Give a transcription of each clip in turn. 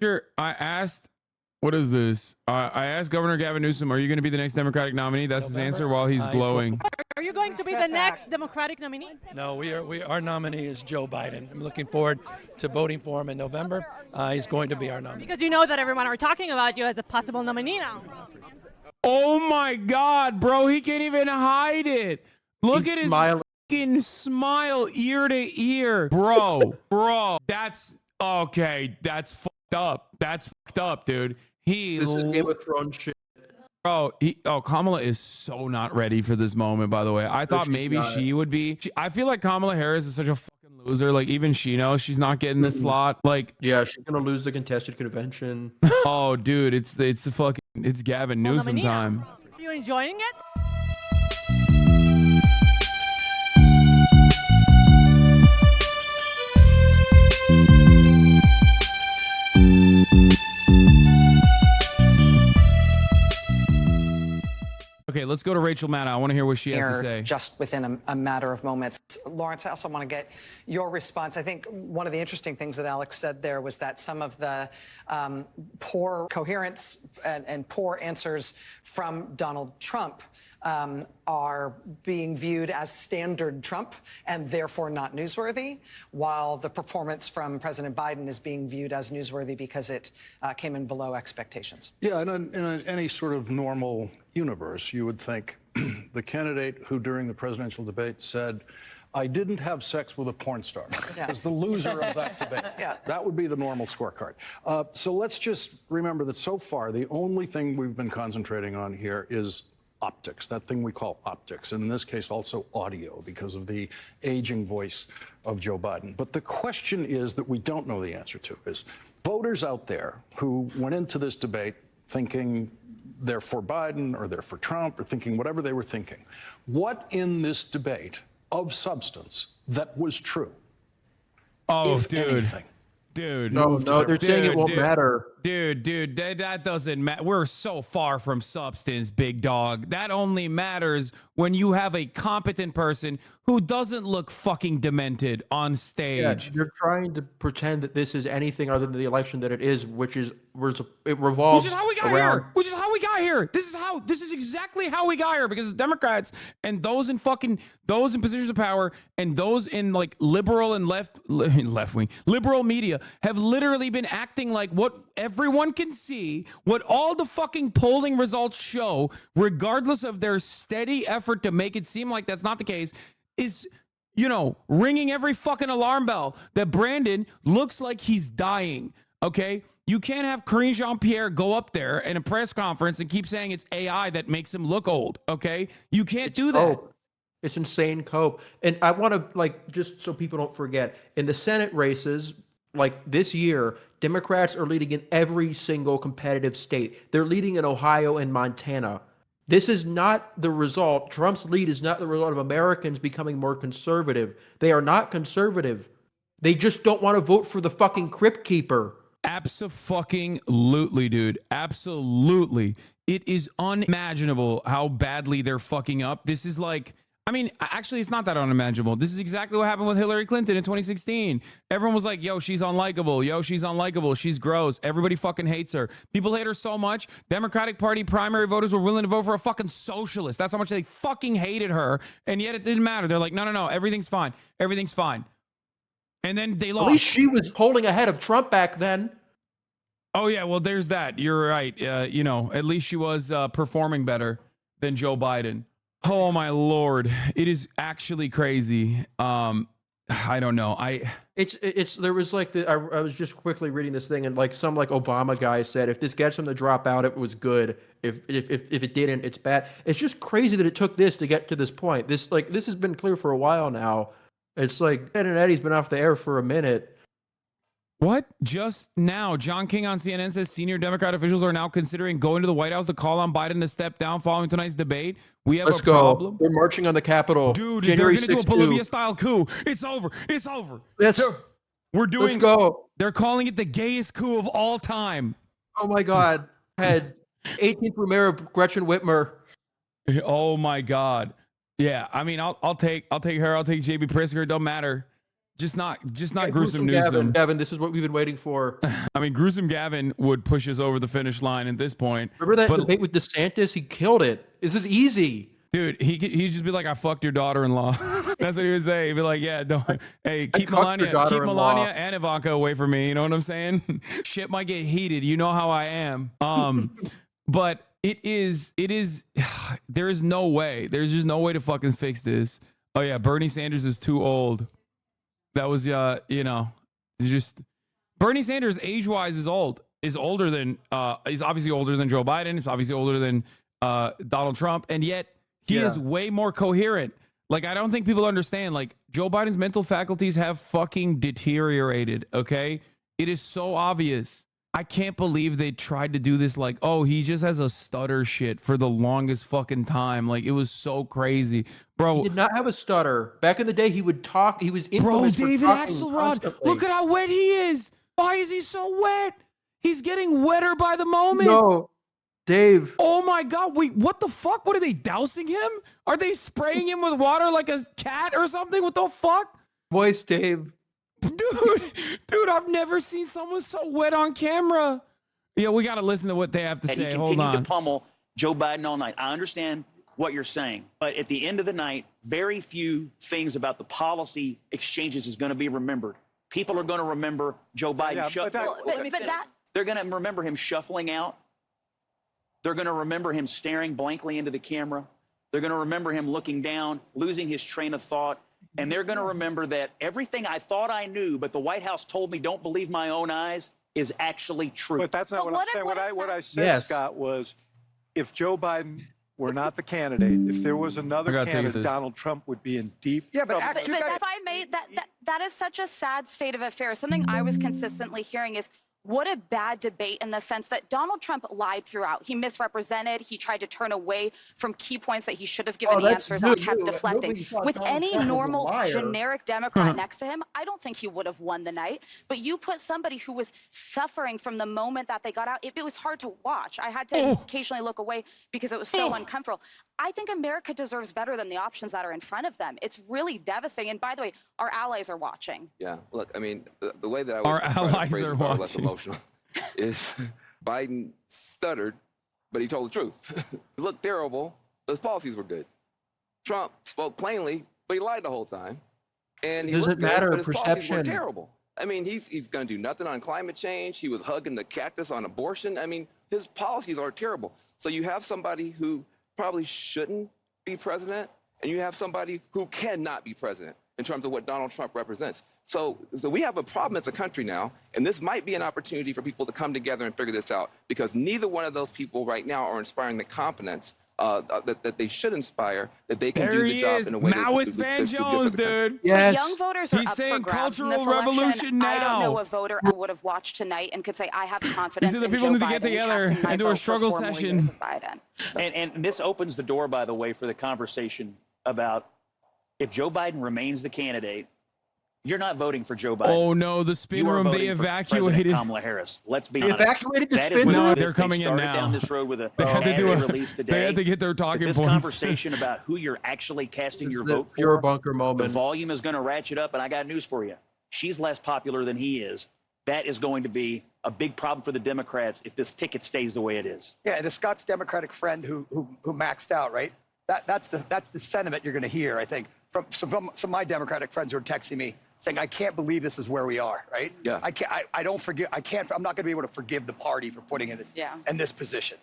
Sure. I asked, what is this? I asked Governor Gavin Newsom, are you going to be the next Democratic nominee? That's his answer while he's glowing. Are you going to be the next Democratic nominee? No, our nominee is Joe Biden. I'm looking forward to voting for him in November. He's going to be our nominee. Because you know that everyone are talking about you as a possible nominee now. Oh my God, bro. He can't even hide it. Look at his fucking smile ear to ear. Bro. That's okay. That's fucked up. That's fucked up, dude. This is Game of Thrones shit. Bro, Kamala is so not ready for this moment, by the way. I thought maybe she would be. I feel like Kamala Harris is such a fucking loser. Like, even she knows she's not getting this slot. Like, yeah, she's going to lose the contested convention. Oh, dude, it's Gavin Newsom time. Are you enjoying it? Okay, let's go to Rachel Maddow. I want to hear what she has to say. Just within a matter of moments. Lawrence, I also want to get your response. I think one of the interesting things that Alex said there was that some of the poor coherence and poor answers from Donald Trump are being viewed as standard Trump and therefore not newsworthy, while the performance from President Biden is being viewed as newsworthy because it came in below expectations. Yeah, in any sort of normal universe, you would think the candidate who during the presidential debate said, I didn't have sex with a porn star, is the loser of that debate. Yeah. That would be the normal scorecard. So let's just remember that so far, the only thing we've been concentrating on here is optics, that thing we call optics, and in this case also audio because of the aging voice of Joe Biden. But the question is that we don't know the answer to is voters out there who went into this debate thinking they're for Biden or they're for Trump or thinking whatever they were thinking. What in this debate of substance that was true? Oh, if dude. anything? Dude. No, they're saying it won't matter. Dude, that doesn't matter. We're so far from substance, big dog. That only matters when you have a competent person who doesn't look fucking demented on stage. Yeah, you're trying to pretend that this is anything other than the election that it is, which is it revolves Which is how we got around. here. Which is how we got here. This is exactly how we got here because the Democrats and those in positions of power and those in like liberal and left wing liberal media have literally been acting like what everyone can see, what all the fucking polling results show, regardless of their steady effort to make it seem like that's not the case, is, ringing every fucking alarm bell that Brandon looks like he's dying. Okay? You can't have Karine Jean-Pierre go up there in a press conference and keep saying it's AI that makes him look old. Okay? You can't do that. It's insane cope. And I want to, just so people don't forget, in the Senate races, this year, Democrats are leading in every single competitive state. They're leading in Ohio and Montana. This is not the result. Trump's lead is not the result of Americans becoming more conservative. They are not conservative. They just don't want to vote for the fucking crypt keeper. Abso-fucking-lutely, dude. Absolutely. It is unimaginable how badly they're fucking up. This is actually, it's not that unimaginable. This is exactly what happened with Hillary Clinton in 2016. Everyone was like, yo, she's unlikable. Yo, she's unlikable. She's gross. Everybody fucking hates her. People hate her so much. Democratic Party primary voters were willing to vote for a fucking socialist. That's how much they fucking hated her. And yet it didn't matter. They're like, no, everything's fine. Everything's fine. And then they lost. At least she was polling ahead of Trump back then. Oh, yeah. Well, there's that. You're right. At least she was performing better than Joe Biden. Oh my Lord. It is actually crazy. I don't know. There was I was just quickly reading this thing and some Obama guy said, if this gets him to drop out, it was good. If it didn't, it's bad. It's just crazy that it took this to get to this point. This has been clear for a while now. It's Ed and Eddie's been off the air for a minute. What? Just now, John King on CNN says senior Democrat officials are now considering going to the White House to call on Biden to step down following tonight's debate. We have Let's a go. problem. They're marching on the Capitol. Dude, January they're going to do a Bolivia-style coup. It's over. It's over. Let's go. They're calling it the gayest coup of all time. Oh, my God. Had 18th Premier Gretchen Whitmer. Oh, my God. Yeah, I mean, I'll take her. I'll take JB Pritzker. It don't matter. Just not Yeah, gruesome Newsom. Gavin, this is what we've been waiting for. I mean, gruesome Gavin would push us over the finish line at this point. Remember that debate with DeSantis? He killed it. This is easy. Dude, he'd just be like, "I fucked your daughter-in-law." That's what he would say. He'd be like, "Yeah, don't. Hey, keep Melania and Ivanka away from me." You know what I'm saying? Shit might get heated. You know how I am. But it is. There is no way. There's just no way to fucking fix this. Oh yeah, Bernie Sanders is too old. That was just Bernie Sanders age-wise is old. Is older than he's obviously older than Joe Biden. He's obviously older than Donald Trump, and yet he is way more coherent. Like, I don't think people understand. Like, Joe Biden's mental faculties have fucking deteriorated. Okay, it is so obvious. I can't believe they tried to do this. Like, oh, he just has a stutter shit for the longest fucking time. Like, it was so crazy, bro. He did not have a stutter. Back in the day, he would talk. He was infamous for David talking Axelrod. constantly. Look at how wet he is. Why is he so wet? He's getting wetter by the moment. No, Dave. Oh my God. Wait, what the fuck? What are they dousing him? Are they spraying him with water like a cat or something? What the fuck? Voice, Dave. Dude, I've never seen someone so wet on camera. Yeah, we got to listen to what they have to and say. he Hold continued on. to pummel Joe Biden all night. I understand what you're saying, but at the end of the night, very few things about the policy exchanges is going to be remembered. People are going to remember Joe Biden. They're going to remember him shuffling out. They're going to remember him staring blankly into the camera. They're going to remember him looking down, losing his train of thought. And they're going to remember that everything I thought I knew, but the White House told me don't believe my own eyes, is actually true. But that's not what I'm saying. What I said, Scott, was if Joe Biden were not the candidate, if there was another candidate, Donald Trump would be in deep trouble. But if I may, that is such a sad state of affairs. Something I was consistently hearing is, what a bad debate in the sense that Donald Trump lied throughout. He misrepresented. He tried to turn away from key points that he should have given answers and kept deflecting. With any normal, generic Democrat next to him, I don't think he would have won the night. But you put somebody who was suffering from the moment that they got out. It was hard to watch. I had to occasionally look away because it was so uncomfortable. I think America deserves better than the options that are in front of them. It's really devastating. And by the way, our allies are watching. Yeah, look, I mean, the way that I was Our allies are watching. less emotional is Biden stuttered, but he told the truth. He looked terrible, but his policies were good. Trump spoke plainly, but he lied the whole time. And he doesn't matter, good, but his policies were perception. terrible. I mean, he's going to do nothing on climate change. He was hugging the cactus on abortion. I mean, his policies are terrible. So you have somebody who probably shouldn't be president, and you have somebody who cannot be president in terms of what Donald Trump represents. So we have a problem as a country now, and this might be an opportunity for people to come together and figure this out, because neither one of those people right now are inspiring the confidence that they should inspire, that they can do the job in a way Maoist Van Jones, dude. Yes. Young voters are He's up saying for grabs in this cultural revolution election. I don't now. know a voter I would have watched tonight and could say I have confidence These are the in people Joe who need to Biden get together casting my and do a vote for struggle 4 more session. years of Biden. And this opens the door, by the way, for the conversation about if Joe Biden remains the candidate, you're not voting for Joe Biden. Oh no, the spin You are room they voting for President evacuated. Kamala Harris. Let's be They honest. evacuated the That is spin what room? it They're is. coming They in started now. down this road with a They had to ad do they a- released today. they had to get their But talking this points. conversation about who you're actually casting your vote Pure for, bunker the moment. volume is going to ratchet up, and I got news for you. She's less popular than he is. That is going to be a big problem for the Democrats if this ticket stays the way it is. Yeah, and a Scott's Democratic friend who maxed out, right? That's the sentiment you're going to hear, I think, from some of my Democratic friends who are texting me saying, "I can't believe this is where we are," right? Yeah. I don't forgive. I'm not going to be able to forgive the party for putting in this position.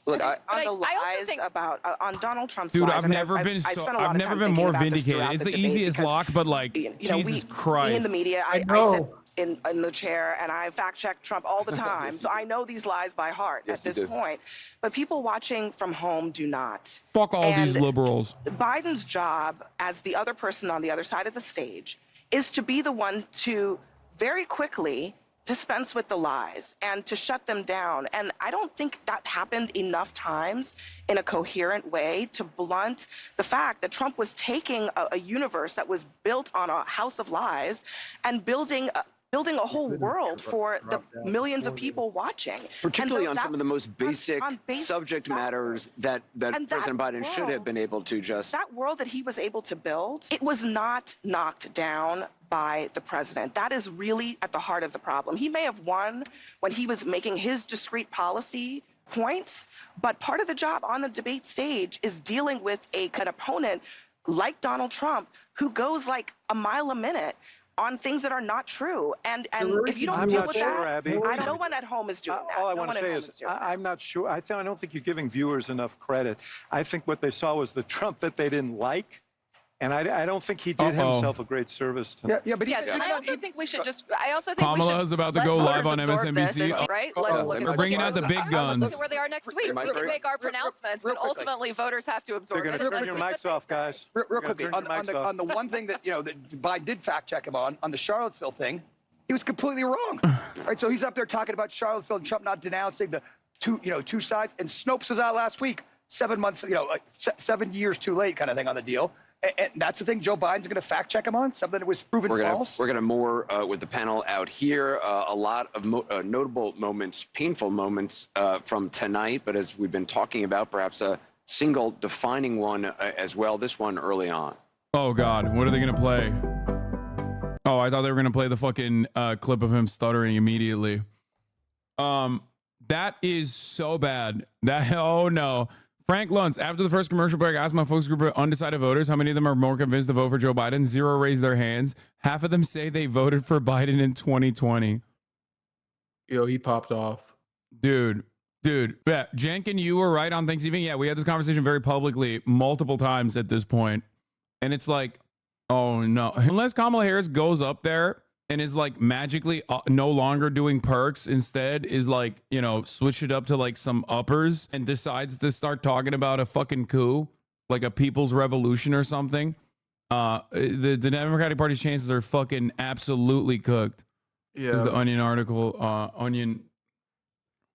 Look, On the lies about on Donald Trump's Dude, lies. I've and never been I so. spent a lot I've of never time been thinking more about this vindicated. throughout It's the the debate easiest because, lock, but like, Jesus Christ. Me in the media, I sit in the chair and I fact check Trump all the time, so I know these lies by heart at this point. But people watching from home do not. Fuck all these liberals. Biden's job as the other person on the other side of the stage is to be the one to very quickly dispense with the lies and to shut them down. And I don't think that happened enough times in a coherent way to blunt the fact that Trump was taking a universe that was built on a house of lies and building a whole world for the millions of people watching. Particularly on some of the most basic subject matters that President Biden should have been able to just... That world that he was able to build, it was not knocked down by the president. That is really at the heart of the problem. He may have won when he was making his discrete policy points, but part of the job on the debate stage is dealing with an opponent like Donald Trump who goes like a mile a minute on things that are not true. And if you don't deal with that, no one at home is doing that. All I want to say is I'm not sure. I don't think you're giving viewers enough credit. I think what they saw was the Trump that they didn't like. And I don't think he did himself a great service to but yes, and I also think we should just. I also think Kamala is about to go live on MSNBC. Right? Let's look We're bringing out the big guns. Look at where they are next week. We can make our pronouncements, but ultimately voters have to absorb it. They're going to turn your mics off, guys. Real quickly, on the one thing that that Biden did fact check him on the Charlottesville thing, he was completely wrong. Right? So he's up there talking about Charlottesville and Trump not denouncing the two sides. And Snopes was out last week, 7 months, 7 years too late, kind of thing on the deal. And that's the thing Joe Biden's going to fact check him on, something that was proven false. We're going to more with the panel out here. A lot of notable moments, painful moments from tonight. But as we've been talking about, perhaps a single defining one as well. This one early on. Oh, God. What are they going to play? Oh, I thought they were going to play the fucking clip of him stuttering immediately. That is so bad. Oh, no. Frank Luntz, after the first commercial break, I asked my focus group of undecided voters how many of them are more convinced to vote for Joe Biden. 0 raised their hands. Half of them say they voted for Biden in 2020. Yo, he popped off. Dude. Yeah, Jenk and you were right on Thanksgiving. Yeah, we had this conversation very publicly multiple times at this point. And it's like, oh, no. Unless Kamala Harris goes up there and is like magically no longer doing perks, instead is like, switch it up to like some uppers and decides to start talking about a fucking coup, like a people's revolution or something. The Democratic Party's chances are fucking absolutely cooked. Yeah. This is the Onion article. Onion.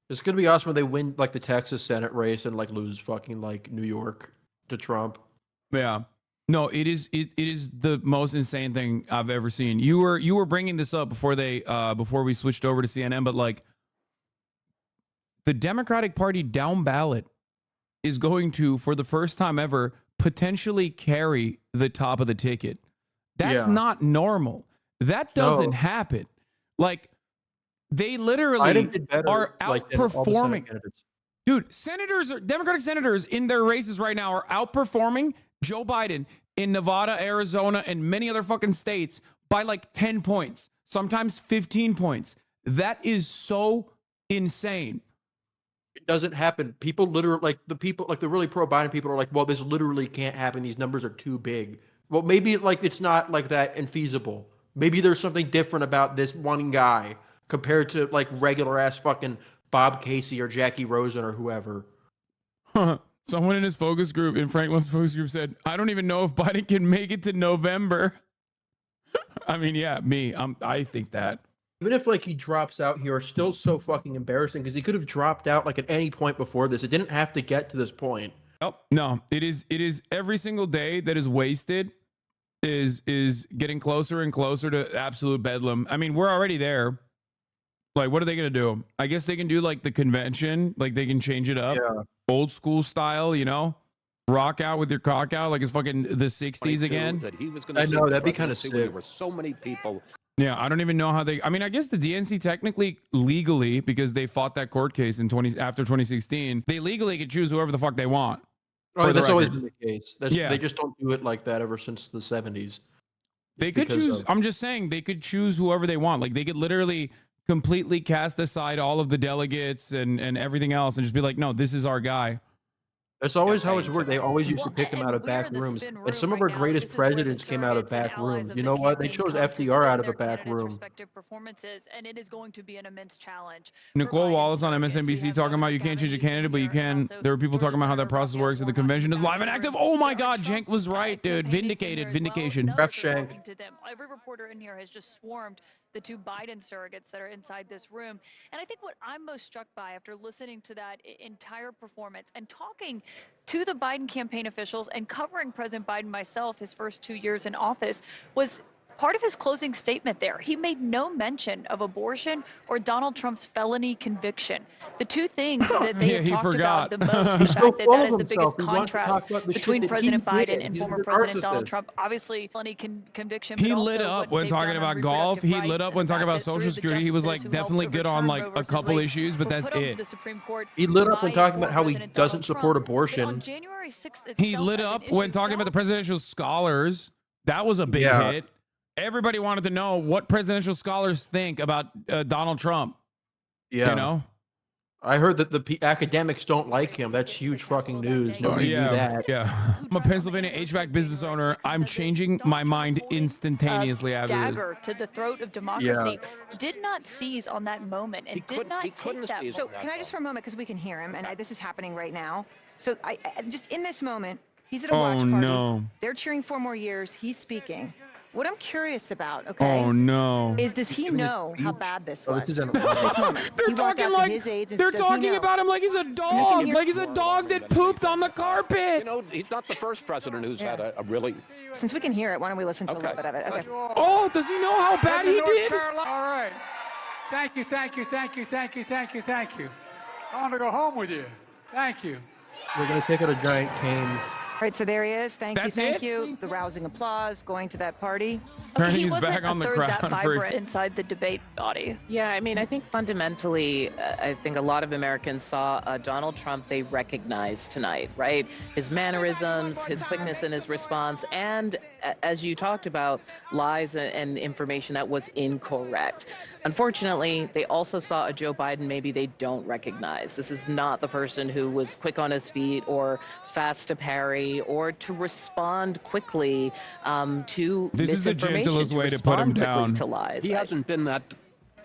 It's going to be awesome when they win like the Texas Senate race and like lose fucking like New York to Trump. Yeah. No, it is the most insane thing I've ever seen. You were bringing this up before we switched over to CNN, but like the Democratic Party down ballot is going to, for the first time ever, potentially carry the top of the ticket. That's not normal. That doesn't happen. Like they literally are outperforming. Dude, Democratic senators in their races right now are outperforming Joe Biden in Nevada, Arizona, and many other fucking states by like 10 points, sometimes 15 points. That is so insane. It doesn't happen. People literally, the really pro-Biden people are like, well, this literally can't happen. These numbers are too big. Well, maybe like it's not like that infeasible. Maybe there's something different about this one guy compared to like regular ass fucking Bob Casey or Jackie Rosen or whoever. Someone in his focus group, in Franklin's focus group, said, I don't even know if Biden can make it to November. I mean, yeah, I think that. Even if like he drops out here, it's still so fucking embarrassing because he could have dropped out like at any point before this. It didn't have to get to this point. Oh, no, it is every single day that is wasted is getting closer and closer to absolute bedlam. I mean, we're already there. Like, what are they going to do? I guess they can do like the convention, like they can change it up. Yeah. Old school style, rock out with your cock out like it's fucking the 60s again. That he was I know, that'd be kind of sick. There were so many people. Yeah, I don't even know how I mean, I guess the DNC technically, legally, because they fought that court case after 2016, they legally could choose whoever the fuck they want. Oh, that's always been the case. They just don't do it like that ever since the 70s. They could choose, I'm just saying, they could choose whoever they want. Like, they could literally completely cast aside all of the delegates and everything else and just be like, no, this is our guy. That's always how it's worked. They always used to pick him out of back rooms. And some of our greatest presidents came out of back rooms. You know what? They chose FDR out of a back room. And it is going to be an immense challenge. Nicole Wallace on MSNBC talking about you can't change a candidate, but you can. There were people talking about how that process works and the convention is live and active. Oh my God, Jenk was right, dude. Vindication. Ref Shank. Every reporter in here has just swarmed the two Biden surrogates that are inside this room. And I think what I'm most struck by after listening to that entire performance and talking to the Biden campaign officials and covering President Biden myself his first 2 years in office was part of his closing statement there, he made no mention of abortion or Donald Trump's felony conviction. The two things that they have talked about the most, the fact that that is the biggest contrast between President Biden and former President Donald Trump. Obviously, felony conviction. He lit up when talking about golf. He lit up when talking about Social Security. He was like definitely good on like a couple issues, but that's it. He lit up when talking about how he doesn't support abortion. He lit up when talking about the presidential scholars. That was a big hit. Everybody wanted to know what presidential scholars think about Donald Trump. Yeah. You know? I heard that the academics don't like him. That's huge fucking news. Nobody knew that. Yeah. I'm a Pennsylvania HVAC business owner. I'm changing my mind instantaneously after this. Dagger to the throat of democracy. Did not seize on that moment and did not take that. So can I just for a moment, because we can hear him, and this is happening right now. So I just in this moment, he's at a watch party. No. They're cheering 4 more years. He's speaking. What I'm curious about, okay? Oh no! Is does he know how bad this was? They're talking like they're talking about him like he's a dog, like he's a dog that pooped on the carpet. You know, he's not the first president who's had a really. Since we can hear it, why don't we listen to a little bit of it? Okay. Oh, does he know how bad he did? All right. Thank you, thank you, thank you, thank you, thank you, thank you. I want to go home with you. Thank you. We're gonna take out a giant cane. All right, so there he is. Thank That's you, thank it? you. The rousing applause, going to that party. Okay, he He's wasn't back on a the third crowd that for vibrant inside the debate body. Yeah, I mean, I think fundamentally, I think a lot of Americans saw Donald Trump they recognized tonight, right? His mannerisms, his quickness in his response, and as you talked about, lies and information that was incorrect. Unfortunately, they also saw a Joe Biden maybe they don't recognize. This is not the person who was quick on his feet or fast to parry or to respond quickly to This is the misinformation, gentlest way to put him respond quickly down. to lies. He hasn't been that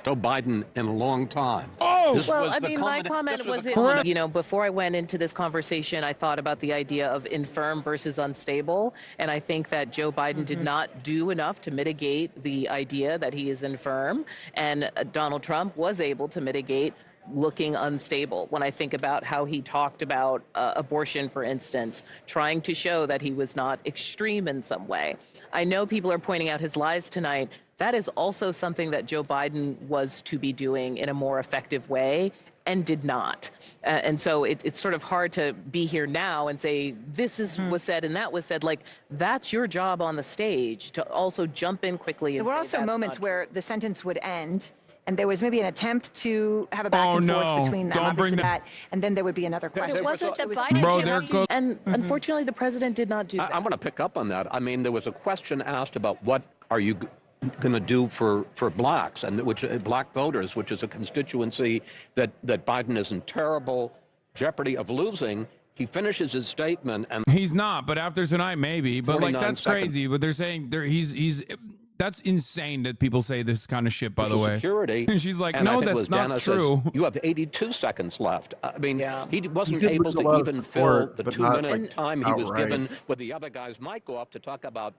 Joe Biden in a long time. Oh, Well, I mean, my comment was, you know, before I went into this conversation, I thought about the idea of infirm versus unstable. And I think that Joe Biden did not do enough to mitigate the idea that he is infirm. And Donald Trump was able to mitigate looking unstable. When I think about how he talked about abortion, for instance, trying to show that he was not extreme in some way. I know people are pointing out his lies tonight. That is also something that Joe Biden was to be doing in a more effective way and did not. And so it's sort of hard to be here now and say, this is was said and that was said. Like, that's your job on the stage to also jump in quickly. And There were say, also "That's moments not where the sentence would end, and there was maybe an attempt to have a back and forth between them. Don't bring that, and then there would be another question. It wasn't the Bro, there Biden. goes. And unfortunately, the president did not do that. I want to pick up on that. I mean, there was a question asked about what are you going to do for blacks and which black voters, which is a constituency that Biden is in terrible jeopardy of losing. He finishes his statement and He's not, but after tonight, maybe. But like 49 that's seconds. crazy. But they're saying he's. That's insane that people say this kind of shit. By the way, security. And she's like, and I no, think it that's was not Dana true. Says, you have 82 seconds left. I mean, he wasn't did able lose a to lot even of fill support, the but not, 2-minute like, time he was outright. given with the other guys might go up to talk about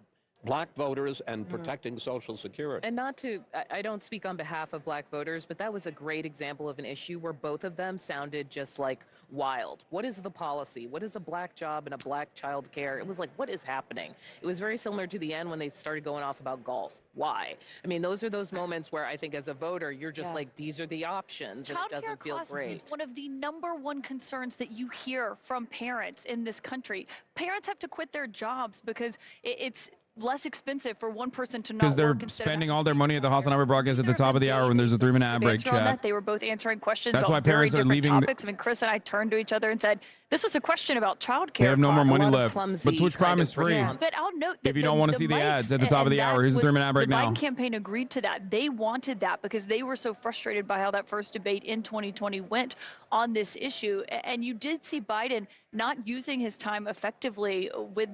black voters and protecting Social Security. And not to, I don't speak on behalf of black voters, but that was a great example of an issue where both of them sounded just like wild. What is the policy? What is a black job and a black child care? It was like, what is happening? It was very similar to the end when they started going off about golf. Why? I mean, those are those moments where I think as a voter, you're just like, these are the options, and it doesn't feel great. Is one of the #1 concerns that you hear from parents in this country. Parents have to quit their jobs because it's less expensive for one person to not Because they're work instead of spending all their money at the HasanAbi broadcast at the top of the hour when there's a 3-minute ad break answer on that. chat. They were both answering questions That's about why very parents are different leaving the- topics. I mean, Chris and I turned to each other and said, this was a question about childcare. They have no more costs. money lot of left. clumsy But Twitch Prime kind is of free. response. But I'll note that If you don't want to see the ads at the top of the hour, here's a 3-minute ad break now. The Biden campaign agreed to that. They wanted that because they were so frustrated by how that first debate in 2020 went on this issue. And you did see Biden not using his time effectively with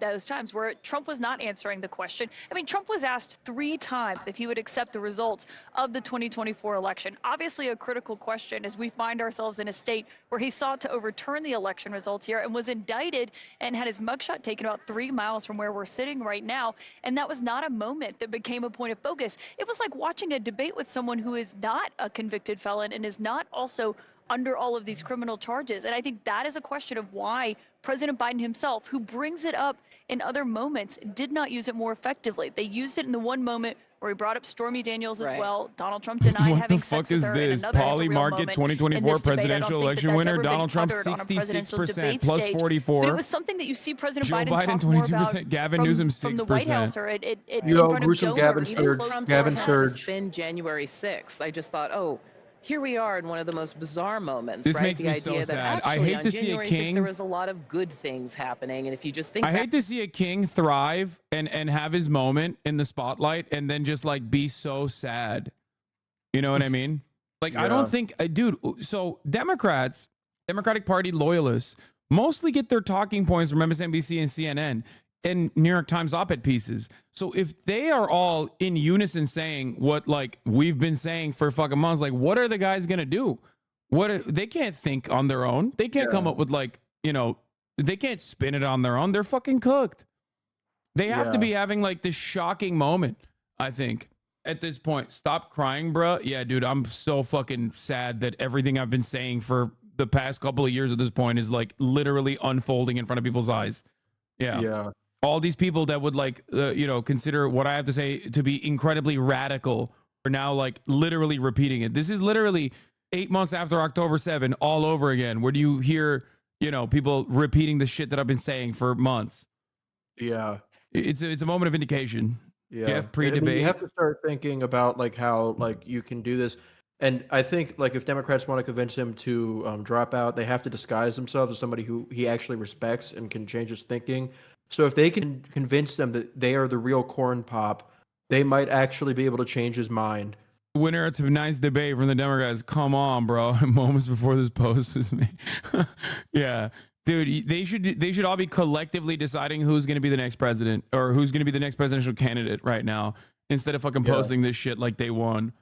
those times where Trump was not answering the question. I mean, Trump was asked 3 times if he would accept the results of the 2024 election. Obviously a critical question as we find ourselves in a state where he sought to overturn the election results here and was indicted and had his mugshot taken about 3 miles from where we're sitting right now. And that was not a moment that became a point of focus. It was like watching a debate with someone who is not a convicted felon and is not also under all of these criminal charges. And I think that is a question of why President Biden himself, who brings it up in other moments, did not use it more effectively. They used it in the one moment where he brought up Stormy Daniels as well. Donald Trump denied What having the sex fuck with is her. this? And another Polly Market 2024 presidential election winner, Donald Trump 66%, plus 44. But it was something that you see President Joe Biden Biden talk more 22%, about Gavin from, Newsom from the White House 6%. or in Yo, front of gruesome donors. Gavin Even Surge. Trump's Gavin attempt Surge. To spin January 6th. I just thought, oh, here we are in one of the most bizarre moments, This right? makes The me idea so that sad. I actually hate on to see a January 6th, king- there was a lot of good things happening, and if you just think I back hate to see a king thrive and have his moment in the spotlight and then just like be so sad. You know what I mean? Like, I don't think, dude, so Democratic Party loyalists mostly get their talking points from MSNBC and CNN and New York Times op-ed pieces. So if they are all in unison saying what like we've been saying for fucking months, like what are the guys gonna do? They can't think on their own. They can't come up with like, they can't spin it on their own. They're fucking cooked. They have to be having like this shocking moment, I think. At this point, stop crying, bruh. Yeah, dude, I'm so fucking sad that everything I've been saying for the past couple of years at this point is like literally unfolding in front of people's eyes. Yeah. All these people that would like, consider what I have to say to be incredibly radical are now like literally repeating it. This is literally 8 months after October 7 all over again. Where do you hear, people repeating the shit that I've been saying for months? Yeah. It's a moment of vindication. Yeah. Jeff, I pre-debate. mean, you have to start thinking about like how like you can do this. And I think like if Democrats want to convince him to drop out, they have to disguise themselves as somebody who he actually respects and can change his thinking. So if they can convince them that they are the real corn pop, they might actually be able to change his mind. Winner of tonight's debate from the Democrats. Come on, bro. Moments before this post was me. Yeah. Dude, they should all be collectively deciding who's going to be the next president or who's going to be the next presidential candidate right now instead of fucking posting this shit like they won.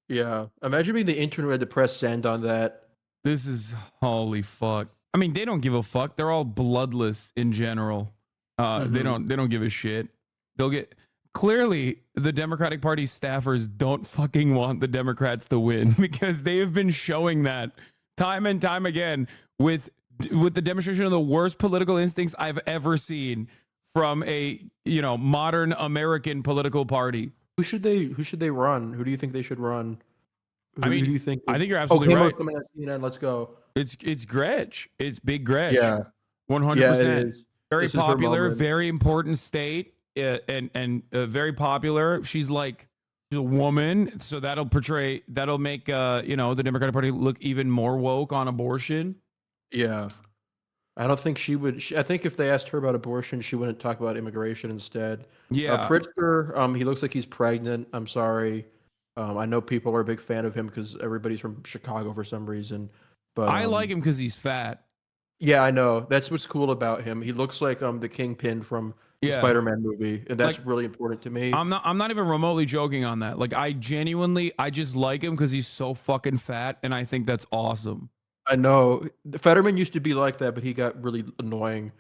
Yeah. Imagine being the intern who had to press send on that. This is holy fuck. I mean, they don't give a fuck. They're all bloodless in general. They don't give a shit. They'll get clearly the Democratic Party staffers don't fucking want the Democrats to win because they have been showing that time and time again with the demonstration of the worst political instincts I've ever seen from a modern American political party. Who should they run? Who do you think they should run? Who do you think? I think you're absolutely right. Coming on CNN, let's go. It's Gretch. It's Big Gretch. Yeah, 100%. Yeah, it is. Very This is her popular, moment. very important state, and very popular. She's a woman, so that'll make the Democratic Party look even more woke on abortion. Yeah. I don't think she would. I think if they asked her about abortion, she wouldn't talk about immigration instead. Yeah. Pritzker, he looks like he's pregnant. I'm sorry. I know people are a big fan of him because everybody's from Chicago for some reason. But I like him because he's fat. Yeah, I know. That's what's cool about him. He looks like the Kingpin from the Yeah. Spider-Man movie, and that's really important to me. I'm not even remotely joking on that. Like, I just like him because he's so fucking fat, and I think that's awesome. I know. Fetterman used to be like that, but he got really annoying.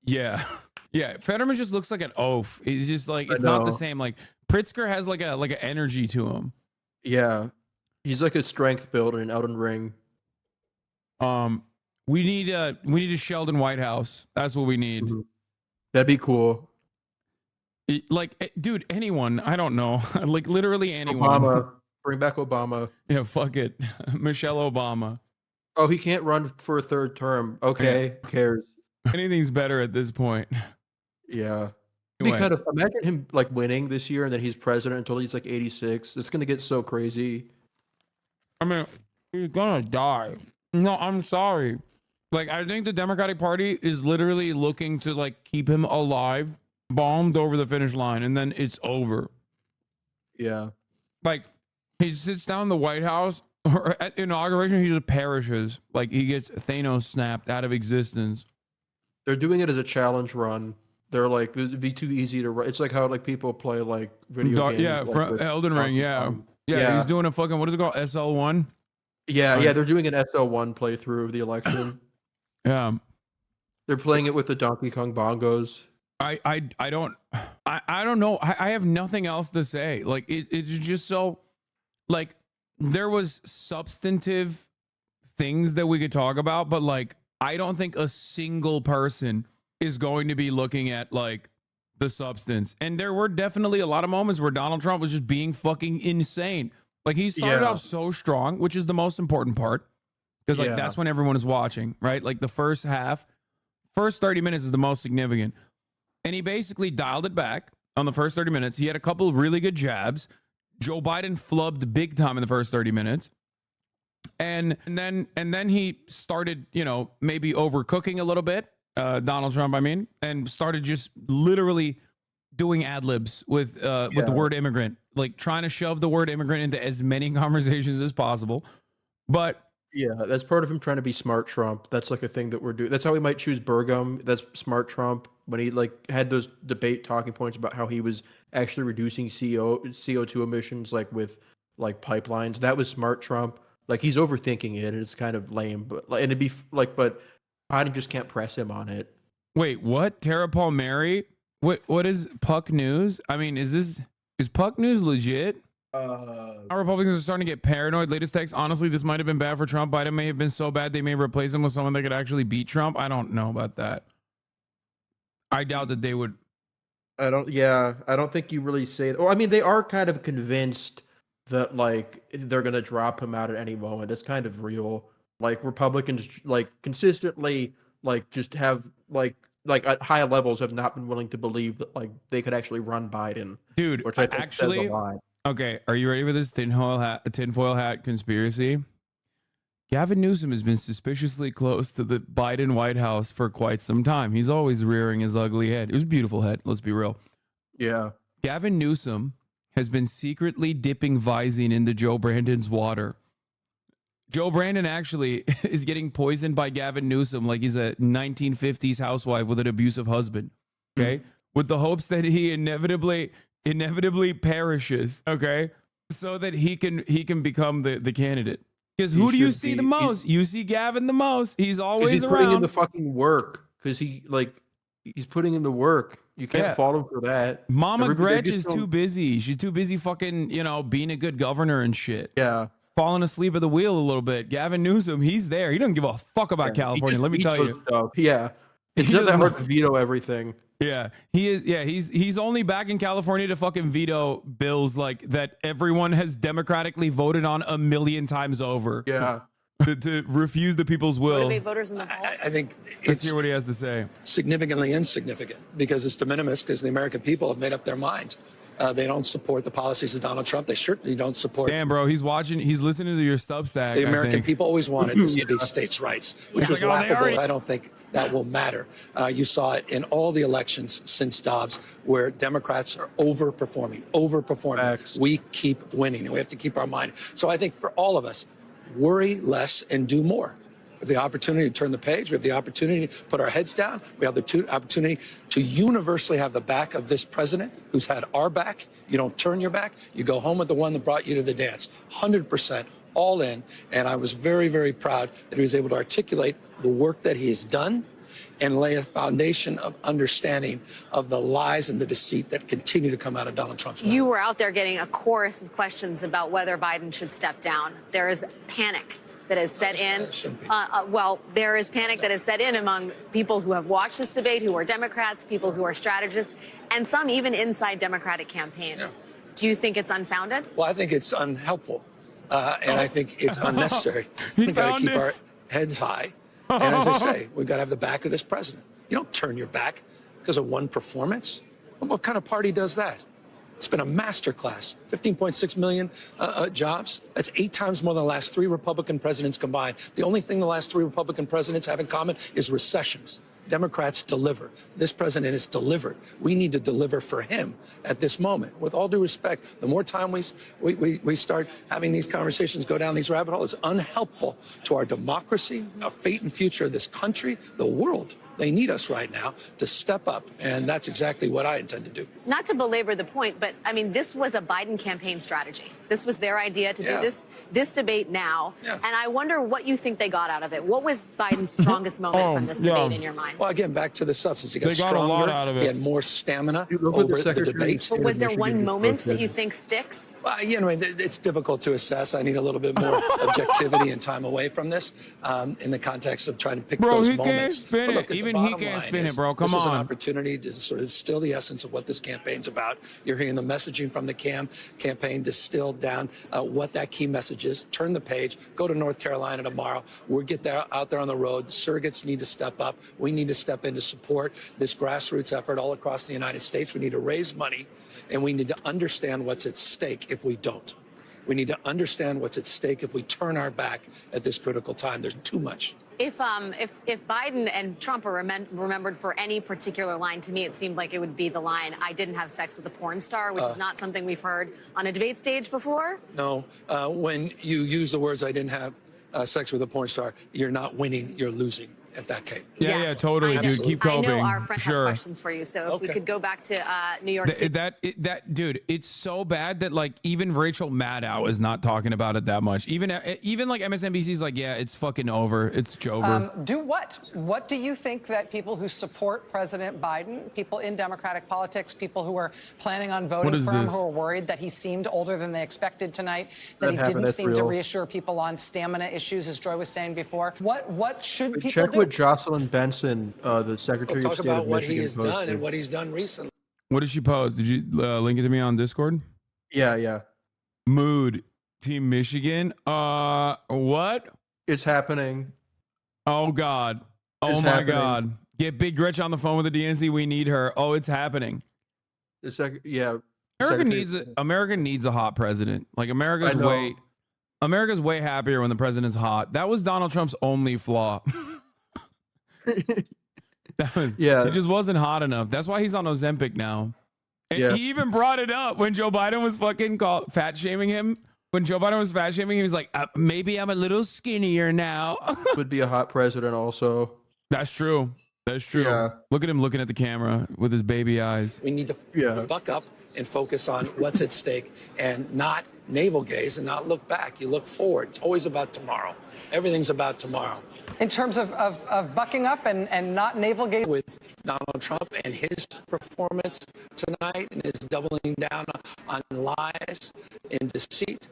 Yeah. Yeah. Fetterman just looks like an oaf. He's just like, I it's not the know. same. Like, Pritzker has like an energy to him. Yeah. He's like a strength builder in Elden Ring. We need a Sheldon Whitehouse. That's what we need. That'd be cool. Dude, anyone. I don't know. Like, literally anyone. Obama. Bring back Obama. Yeah, fuck it. Michelle Obama. Oh, he can't run for a third term. Okay, who cares? Anything's better at this point. Yeah. Anyway. Kind of imagine him like winning this year and then he's president until he's like 86. It's gonna get so crazy. I mean, he's gonna die. No, I'm sorry. Like, I think the Democratic Party is literally looking to like keep him alive, bombed over the finish line, and then it's over. Yeah. Like, he sits down in the White House, or at inauguration, he just perishes. Like, he gets Thanos snapped out of existence. They're doing it as a challenge run. They're like, it'd be too easy to run. It's like how like people play like video games. Yeah, like, from with Elden Ring, yeah. Donkey Kong. Yeah, he's doing a fucking, what is it called? SL1? Yeah, they're doing an SL1 playthrough of the election. Yeah. They're playing it with the Donkey Kong bongos. I don't know. I have nothing else to say. Like, it's just so, like, there was substantive things that we could talk about, but like, I don't think a single person is going to be looking at like the substance. And there were definitely a lot of moments where Donald Trump was just being fucking insane. Like he started off so strong, which is the most important part. Because like that's when everyone is watching, right? Like the first 30 minutes is the most significant. And he basically dialed it back on the first 30 minutes. He had a couple of really good jabs. Joe Biden flubbed big time in the first 30 minutes. And then he started, you know, maybe overcooking a little bit, Donald Trump, I mean, and started just literally doing ad libs with the word immigrant, like trying to shove the word immigrant into as many conversations as possible. But yeah, that's part of him trying to be smart Trump. That's like a thing that we're doing. That's how we might choose Burgum. That's smart Trump when he like had those debate talking points about how he was actually reducing CO2 emissions like with like pipelines. That was smart Trump. Like he's overthinking it, and it's kind of lame. But like, and it'd be like, but Biden just can't press him on it. Wait, what? Tara Palmieri? What is Puck News? I mean, is Puck News legit? Our Republicans are starting to get paranoid. Latest text. Honestly, this might have been bad for Trump. Biden may have been so bad they may replace him with someone that could actually beat Trump. I don't know about that. I doubt that they would. I don't think you really say. Well, I mean, they are kind of convinced that like they're gonna drop him out at any moment. That's kind of real. Like Republicans, like consistently, like just have like at high levels have not been willing to believe that like they could actually run Biden. Dude, which I think actually, says a lot. Okay, are you ready for this tinfoil hat conspiracy? Gavin Newsom has been suspiciously close to the Biden White House for quite some time. He's always rearing his ugly head. It was a beautiful head, let's be real. Yeah. Gavin Newsom has been secretly dipping Visine into Joe Brandon's water. Joe Brandon actually is getting poisoned by Gavin Newsom like he's a 1950s housewife with an abusive husband, okay? With the hopes that he inevitably perishes, okay? So that he can become the candidate. Because who do you see the most? You see Gavin the most. He's always around. Putting in the fucking work. Because he's putting in the work. You can't fault him for that. Mama Gretch is too busy. She's too busy fucking, you know, being a good governor and shit. Yeah. Falling asleep at the wheel a little bit. Gavin Newsom, he's there. He doesn't give a fuck about California. Let me tell you. Stuff. Yeah. It's not that hard to veto everything. Yeah, he is. Yeah, he's only back in California to fucking veto bills like that everyone has democratically voted on 1,000,000 times over. Yeah, to refuse the people's will. Motivate voters in the polls. I think let's hear what he has to say. Significantly insignificant because it's de minimis because the American people have made up their mind. They don't support the policies of Donald Trump. They certainly don't support. Damn, bro, he's listening to your Substack. The American people always wanted this to be states' rights, which was laughable. I don't think that will matter. You saw it in all the elections since Dobbs, where Democrats are overperforming. Facts. We keep winning, and we have to keep our mind. So I think for all of us, worry less and do more. We have the opportunity to turn the page. We have the opportunity to put our heads down. We have the opportunity to universally have the back of this president who's had our back. You don't turn your back. You go home with the one that brought you to the dance. 100% all in. And I was very, very proud that he was able to articulate the work that he has done and lay a foundation of understanding of the lies and the deceit that continue to come out of Donald Trump's mouth. You were out there getting a chorus of questions about whether Biden should step down. There is panic that has set in. There is panic that has set in among people who have watched this debate, who are Democrats, people who are strategists, and some even inside Democratic campaigns. Yeah. Do you think it's unfounded? Well, I think it's unhelpful, and I think it's unnecessary. We've got to keep our heads high, and as I say, we've got to have the back of this president. You don't turn your back because of one performance. What kind of party does that? It's been a masterclass. 15.6 million jobs. That's 8 times more than the last 3 Republican presidents combined. The only thing the last 3 Republican presidents have in common is recessions. Democrats deliver. This president has delivered. We need to deliver for him at this moment. With all due respect, the more time we start having these conversations, go down these rabbit holes, it's unhelpful to our democracy, our fate and future of this country, the world. They need us right now to step up, and that's exactly what I intend to do. Not to belabor the point, but I mean, this was a Biden campaign strategy. This was their idea to do this debate now. And I wonder what you think they got out of it. What was Biden's strongest moment from this debate in your mind? Well, again, back to the substance. He got They got stronger. a lot out of it. He had more stamina Look over what the debate. But was there one moment that you think sticks? You know, it's difficult to assess. I need a little bit more objectivity and time away from this in the context of trying to pick those he moments. can't spin But look, it. the Even he bottom can't line spin is it, bro. Come this is an on. opportunity to sort of distill the essence of what this campaign's about. You're hearing the messaging from the campaign distilled down what that key message is. Turn the page. Go to North Carolina tomorrow. We'll get there out there on the road. Surrogates need to step up. We need to step in to support this grassroots effort all across the United States. We need to raise money, and we need to understand what's at stake if we don't. We need to understand what's at stake if we turn our back at this critical time. There's too much. If Biden and Trump are remembered for any particular line, to me it seemed like it would be the line, "I didn't have sex with a porn star," which is not something we've heard on a debate stage before. No, when you use the words "I didn't have sex with a porn star," you're not winning, you're losing at that case. Yeah, totally, dude. Keep coping. I know our friends have Sure. questions for you, so if we could go back to New York City. That dude, it's so bad that like even Rachel Maddow is not talking about it that much. Even like MSNBC's like, yeah, it's fucking over. It's over. Do what? What do you think that people who support President Biden, people in Democratic politics, people who are planning on voting for him, who are worried that he seemed older than they expected tonight, that he didn't seem to reassure people on stamina issues, as Joy was saying before? What should people Check do? with Jocelyn Benson, the Secretary We'll of talk State about of what Michigan. he has done posted. and what he's done recently. What did she post? Did you link it to me on Discord? Yeah. Mood, Team Michigan. What? It's happening. Oh God. Oh It's my happening. God. Get Big Gretch on the phone with the DNC. We need her. Oh, it's happening. America needs a hot president. Like America's way happier when the president's hot. That was Donald Trump's only flaw. He just wasn't hot enough. That's why he's on Ozempic now. And he even brought it up when Joe Biden was fucking fat shaming him. When Joe Biden was fat shaming him, he was like, maybe I'm a little skinnier now. Would be a hot president also. That's true. That's true. Yeah. Look at him looking at the camera with his baby eyes. We need to buck up and focus on what's at stake and not navel gaze and not look back. You look forward. It's always about tomorrow. Everything's about tomorrow. In terms of bucking up and not navel gaze? With Donald Trump and his performance tonight and his doubling down on lies and deceit,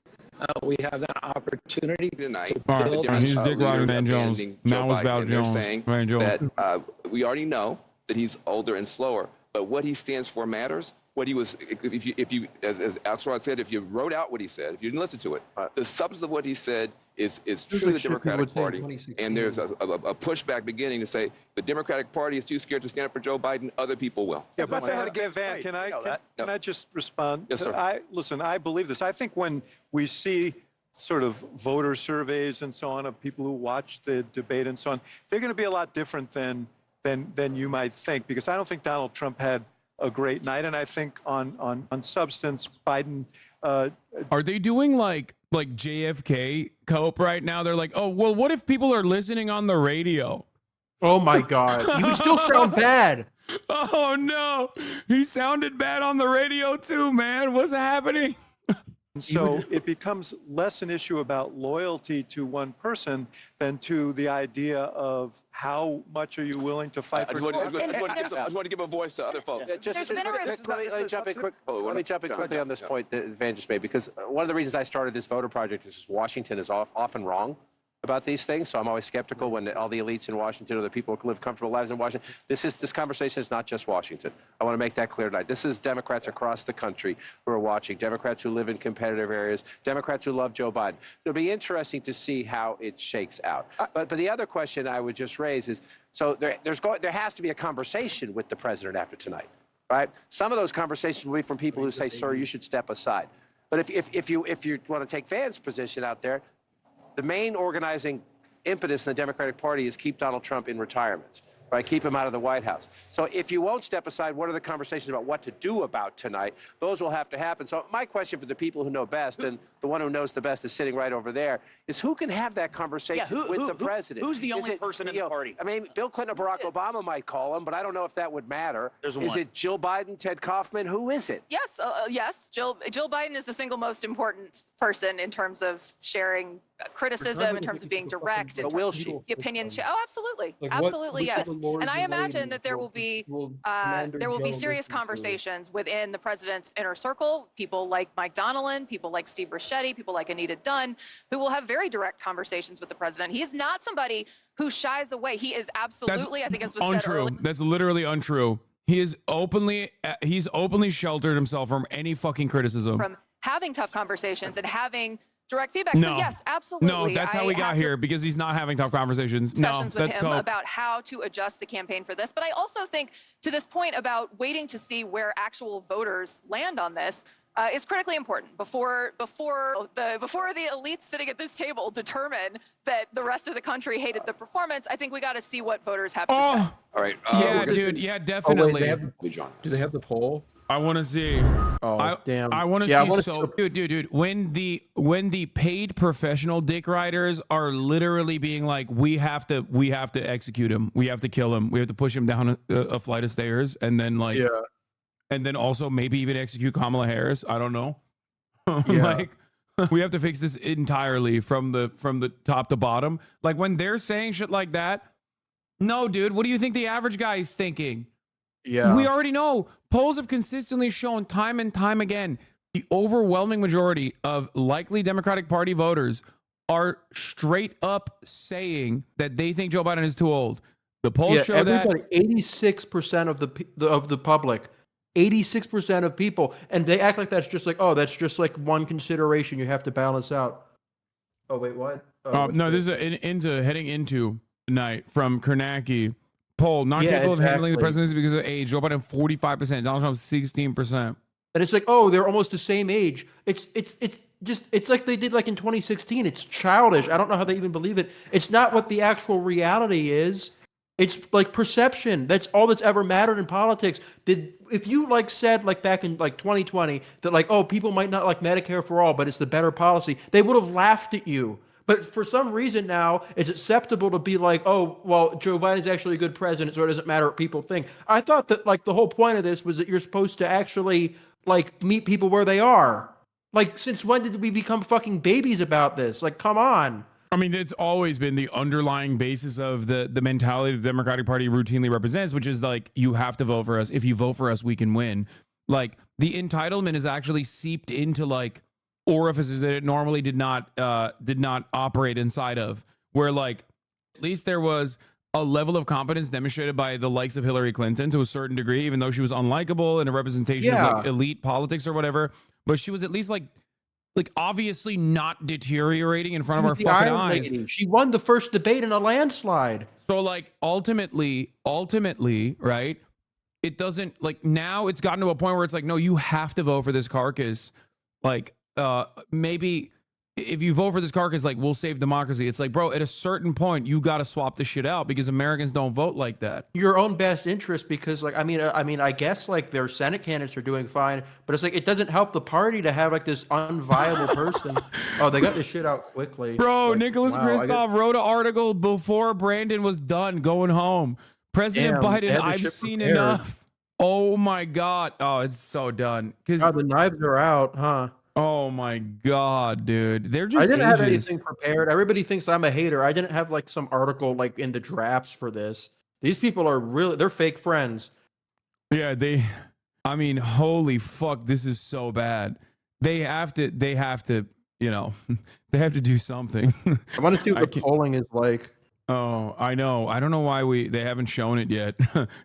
we have that opportunity tonight. to build He's Dick Rodman, Van Jones. Now it's Val Jones. Saying Van Jones. that we already know that he's older and slower, but what he stands for matters. What he was, if you, as Axelrod said, if you wrote out what he said, if you didn't listen to it, the substance of what he said is truly the Democratic Party. And there's a pushback beginning to say the Democratic Party is too scared to stand up for Joe Biden. Other people will. Yeah, but Van, can I just respond? Yes, sir. Listen, I believe this. I think when we see sort of voter surveys and so on of people who watch the debate and so on, they're going to be a lot different than you might think, because I don't think Donald Trump had a great night, and I think on substance, Biden. Are they doing like JFK cope right now? They're like, oh well, what if people are listening on the radio? Oh my God, you still sound bad. Oh no, he sounded bad on the radio too, man. What's happening? So it becomes less an issue about loyalty to one person than to the idea of how much are you willing to fight I just want to give a voice to other folks. Let me jump in quickly on this point that Van just made, because one of the reasons I started this voter project is Washington is often wrong about these things, so I'm always skeptical when all the elites in Washington or the people who live comfortable lives in Washington. This conversation is not just Washington. I want to make that clear tonight. This is Democrats across the country who are watching, Democrats who live in competitive areas, Democrats who love Joe Biden. It'll be interesting to see how it shakes out. But the other question I would just raise is, so there has to be a conversation with the president after tonight, right? Some of those conversations will be from people who say, sir, you should step aside. But if you want to take Van's position out there, the main organizing impetus in the Democratic Party is keep Donald Trump in retirement, right? Keep him out of the White House. So if you won't step aside, what are the conversations about what to do about tonight? Those will have to happen. So my question for the people who know best, and the one who knows the best is sitting right over there, is who can have that conversation with the president. Who's the only Is it, person in you the know, party? I mean, Bill Clinton or Barack Obama might call him, but I don't know if that would matter. There's Is one. it Jill Biden, Ted Kaufman? Who is it? Yes, yes. Jill Biden is the single most important person in terms of sharing criticism, in terms of being direct, in But will terms she? of the opinions. Oh, absolutely, Like absolutely, which of yes. the lords And I and imagine ladies that there will be serious conversations within the president's inner circle. People like Mike Donnellan, people like Steve Ricchetti, people like Anita Dunn, who will have very direct conversations with the president. He is not somebody who shies away. He is absolutely, I think, as was said Untrue. earlier. That's literally untrue. He's openly sheltered himself from any fucking criticism. From having tough conversations and having direct feedback. No. So yes, absolutely. No, that's how we got here, because he's not having tough conversations. No, Discussions with that's him cope. about how to adjust the campaign for this. But I also think, to this point about waiting to see where actual voters land on this, is critically important before the elites sitting at this table determine that the rest of the country hated the performance. I think we got to see what voters have to say. All right. Yeah, dude. Yeah, definitely. Do they have the poll? I want to see. Oh, damn. I want to Yeah, I see. wanna So, dude, when the paid professional dick riders are literally being like, we have to execute him, we have to kill him, we have to push him down a flight of stairs, and then like, Yeah. and then also maybe even execute Kamala Harris. I don't know. Yeah. Like, we have to fix this entirely from the top to bottom. Like, when they're saying shit like that, no, dude, what do you think the average guy is thinking? Yeah. We already know. Polls have consistently shown time and time again the overwhelming majority of likely Democratic Party voters are straight up saying that they think Joe Biden is too old. The polls show that. 86% of the public, 86% of people, and they act like that's just like, oh, that's just like one consideration you have to balance out. Oh wait, what? No, this is heading into tonight from Kornacki. Poll, not capable of handling the presidency because of age. Joe Biden 45%, Donald Trump 16%. And it's like, oh, they're almost the same age. It's like they did like in 2016. It's childish. I don't know how they even believe it. It's not what the actual reality is. It's like perception. That's all that's ever mattered in politics. If you like said like back in like 2020 that like, oh, people might not like Medicare for all, but it's the better policy, they would have laughed at you. But for some reason now, it's acceptable to be like, oh, well, Joe Biden's actually a good president, so it doesn't matter what people think. I thought that like the whole point of this was that you're supposed to actually like meet people where they are. Like, since when did we become fucking babies about this? Like, come on. I mean, it's always been the underlying basis of the mentality the Democratic Party routinely represents, which is like, you have to vote for us. If you vote for us, we can win. Like, the entitlement is actually seeped into like orifices that it normally did not operate inside of, where like at least there was a level of competence demonstrated by the likes of Hillary Clinton to a certain degree, even though she was unlikable in a representation of like elite politics or whatever, but she was at least like obviously not deteriorating in front of our fucking eyes. Lady. She won the first debate in a landslide. So like ultimately, right? It doesn't like, now it's gotten to a point where it's like, no, you have to vote for this carcass. Like, maybe if you vote for this carcass, like, we'll save democracy. It's like, bro, at a certain point, you got to swap the shit out because Americans don't vote like that. Your own best interest, because like, I mean, I guess like their Senate candidates are doing fine, but it's like, it doesn't help the party to have like this unviable person. Oh, they got this shit out quickly. Bro, like, Nicholas Kristof wrote an article before Brandon was done going home. President Biden, I've seen enough. Oh my God. Oh, it's so done. The knives are out, huh? Oh my God, dude. They're just I didn't have anything prepared. Everybody thinks I'm a hater. I didn't have like some article like in the drafts for this. These people are they're fake friends. Yeah, I mean, holy fuck, this is so bad. They have to, you know, they have to do something. I want to see what the polling is like. Oh, I know. I don't know why they haven't shown it yet.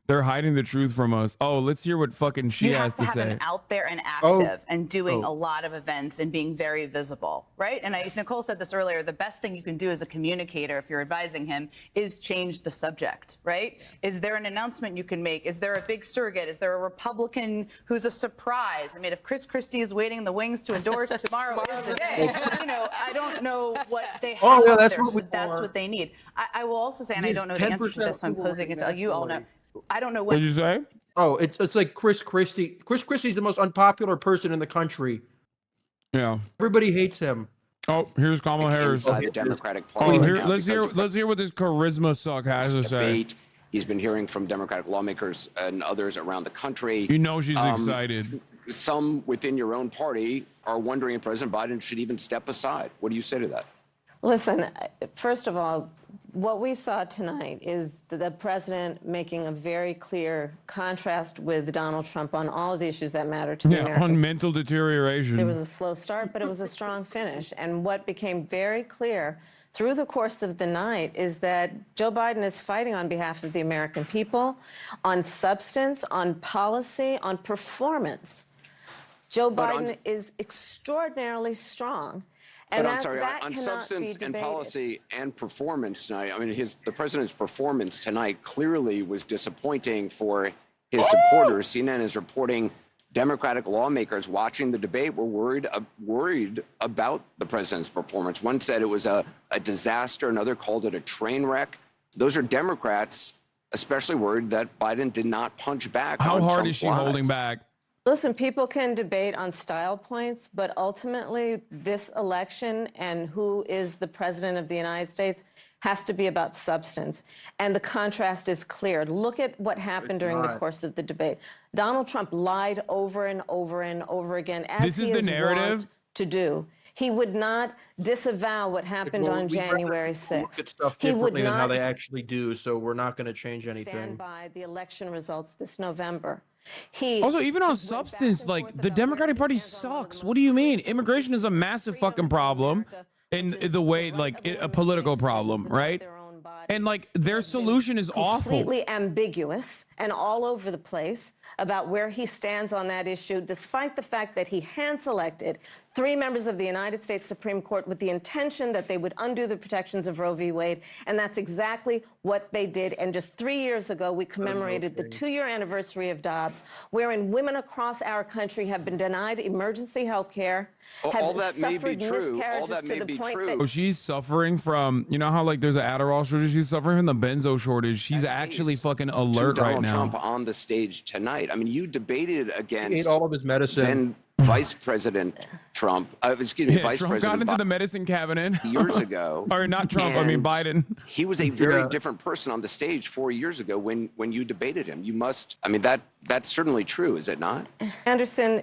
They're hiding the truth from us. Oh, let's hear what fucking she has to say. You have to have him out there and active and doing a lot of events and being very visible, right? And Nicole said this earlier, the best thing you can do as a communicator, if you're advising him, is change the subject, right? Is there an announcement you can make? Is there a big surrogate? Is there a Republican who's a surprise? I mean, if Chris Christie is waiting in the wings to endorse, tomorrow is the day. You know, I don't know what they have out that's there, what so that's what they need. I will also say, and I don't know the answer to this, so I'm posing it to you all know. I don't know what. What did you say? Oh, it's like Chris Christie. Chris Christie's the most unpopular person in the country. Yeah. Everybody hates him. Oh, here's Kamala Harris. Inside the Democratic Party right now let's because of hear what this charisma suck has to say. debate. He's been hearing from Democratic lawmakers and others around the country. You know she's excited. Some within your own party are wondering if President Biden should even step aside. What do you say to that? Listen, first of all, what we saw tonight is the president making a very clear contrast with Donald Trump on all of the issues that matter to the American. On mental deterioration. There was a slow start, but it was a strong finish. And what became very clear through the course of the night is that Joe Biden is fighting on behalf of the American people, on substance, on policy, on performance. Joe Biden is extraordinarily strong. And I'm sorry, that on cannot substance be and debated. policy and performance tonight, I mean, the president's performance tonight clearly was disappointing for his supporters. CNN is reporting Democratic lawmakers watching the debate were worried about the president's performance. One said it was a disaster. Another called it a train wreck. Those are Democrats especially worried that Biden did not punch back. How on hard Trump's is she lies. holding back? Listen, people can debate on style points, but ultimately this election and who is the president of the United States has to be about substance. And the contrast is clear. Look at what happened during the course of the debate. Donald Trump lied over and over and over again, as he is wont to do. He would not disavow what happened on January 6th. He would not than how they actually do, so we're not going to change anything. Stand by the election results this November. Also, even on substance, like the Democratic Party sucks. What do you mean? Immigration is a massive fucking problem in the way, like a political problem, right? And like their solution is awful. Completely ambiguous and all over the place about where he stands on that issue, despite the fact that he hand-selected 3 members of the United States Supreme Court with the intention that they would undo the protections of Roe v. Wade. And that's exactly what they did. And just 3 years ago, we commemorated the 2-year anniversary of Dobbs, wherein women across our country have been denied emergency health care, All that may be suffered true. miscarriages All that to may the be point true. that She's suffering from, you know how like there's an Adderall shortage? She's suffering from the benzo shortage. She's actually fucking alert right Donald now. Trump on the stage tonight. I mean, you debated against He ate all of his medicine. then Vice President Trump. Excuse me, Vice Trump President got into the medicine cabinet years ago. Or not Trump, I mean and Biden. He was a very different person on the stage 4 years ago when you debated him. You must, I mean, that's certainly true, is it not? Anderson,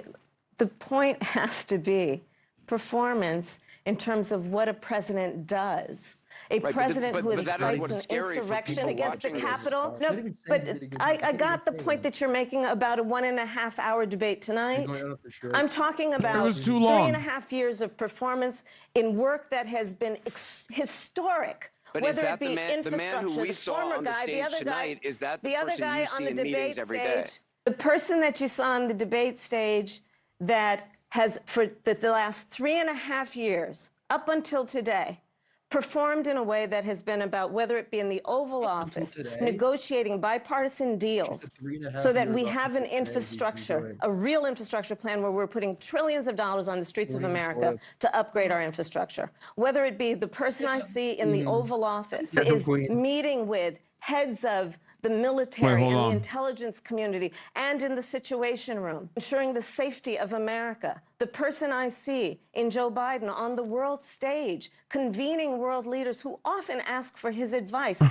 the point has to be performance in terms of what a president does. A president who incites an insurrection against the Capitol. No, but I got the point that you're making about a 1.5-hour debate tonight. I'm talking about It was too long. 3.5 years of performance in work that has been historic. But Whether is that it be the man infrastructure, who we the saw former on the guy, the stage other guy, tonight, is that the the other person guy you on see the in debate meetings every day? stage, the person that you saw on the debate stage that has, for the last 3.5 years, up until today, performed in a way that has been about, whether it be in the Oval Office, negotiating bipartisan deals so that we have an infrastructure, a real infrastructure plan where we're putting trillions of dollars on the streets of America to upgrade our infrastructure. Whether it be the person I see in the Oval Office is meeting with heads of the military and the intelligence community and in the Situation Room, ensuring the safety of America. The person I see in Joe Biden on the world stage, convening world leaders who often ask for his advice,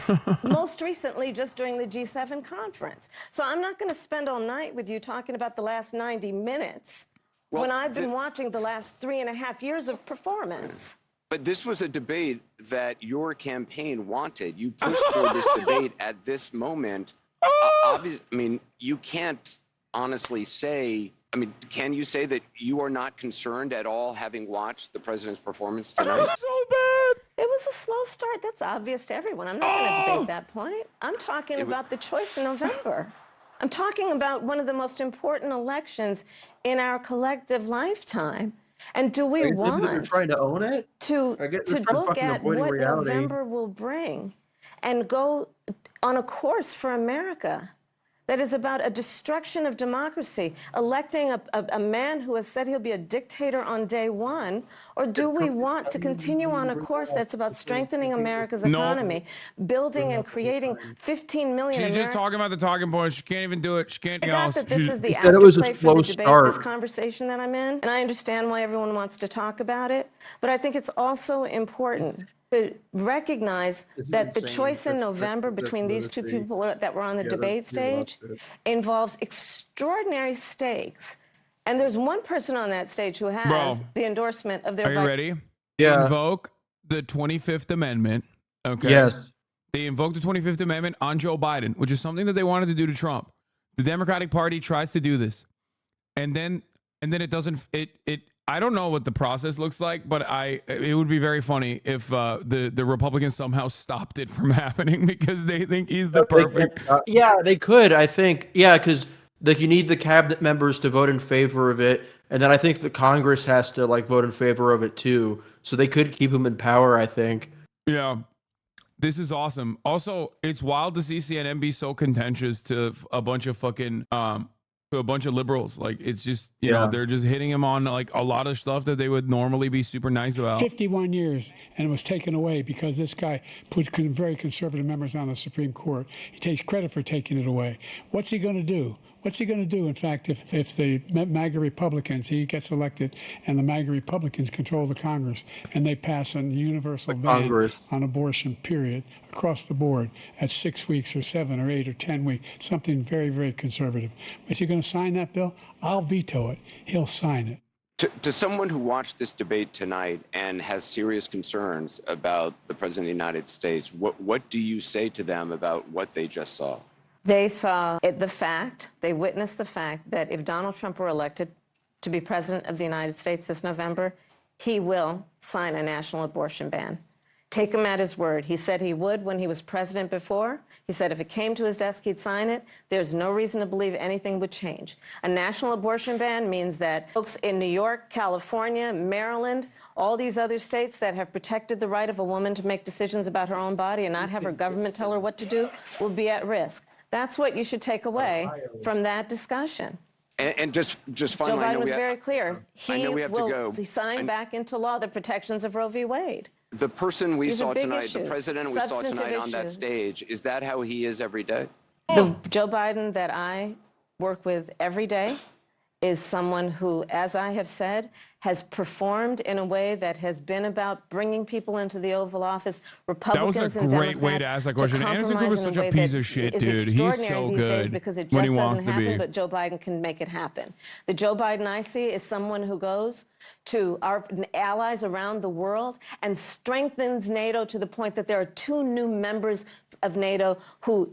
most recently just during the G7 conference. So I'm not going to spend all night with you talking about the last 90 minutes when I've been watching the last 3.5 years of performance. But this was a debate that your campaign wanted. You pushed for this debate at this moment. Obviously, I mean, you can't honestly say, I mean, can you say that you are not concerned at all having watched the president's performance tonight? So bad. It was a slow start. That's obvious to everyone. I'm not going to debate that point. I'm talking about the choice in November. I'm talking about one of the most important elections in our collective lifetime. And do we want they're trying to own it? to look at what November will bring and go on a course for America that is about a destruction of democracy, electing a man who has said he'll be a dictator on day one? Or do we want to continue on a course that's about strengthening America's economy, building and creating 15 million She's just Americans? talking about the talking points. She can't even do it. She can't I do got else. that this is the said it was a afterplay for slow the debate, start. this conversation that I'm in, and I understand why everyone wants to talk about it, but I think it's also important to recognize that the choice in November between these two people that were on the debate stage involves extraordinary stakes. And there's one person on that stage who has the endorsement of their Are you ready? Yeah. They invoke the 25th Amendment. Okay. Yes. They invoke the 25th Amendment on Joe Biden, which is something that they wanted to do to Trump. The Democratic Party tries to do this. And then it doesn't, I don't know what the process looks like, but it would be very funny if the Republicans somehow stopped it from happening because they think he's the perfect. Yeah, they could. I think. Yeah, because you need the cabinet members to vote in favor of it, and then I think the Congress has to vote in favor of it too. So they could keep him in power. I think. Yeah, this is awesome. Also, it's wild to see CNN be so contentious to a bunch of fucking to a bunch of liberals. Like, it's just, you know, they're just hitting him on like a lot of stuff that they would normally be super nice about. 51 years, and it was taken away because this guy put very conservative members on the Supreme Court. He takes credit for taking it away. What's he going to do? What's he going to do, in fact, if the MAGA Republicans, he gets elected, and the MAGA Republicans control the Congress, and they pass a universal ban on abortion, period, across the board at 6 weeks or 7 or 8 or 10 weeks, something very, very conservative. Is he going to sign that bill? I'll veto it. He'll sign it. To someone who watched this debate tonight and has serious concerns about the President of the United States, what do you say to them about what they just saw? They saw they witnessed the fact that if Donald Trump were elected to be president of the United States this November, he will sign a national abortion ban. Take him at his word. He said he would when he was president before. He said if it came to his desk, he'd sign it. There's no reason to believe anything would change. A national abortion ban means that folks in New York, California, Maryland, all these other states that have protected the right of a woman to make decisions about her own body and not have her government tell her what to do will be at risk. That's what you should take away from that discussion. And just finally, Joe Biden was very clear. He will go. sign back into law the protections of Roe v. Wade. The person we These are saw big tonight, issues, the president we saw substantive tonight on that issues. stage, is that how he is every day? The Joe Biden that I work with every day is someone who, as I have said, has performed in a way that has been about bringing people into the Oval Office, Republicans That was a and great Democrats, way to ask that question. Anderson Cooper's such a piece of shit, dude. He's so these days good because it when just he wants doesn't to be. happen, but Joe Biden can make it happen. The Joe Biden I see is someone who goes to our allies around the world and strengthens NATO to the point that there are 2 new members of NATO who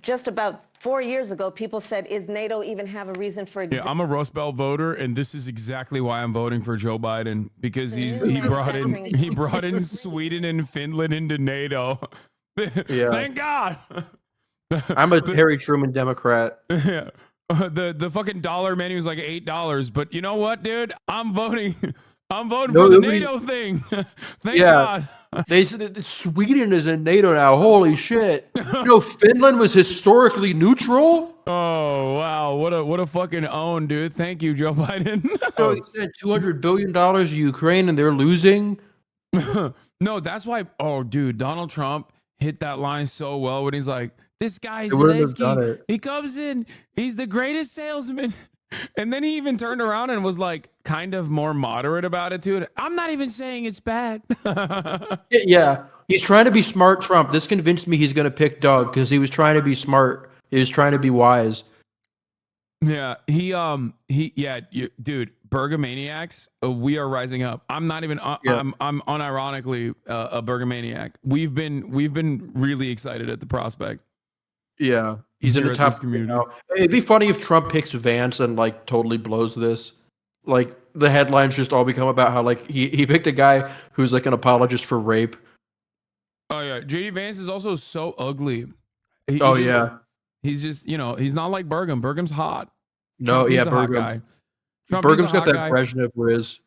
just about 4 years ago, people said, is NATO even have a reason for existing? Yeah, I'm a Rust Belt voter, and this is exactly why I'm voting for Joe Biden, because he brought in Sweden and Finland into NATO. Yeah. Thank God. I'm a Harry Truman Democrat. Yeah. The fucking dollar menu is like $8, but you know what, dude? I'm voting for the NATO thing. Thank God. They said Sweden is in NATO now. Holy shit! You know, Finland was historically neutral. Oh wow, what a fucking own, dude. Thank you, Joe Biden. So he sent $200 billion to Ukraine and they're losing. No, that's why. Oh, dude, Donald Trump hit that line so well when he's like, "This guy Zelensky, he comes in, he's the greatest salesman." And then he even turned around and was like kind of more moderate about it too. I'm not even saying it's bad. Yeah, he's trying to be smart, Trump. This convinced me he's going to pick Doug because he was trying to be smart. He was trying to be wise. Yeah, dude, Bergamaniacs, we are rising up. I'm not even, I'm unironically a Bergamaniac. We've been really excited at the prospect. Yeah, he's in the top community. Now. It'd be funny if Trump picks Vance and like totally blows this. Like the headlines just all become about how like he picked a guy who's like an apologist for rape. Oh yeah, JD Vance is also so ugly. He's just, you know, he's not like Burgum. Burgum's hot. No, Trump yeah, a hot Burgum. guy. Burgum's got that Brezhnev riz.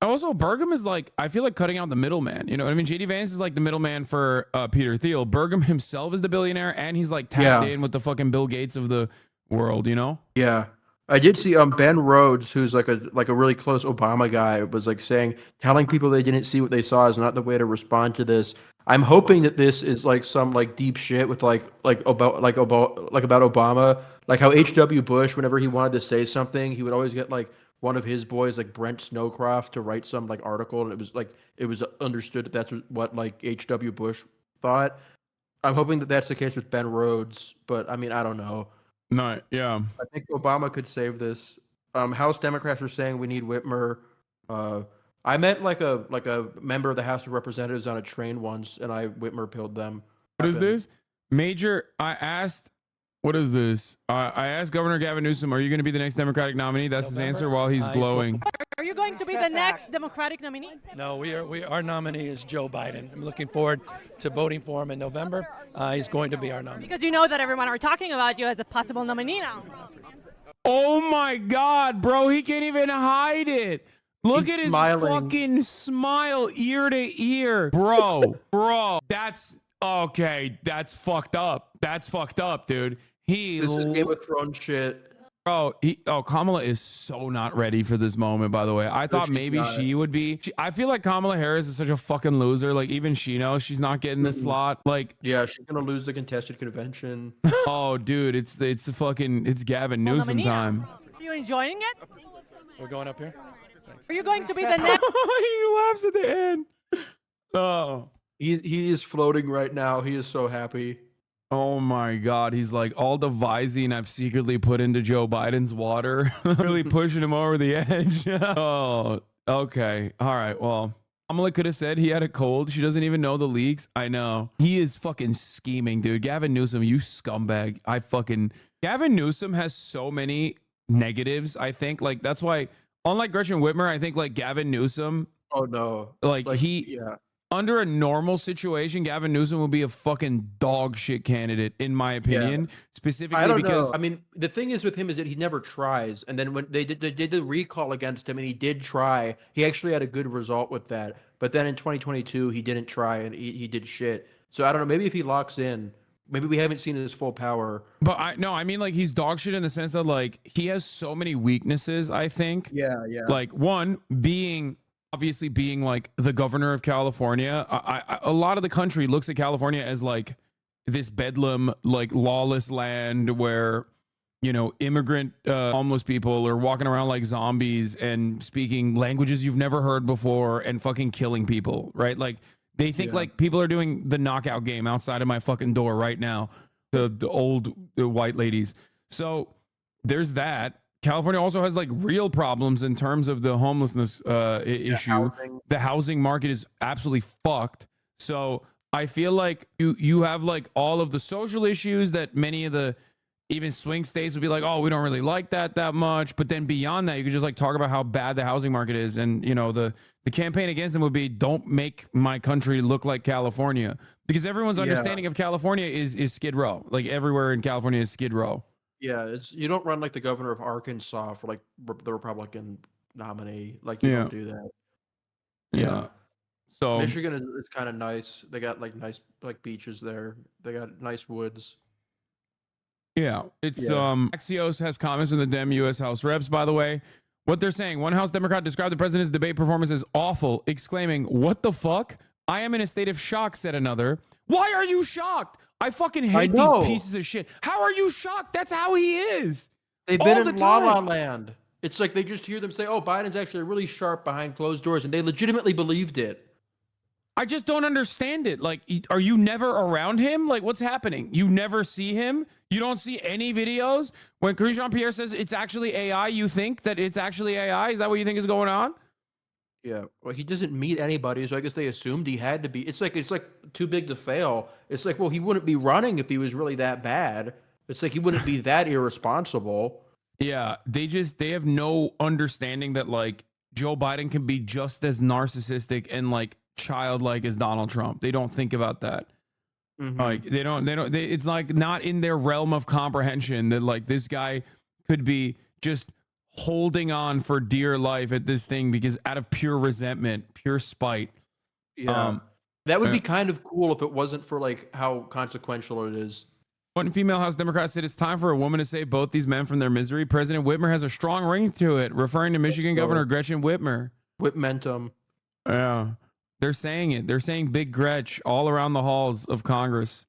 Also, Burgum is like, I feel like cutting out the middleman. You know what I mean? JD Vance is like the middleman for Peter Thiel. Burgum himself is the billionaire, and he's like tapped in with the fucking Bill Gates of the world, you know? Yeah. I did see Ben Rhodes, who's like a really close Obama guy, was like saying, telling people they didn't see what they saw is not the way to respond to this. I'm hoping that this is like some like deep shit with about Obama, like how H.W. Bush, whenever he wanted to say something, he would always get like one of his boys, like Brent Snowcroft, to write some like article, and it was understood that that's what like H.W. Bush thought. I'm hoping that that's the case with Ben Rhodes, but I mean, I don't know. No, yeah. I think Obama could save this. House Democrats are saying we need Whitmer. I met like a member of the House of Representatives on a train once, and I Whitmer pilled them. What is this? Major, what is this? I asked Governor Gavin Newsom, are you going to be the next Democratic nominee? That's his answer while he's glowing. Are you going to be the next Democratic nominee? No, our nominee is Joe Biden. I'm looking forward to voting for him in November. He's going to be our nominee. Because you know that everyone are talking about you as a possible nominee now. Oh my God, bro. He can't even hide it. Look at his fucking smile ear to ear. Bro, that's okay. That's fucked up. That's fucked up, dude. This is Game of Thrones shit. Bro, Kamala is so not ready for this moment, by the way. I thought maybe she would be. I feel like Kamala Harris is such a fucking loser. Like, even she knows she's not getting this slot. Like, yeah, she's going to lose the contested convention. Oh, dude, it's Gavin Newsom time. Are you enjoying it? We're going up here. Thanks. Are you going to be the next? He laughs at the end. Oh. He is floating right now. He is so happy. Oh my God. He's like, all the Visine I've secretly put into Joe Biden's water, really pushing him over the edge. Oh, okay. All right. Well, Kamala could have said he had a cold. She doesn't even know the leaks. I know. He is fucking scheming, dude. Gavin Newsom, you scumbag. Gavin Newsom has so many negatives, I think. Like, that's why, unlike Gretchen Whitmer, I think like Gavin Newsom. Oh no. Under a normal situation, Gavin Newsom would be a fucking dog shit candidate, in my opinion. Specifically, I don't because know. I mean, the thing is with him is that he never tries, and then when they did the recall against him, and he did try, he actually had a good result with that. But then in 2022, he didn't try, and he did shit. So I don't know. Maybe if he locks in, maybe we haven't seen his full power. But I mean, like, he's dog shit in the sense that like he has so many weaknesses. I think. Yeah. Like, one obviously being like the governor of California, a lot of the country looks at California as like this bedlam, like lawless land where, you know, immigrant homeless people are walking around like zombies and speaking languages you've never heard before and fucking killing people, right? Like, they think like people are doing the knockout game outside of my fucking door right now, the old white ladies. So there's that. California also has like real problems in terms of the homelessness issue. The housing market is absolutely fucked. So I feel like you have like all of the social issues that many of the even swing states would be like, oh, we don't really like that much. But then beyond that, you could just like talk about how bad the housing market is. And, you know, the campaign against them would be, don't make my country look like California, because everyone's understanding of California is Skid Row. Like, everywhere in California is Skid Row. Yeah, you don't run like the governor of Arkansas for like the Republican nominee. Like, you don't do that. Yeah. So Michigan is kind of nice. They got like nice like beaches there. They got nice woods. Yeah, it's Axios has comments from the Dem U.S. House Reps, by the way. What they're saying: one House Democrat described the president's debate performance as awful, exclaiming, "What the fuck? I am in a state of shock," said another. Why are you shocked? I fucking hate these pieces of shit. How are you shocked? That's how he is. They've been in La La Land. It's like they just hear them say, oh, Biden's actually really sharp behind closed doors, and they legitimately believed it. I just don't understand it. Like, are you never around him? Like, what's happening? You never see him? You don't see any videos? When Karine Jean-Pierre says it's actually AI, you think that it's actually AI? Is that what you think is going on? Yeah, well, he doesn't meet anybody, so I guess they assumed he had to be. It's like too big to fail. It's like, well, he wouldn't be running if he was really that bad. It's like he wouldn't be that irresponsible. Yeah, they have no understanding that like Joe Biden can be just as narcissistic and like childlike as Donald Trump. They don't think about that. Like it's like not in their realm of comprehension that like this guy could be just holding on for dear life at this thing because out of pure resentment, pure spite. Yeah. That would be kind of cool if it wasn't for like how consequential it is. One female House Democrat said it's time for a woman to save both these men from their misery. President Whitmer has a strong ring to it, referring to Michigan Governor Gretchen Whitmer. Whitmentum. Yeah. They're saying it. They're saying Big Gretch all around the halls of Congress.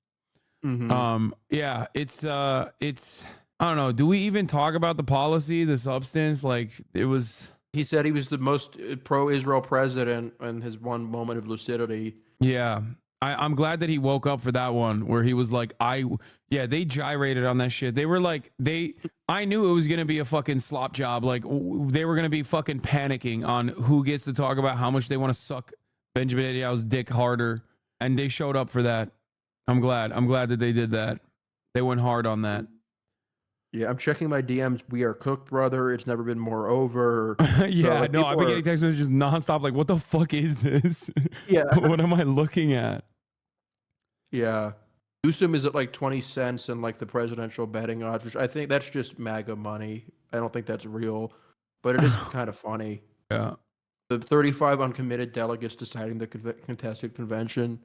Yeah, it's I don't know. Do we even talk about the policy, the substance? Like it was. He said he was the most pro-Israel president in his one moment of lucidity. Yeah. I'm glad that he woke up for that one where he was like, they gyrated on that shit. They were like, I knew it was going to be a fucking slop job. Like they were going to be fucking panicking on who gets to talk about how much they want to suck Benjamin Netanyahu's dick harder. And they showed up for that. I'm glad that they did that. They went hard on that. Yeah, I'm checking my DMs. We are cooked, brother. It's never been more over. Yeah, so, no, I've been getting text messages nonstop. Like, what the fuck is this? Yeah. What am I looking at? Yeah. Newsom is at like 20 cents in like the presidential betting odds, which I think that's just MAGA money. I don't think that's real, but it is kind of funny. Yeah. The 35 uncommitted delegates deciding the contested convention.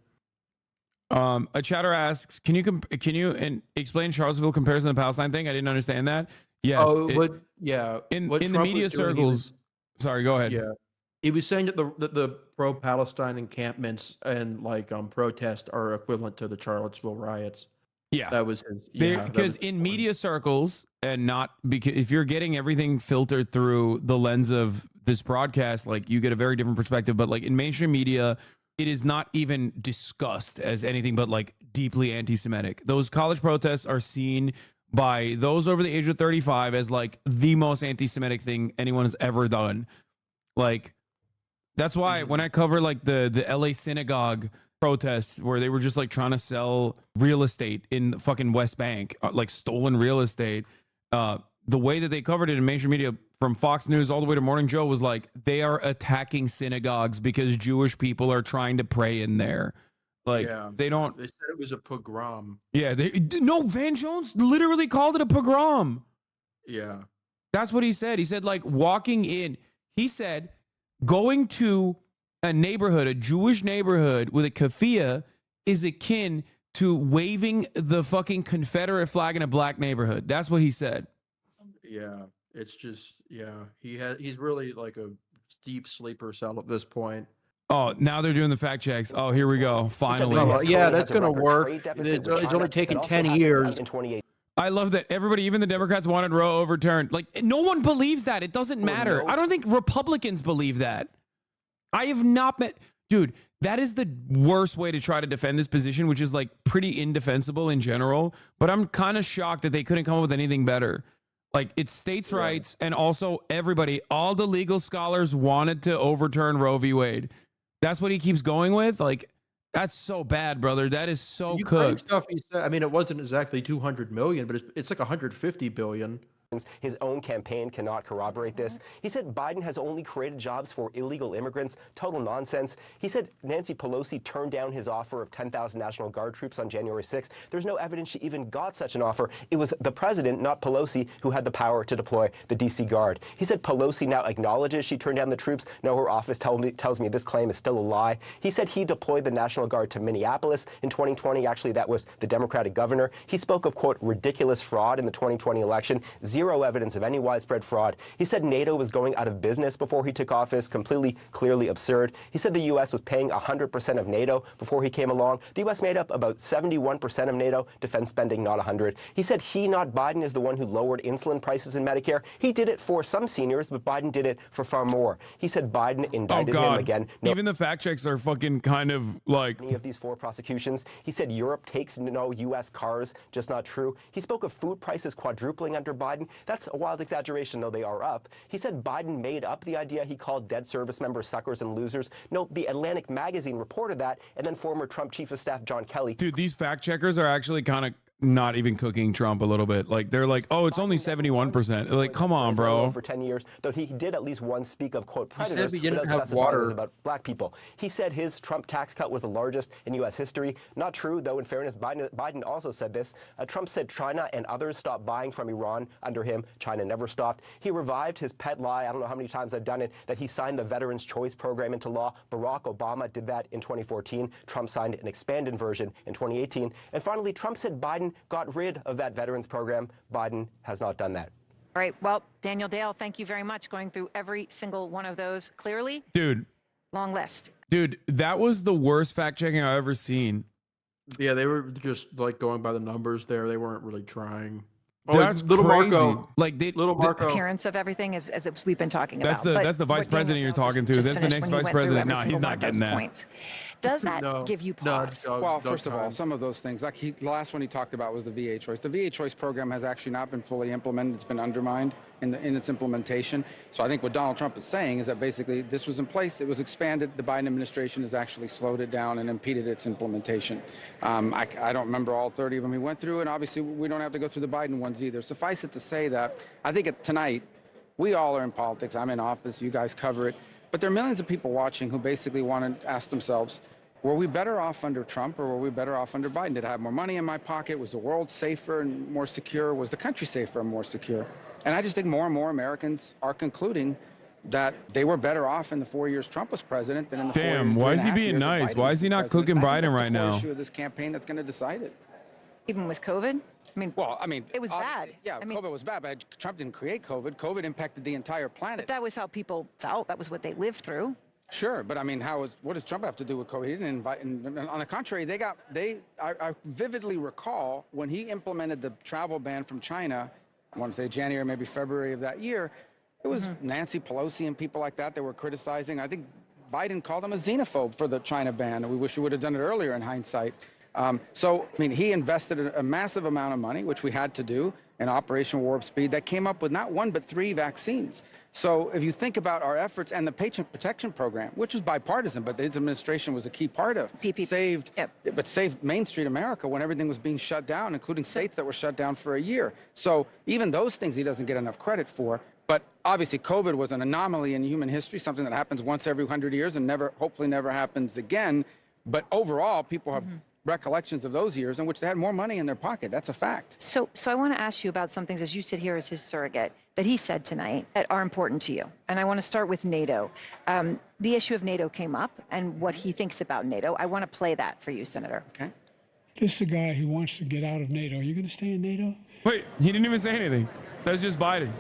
A chatter asks, can you explain Charlottesville comparison to the Palestine thing? I didn't understand that. Yes. In the media circles. Sorry, go ahead. Yeah. He was saying that the pro-Palestine encampments and like protest are equivalent to the Charlottesville riots. Yeah. That was his. Because in media circles, and not because if you're getting everything filtered through the lens of this broadcast, like you get a very different perspective. But like in mainstream media, it is not even discussed as anything but like deeply anti-Semitic. Those college protests are seen by those over the age of 35 as like the most anti-Semitic thing anyone has ever done. Like that's why when I cover like the LA synagogue protests where they were just like trying to sell real estate in the fucking West Bank, like stolen real estate, the way that they covered it in mainstream media from Fox News all the way to Morning Joe was like, they are attacking synagogues because Jewish people are trying to pray in there. Like they don't. They said it was a pogrom. Yeah, no. Van Jones literally called it a pogrom. Yeah, that's what he said. He said like walking in. He said going to a neighborhood, a Jewish neighborhood with a keffiyeh is akin to waving the fucking Confederate flag in a black neighborhood. That's what he said. Yeah, it's just he's really like a deep sleeper cell at this point. Oh, now they're doing the fact checks. Oh, here we go. Finally. Oh, yeah, that's going to work. It's only taken 10 years. I love that everybody, even the Democrats, wanted Roe overturned. Like, no one believes that. It doesn't matter. I don't think Republicans believe that. I have not met... Dude, that is the worst way to try to defend this position, which is, like, pretty indefensible in general. But I'm kind of shocked that they couldn't come up with anything better. Like, it's states' rights, and also everybody, all the legal scholars wanted to overturn Roe v. Wade. That's what he keeps going with? Like, that's so bad, brother. That is so cooked. Stuff he said, I mean, it wasn't exactly 200 million, but it's like 150 billion. His own campaign cannot corroborate this. He said Biden has only created jobs for illegal immigrants. Total nonsense. He said Nancy Pelosi turned down his offer of 10,000 National Guard troops on January 6th. There's no evidence she even got such an offer. It was the president, not Pelosi, who had the power to deploy the D.C. Guard. He said Pelosi now acknowledges she turned down the troops. No, her office tells me this claim is still a lie. He said he deployed the National Guard to Minneapolis in 2020. Actually, that was the Democratic governor. He spoke of, quote, ridiculous fraud in the 2020 election. Zero evidence of any widespread fraud. He said NATO was going out of business before he took office, clearly absurd. He said the U.S. was paying 100% of NATO before he came along. The U.S. made up about 71% of NATO defense spending, not 100. He said he, not Biden, is the one who lowered insulin prices in Medicare. He did it for some seniors, but Biden did it for far more. He said Biden indicted him again. No, even the fact checks are fucking kind of like... Any of these 4 prosecutions. He said Europe takes no U.S. cars, just not true. He spoke of food prices quadrupling under Biden. That's a wild exaggeration, though they are up. He said Biden made up the idea he called dead service members suckers and losers. No, the Atlantic magazine reported that, and then former Trump chief of staff John Kelly. Dude, these fact checkers are actually kind of... not even cooking Trump a little bit. Like they're like, oh, it's only 71%. Like, come on, bro. For 10 years, though he did at least once speak of, quote, predators we didn't without have specifying it was water. about black people. He said his Trump tax cut was the largest in U.S. history. Not true, though, in fairness, Biden also said this. Trump said China and others stopped buying from Iran under him. China never stopped. He revived his pet lie, I don't know how many times I've done it, that he signed the Veterans Choice Program into law. Barack Obama did that in 2014. Trump signed an expanded version in 2018. And finally, Trump said Biden got rid of that Veterans Program. Biden has not done that. All right. Well, Daniel Dale, thank you very much. Going through every single one of those clearly. Dude. Long list. Dude, that was the worst fact checking I've ever seen. Yeah, they were just like going by the numbers there. They weren't really trying. That's little crazy. Marco, like little Marco. Appearance of everything as we've been talking That's about. that's the vice what Daniel president you're Dale talking to. just That's the finished next when he vice went through president. every No, he's single not one of getting those that. points. Does that give you pause? Well, first of all, some of those things, like the last one he talked about was the VA choice. The VA choice program has actually not been fully implemented. It's been undermined in its implementation. So I think what Donald Trump is saying is that basically this was in place, it was expanded. The Biden administration has actually slowed it down and impeded its implementation. I don't remember all 30 of them he went through, and obviously we don't have to go through the Biden ones either. Suffice it to say that I think tonight, we all are in politics. I'm in office, you guys cover it. But there are millions of people watching who basically want to ask themselves, were we better off under Trump or were we better off under Biden? Did I have more money in my pocket? Was the world safer and more secure? Was the country safer and more secure? And I just think more and more Americans are concluding that they were better off in the 4 years Trump was president than in the 4 years. Damn, why is he 3.5 being years that nice? Biden Why is was he not president. cooking I think Biden that's right the core now? issue of this campaign that's going to decide it. Even with COVID? I mean, well, I mean, it was bad. Yeah, COVID was bad, but Trump didn't create COVID. COVID impacted the entire planet. But that was how people felt. That was what they lived through. Sure, but I mean, what does Trump have to do with COVID? He didn't invite. And on the contrary, I vividly recall when he implemented the travel ban from China. I want to say January, maybe February of that year. It was Nancy Pelosi and people like that were criticizing. I think Biden called him a xenophobe for the China ban, and we wish we would have done it earlier in hindsight. So, I mean, he invested a massive amount of money, which we had to do, in Operation Warp Speed, that came up with not one but 3 vaccines. So if you think about our efforts and the Patient Protection Program, which is bipartisan, but his administration was a key part of, saved Main Street America when everything was being shut down, including states that were shut down for a year. So even those things he doesn't get enough credit for. But obviously, COVID was an anomaly in human history, something that happens once every 100 years and hopefully never happens again. But overall, people have recollections of those years in which they had more money in their pocket. That's a fact. So I want to ask you about some things as you sit here as his surrogate that he said tonight that are important to you. And I want to start with NATO. The issue of NATO came up and what he thinks about NATO. I want to play that for you, Senator. Okay. This is a guy who wants to get out of NATO. Are you going to stay in NATO? Wait, he didn't even say anything. That's just Biden.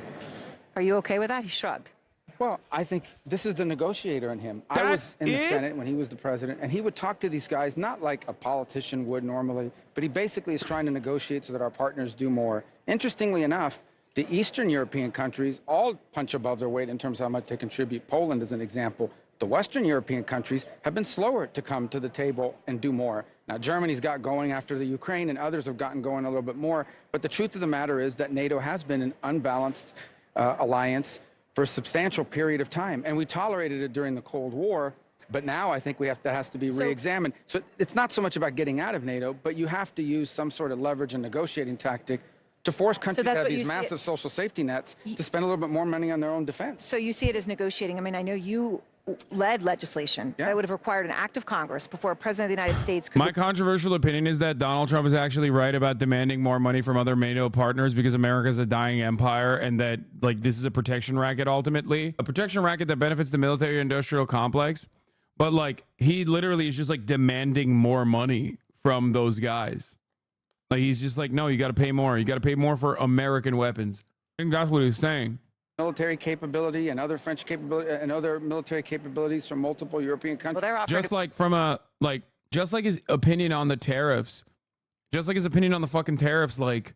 Are you okay with that? He shrugged. Well, I think this is the negotiator in him. I was in the Senate when he was the president, and he would talk to these guys not like a politician would normally, but he basically is trying to negotiate so that our partners do more. Interestingly enough, the Eastern European countries all punch above their weight in terms of how much they contribute. Poland is an example. The Western European countries have been slower to come to the table and do more. Now, Germany's got going after the Ukraine, and others have gotten going a little bit more. But the truth of the matter is that NATO has been an unbalanced alliance for a substantial period of time. And we tolerated it during the Cold War, but now I think that has to be re-examined. So it's not so much about getting out of NATO, but you have to use some sort of leverage and negotiating tactic to force countries that have these massive social safety nets to spend a little bit more money on their own defense. So you see it as negotiating. I mean, I know you led legislation that would have required an act of Congress before a president of the United States could... My controversial opinion is that Donald Trump is actually right about demanding more money from other NATO partners because America is a dying empire and that like this is a protection racket ultimately. A protection racket that benefits the military industrial complex. But like he literally is just like demanding more money from those guys. Like he's just like, no, you got to pay more. You got to pay more for American weapons. I think that's what he's saying. Military capability and other French capability and other military capabilities from multiple European countries. Well, just like from a just like his opinion on the tariffs, just like his opinion on the fucking tariffs, like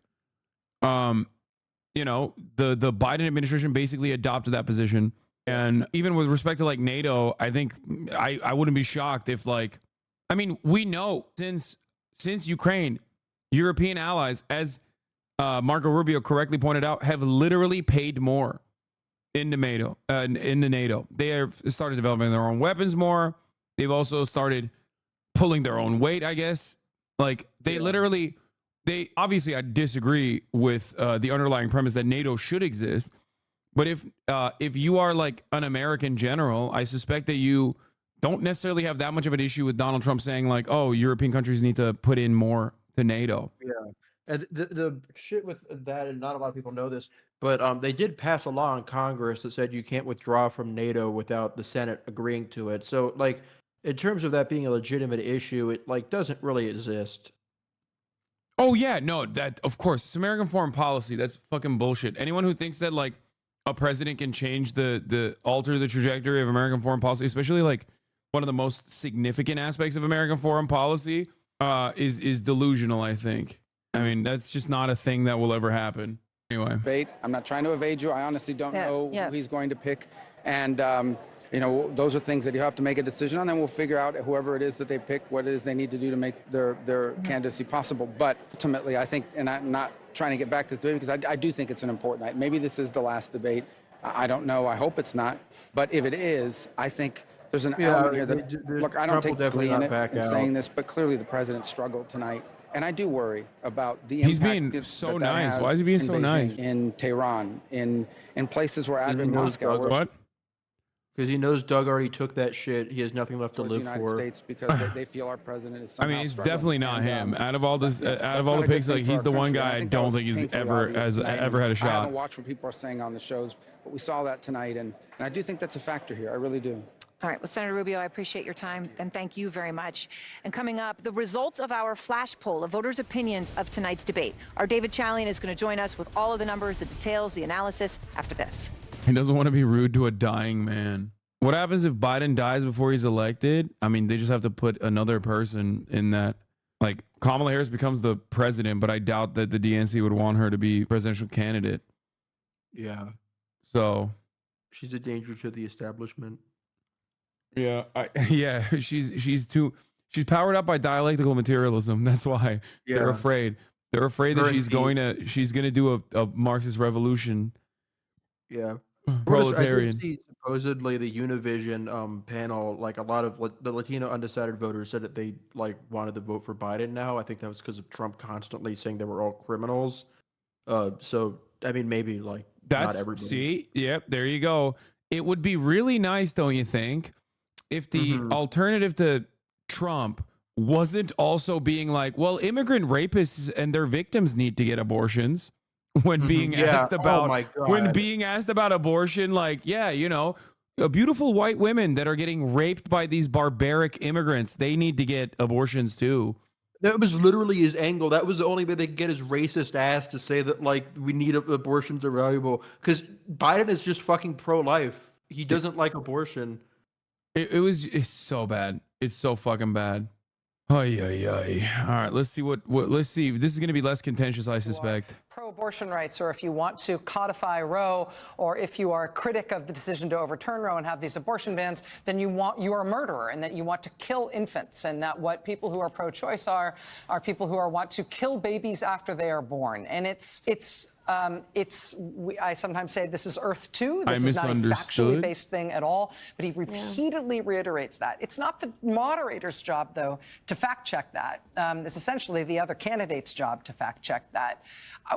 you know, the Biden administration basically adopted that position. And even with respect to like NATO, I think I wouldn't be shocked if like, I mean, we know since Ukraine, European allies, as Marco Rubio correctly pointed out, have literally paid more into NATO. They have started developing their own weapons more. They've also started pulling their own weight, I guess. Like they literally they obviously, I disagree with the underlying premise that NATO should exist. But if you are like an American general, I suspect that you don't necessarily have that much of an issue with Donald Trump saying like, oh, European countries need to put in more to NATO. Yeah. And the shit with that, and not a lot of people know this, but they did pass a law in Congress that said you can't withdraw from NATO without the Senate agreeing to it. So, like, in terms of that being a legitimate issue, it like doesn't really exist. Oh yeah, no, that of course it's American foreign policy. That's fucking bullshit. Anyone who thinks that like a president can change the alter the trajectory of American foreign policy, especially like one of the most significant aspects of American foreign policy, is delusional, I think. I mean, that's just not a thing that will ever happen. Anyway. I'm not trying to evade you. I honestly don't know who he's going to pick. And, you know, those are things that you have to make a decision on. Then we'll figure out whoever it is that they pick, what it is they need to do to make their candidacy possible. But ultimately, I think, and I'm not trying to get back to this debate because I do think it's an important night. Maybe this is the last debate. I don't know. I hope it's not. But if it is, I think there's an element here that, look, I don't take glee in it in saying this, but clearly the president struggled tonight. And I do worry about the impact. He's being so nice. Why is he being so nice? In Tehran, in places where I've been, Moscow. What? Because he knows Doug already took that shit. He has nothing left to live United for. States because they feel our president is. I mean, it's definitely not him. Out of all this, out of all the picks, like he's the one guy I don't think he's ever had a I shot. haven't watched what people are saying on the shows, but we saw that tonight, and I do think that's a factor here. I really do. All right. Well, Senator Rubio, I appreciate your time, and thank you very much. And coming up, the results of our flash poll of voters' opinions of tonight's debate. Our David Chalian is going to join us with all of the numbers, the details, the analysis after this. He doesn't want to be rude to a dying man. What happens if Biden dies before he's elected? I mean, they just have to put another person in that. Like, Kamala Harris becomes the president, but I doubt that the DNC would want her to be presidential candidate. Yeah. So. She's a danger to the establishment. Yeah. She's powered up by dialectical materialism. That's why they're afraid. They're afraid that she's going to do a Marxist revolution. Yeah. Proletarian. I did see supposedly the Univision panel, like a lot of the Latino undecided voters said that they like wanted to vote for Biden now. I think that was because of Trump constantly saying they were all criminals. So I mean, maybe like not everybody. See, yep, there you go. It would be really nice, don't you think, if the alternative to Trump wasn't also being like, well, immigrant rapists and their victims need to get abortions. When being asked about abortion, like, yeah, you know, beautiful white women that are getting raped by these barbaric immigrants, they need to get abortions too. That was literally his angle. That was the only way they could get his racist ass to say that, like, we need abortions are valuable. Because Biden is just fucking pro-life. He doesn't like abortion. It's so bad. It's so fucking bad. Ay. All right, let's see let's see. This is going to be less contentious, I suspect. Pro-abortion rights, or if you want to codify Roe, or if you are a critic of the decision to overturn Roe and have these abortion bans, then you are a murderer, and that you want to kill infants, and that what people who are pro-choice are people who want to kill babies after they are born. And I sometimes say this is Earth 2. This is not a factually based thing at all. But he repeatedly reiterates that. It's not the moderator's job, though, to fact check that. It's essentially the other candidate's job to fact check that.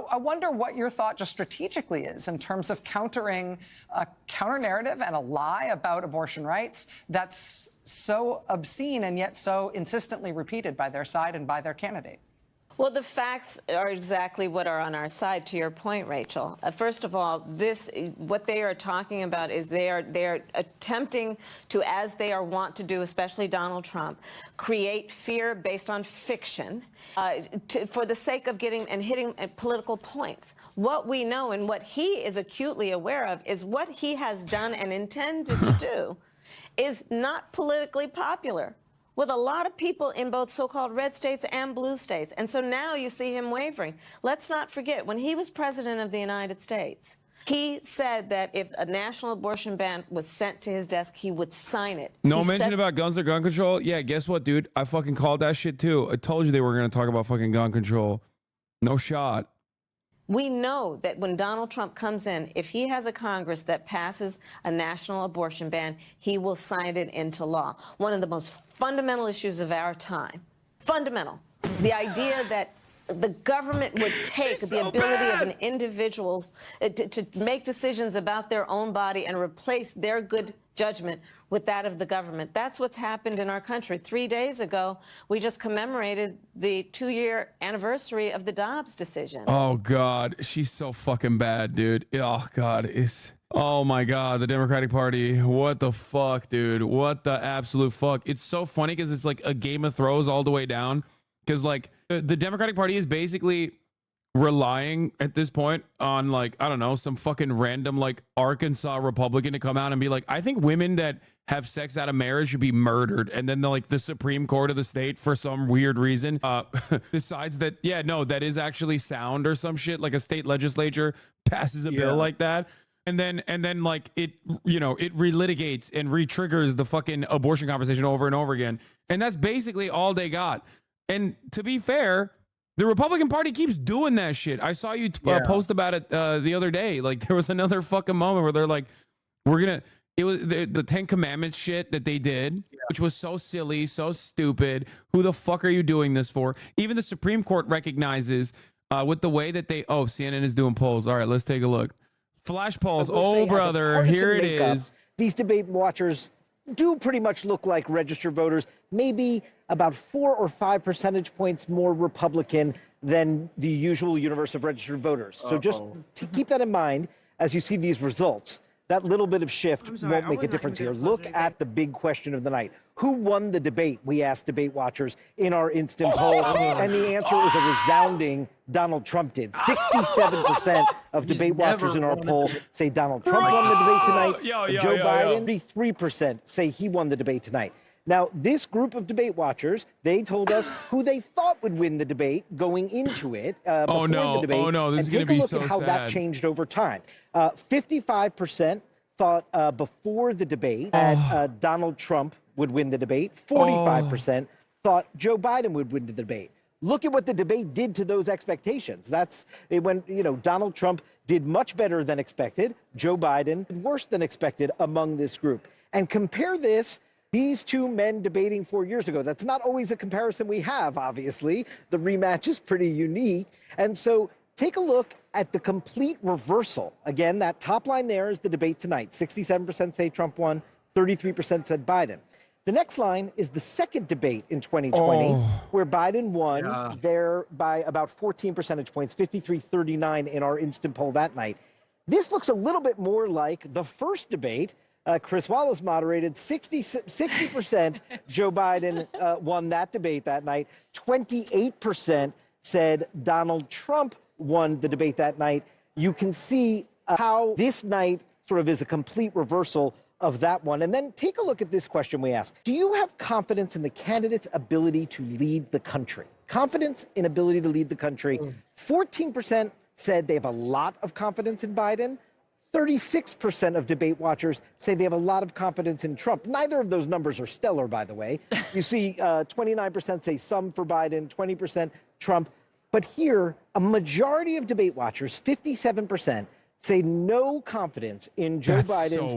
I wonder what your thought just strategically is in terms of countering a counter narrative and a lie about abortion rights that's so obscene and yet so insistently repeated by their side and by their candidate. Well, the facts are exactly what are on our side, to your point, Rachel. First of all, what they are talking about is they are attempting to, as they are wont to do, especially Donald Trump, create fear based on fiction for the sake of getting and hitting political points. What we know and what he is acutely aware of is what he has done and intended to do is not politically popular with a lot of people in both so-called red states and blue states. And so now you see him wavering. Let's not forget, when he was president of the United States, he said that if a national abortion ban was sent to his desk, he would sign it. No mention about guns or gun control? Yeah, guess what, dude? I fucking called that shit too. I told you they were going to talk about fucking gun control. No shot. We know that when Donald Trump comes in, if he has a Congress that passes a national abortion ban, he will sign it into law. One of the most fundamental issues of our time. Fundamental. The idea that the government would take the ability of an individual to make decisions about their own body and replace their good judgment with that of the government. That's what's happened in our country. 3 days ago, we just commemorated the 2-year anniversary of the Dobbs decision. Oh God, she's so fucking bad, dude. Oh God, oh my God, the Democratic Party. What the fuck, dude? What the absolute fuck? It's so funny because it's like a Game of Thrones all the way down. Because like the Democratic Party is basically relying at this point on like, I don't know, some fucking random like Arkansas Republican to come out and be like, I think women that have sex out of marriage should be murdered. And then the Supreme Court of the state, for some weird reason, decides that, yeah, no, that is actually sound or some shit. Like a state legislature passes a bill like that. And then like it, you know, it relitigates and re-triggers the fucking abortion conversation over and over again. And that's basically all they got. And to be fair, the Republican Party keeps doing that shit. I saw you post about it the other day. Like there was another fucking moment where they're like, it was the 10 Commandments shit that they did, which was so silly, so stupid. Who the fuck are you doing this for? Even the Supreme Court recognizes with the way that CNN is doing polls. All right, let's take a look. Flash polls. Oh, brother, here it is. These debate watchers do pretty much look like registered voters, maybe about 4 or 5 percentage points more Republican than the usual universe of registered voters. So just to keep that in mind as you see these results. That little bit of shift won't make a difference here. Look at the big question of the night. Who won the debate? We asked debate watchers in our instant poll, and the answer is a resounding Donald Trump did. 67% of debate watchers in our poll say Donald Trump won the debate tonight. Joe Biden, 33% say he won the debate tonight. Now, this group of debate watchers, they told us who they thought would win the debate going into it before the debate. Oh no, this is going to be so sad. And take a look at how that changed over time. 55% thought before the debate that Donald Trump would win the debate. 45% thought Joe Biden would win the debate. Look at what the debate did to those expectations. Donald Trump did much better than expected. Joe Biden worse than expected among this group. And compare these two men debating 4 years ago. That's not always a comparison we have, obviously. The rematch is pretty unique. And so take a look at the complete reversal. Again, that top line there is the debate tonight. 67% say Trump won, 33% said Biden. The next line is the second debate in 2020, where Biden won there by about 14 percentage points, 53-39 in our instant poll that night. This looks a little bit more like the first debate. Chris Wallace moderated, 60% Joe Biden won that debate that night. 28% said Donald Trump won the debate that night. You can see how this night sort of is a complete reversal of that one. And then take a look at this question we asked. Do you have confidence in the candidate's ability to lead the country? Confidence in ability to lead the country. 14% said they have a lot of confidence in Biden. 36% of debate watchers say they have a lot of confidence in Trump. Neither of those numbers are stellar, by the way. You see 29% say some for Biden, 20% Trump. But here, a majority of debate watchers, 57%, say no confidence in Joe Biden's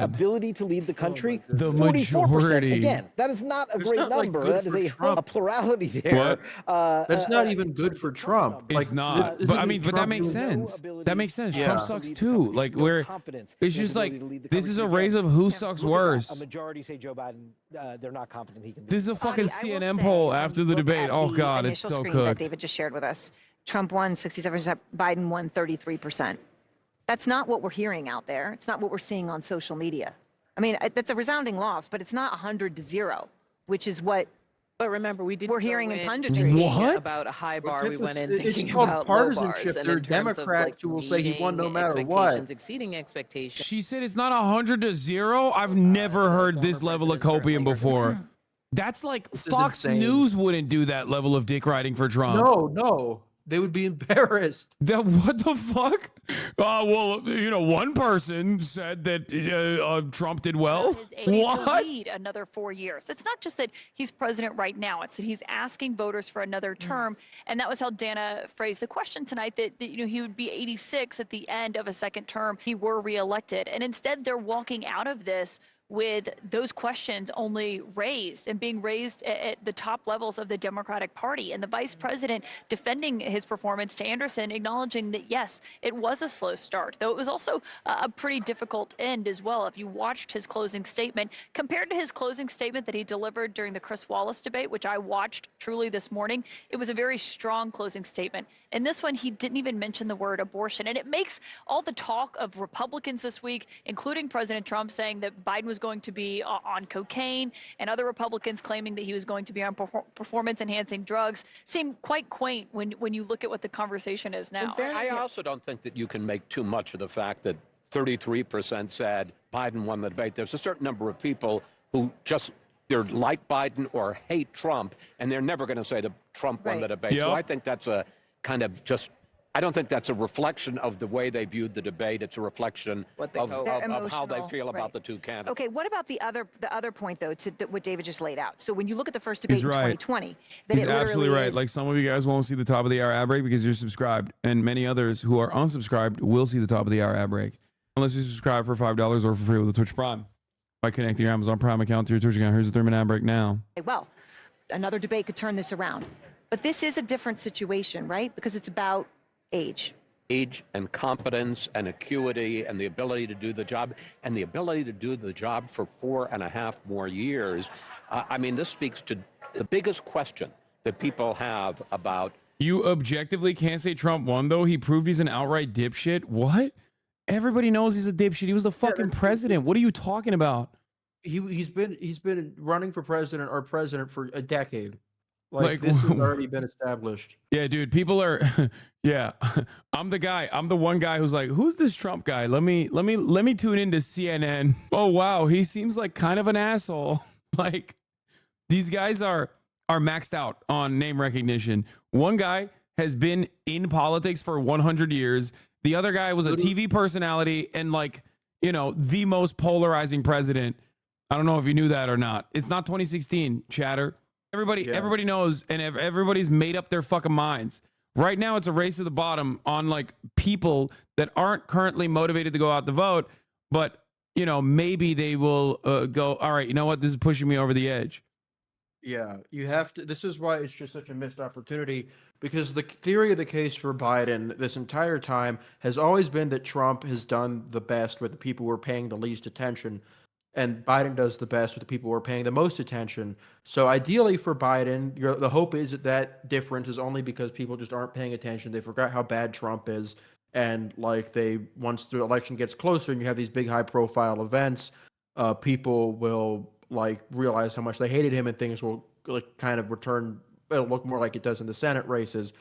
ability to lead the country. The 44%. majority. Again, that is not a great number. That is a plurality What? there. That's not even good for Trump. It's not. But I mean, but that makes sense. That makes sense. Trump sucks too. Like it's just like this is a race of who sucks worse. A majority say Joe Biden. They're not confident he can lead. This is a fucking CNN poll after the debate. Oh God, it's so that cooked. David just shared with us. Trump won 67%. Biden won 33%. That's not what we're hearing out there. It's not what we're seeing on social media. I mean, that's a resounding loss, but it's not 100-0, which is what. But remember, we're hearing in punditry about a high bar. We went in it's thinking called about low bars. partisanship. And There are in terms of, Democrats who will say he won no matter what. Exceeding expectations. She said it's not 100-0. I've never heard this level of copium before. That's like Fox News wouldn't do that level of dick riding for Trump. No. They would be embarrassed. What the fuck? Well, one person said that Trump did well. To lead another 4 years. It's not just that he's president right now. It's that he's asking voters for another term. And that was how Dana phrased the question tonight, that he would be 86 at the end of a second term. He were reelected. And instead, they're walking out of this with those questions only raised and being raised at the top levels of the Democratic Party, and the vice president defending his performance to Anderson, acknowledging that, yes, it was a slow start, though it was also a pretty difficult end as well. If you watched his closing statement, compared to his closing statement that he delivered during the Chris Wallace debate, which I watched truly this morning, it was a very strong closing statement. In this one, he didn't even mention the word abortion. And it makes all the talk of Republicans this week, including President Trump, saying that Biden was going to be on cocaine, and other Republicans claiming that he was going to be on performance-enhancing drugs, seem quite quaint when you look at what the conversation is now. I also don't think that you can make too much of the fact that 33% said Biden won the debate. There's a certain number of people who just they're like Biden or hate Trump, and they're never going to say that Trump won the debate. So I think that's a kind of just, I don't think that's a reflection of the way they viewed the debate. It's a reflection of how they feel about the two candidates. Okay, what about the other point, though, to what David just laid out? So when you look at the first debate in 2020, he's absolutely right. Like, some of you guys won't see the top of the hour ad break because you're subscribed, and many others who are unsubscribed will see the top of the hour ad break unless you subscribe for $5 or for free with a Twitch Prime. By connecting your Amazon Prime account to your Twitch account. Here's the 3-minute ad break now. Well, another debate could turn this around. But this is a different situation, right? Because it's about age. Age and competence and acuity and the ability to do the job and the ability to do the job for 4.5 more years. I mean, this speaks to the biggest question that people have about. You objectively can't say Trump won, though. He proved he's an outright dipshit. What? Everybody knows he's a dipshit. He was the fucking president. What are you talking about? He's been running for president for a decade. Like this has already been established. Yeah, dude. People are. Yeah, I'm the guy. I'm the one guy who's like, who's this Trump guy? Let me tune into CNN. Oh wow, he seems like kind of an asshole. Like, these guys are maxed out on name recognition. One guy has been in politics for 100 years. The other guy was a TV personality and, like, you know, the most polarizing president. I don't know if you knew that or not. It's not 2016, chatter. Everybody knows, and everybody's made up their fucking minds. Right now, it's a race to the bottom on, like, people that aren't currently motivated to go out to vote, but, you know, maybe they will go, all right, you know what? This is pushing me over the edge. Yeah, you have to. This is why it's just such a missed opportunity, because the theory of the case for Biden this entire time has always been that Trump has done the best with the people who are paying the least attention, and Biden does the best with the people who are paying the most attention. So ideally for Biden, the hope is that difference is only because people just aren't paying attention. They forgot how bad Trump is, and like once the election gets closer and you have these big high-profile events, people will like realize how much they hated him, and things will like kind of return. It'll look more like it does in the Senate races.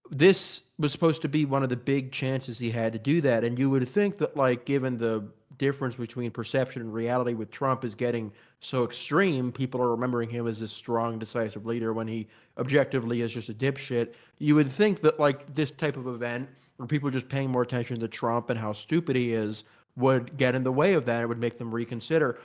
This was supposed to be one of the big chances he had to do that, and you would think that, like, given the difference between perception and reality with Trump is getting so extreme, people are remembering him as this strong, decisive leader when he objectively is just a dipshit. You would think that, like, this type of event where people are just paying more attention to Trump and how stupid he is would get in the way of that. It would make them reconsider.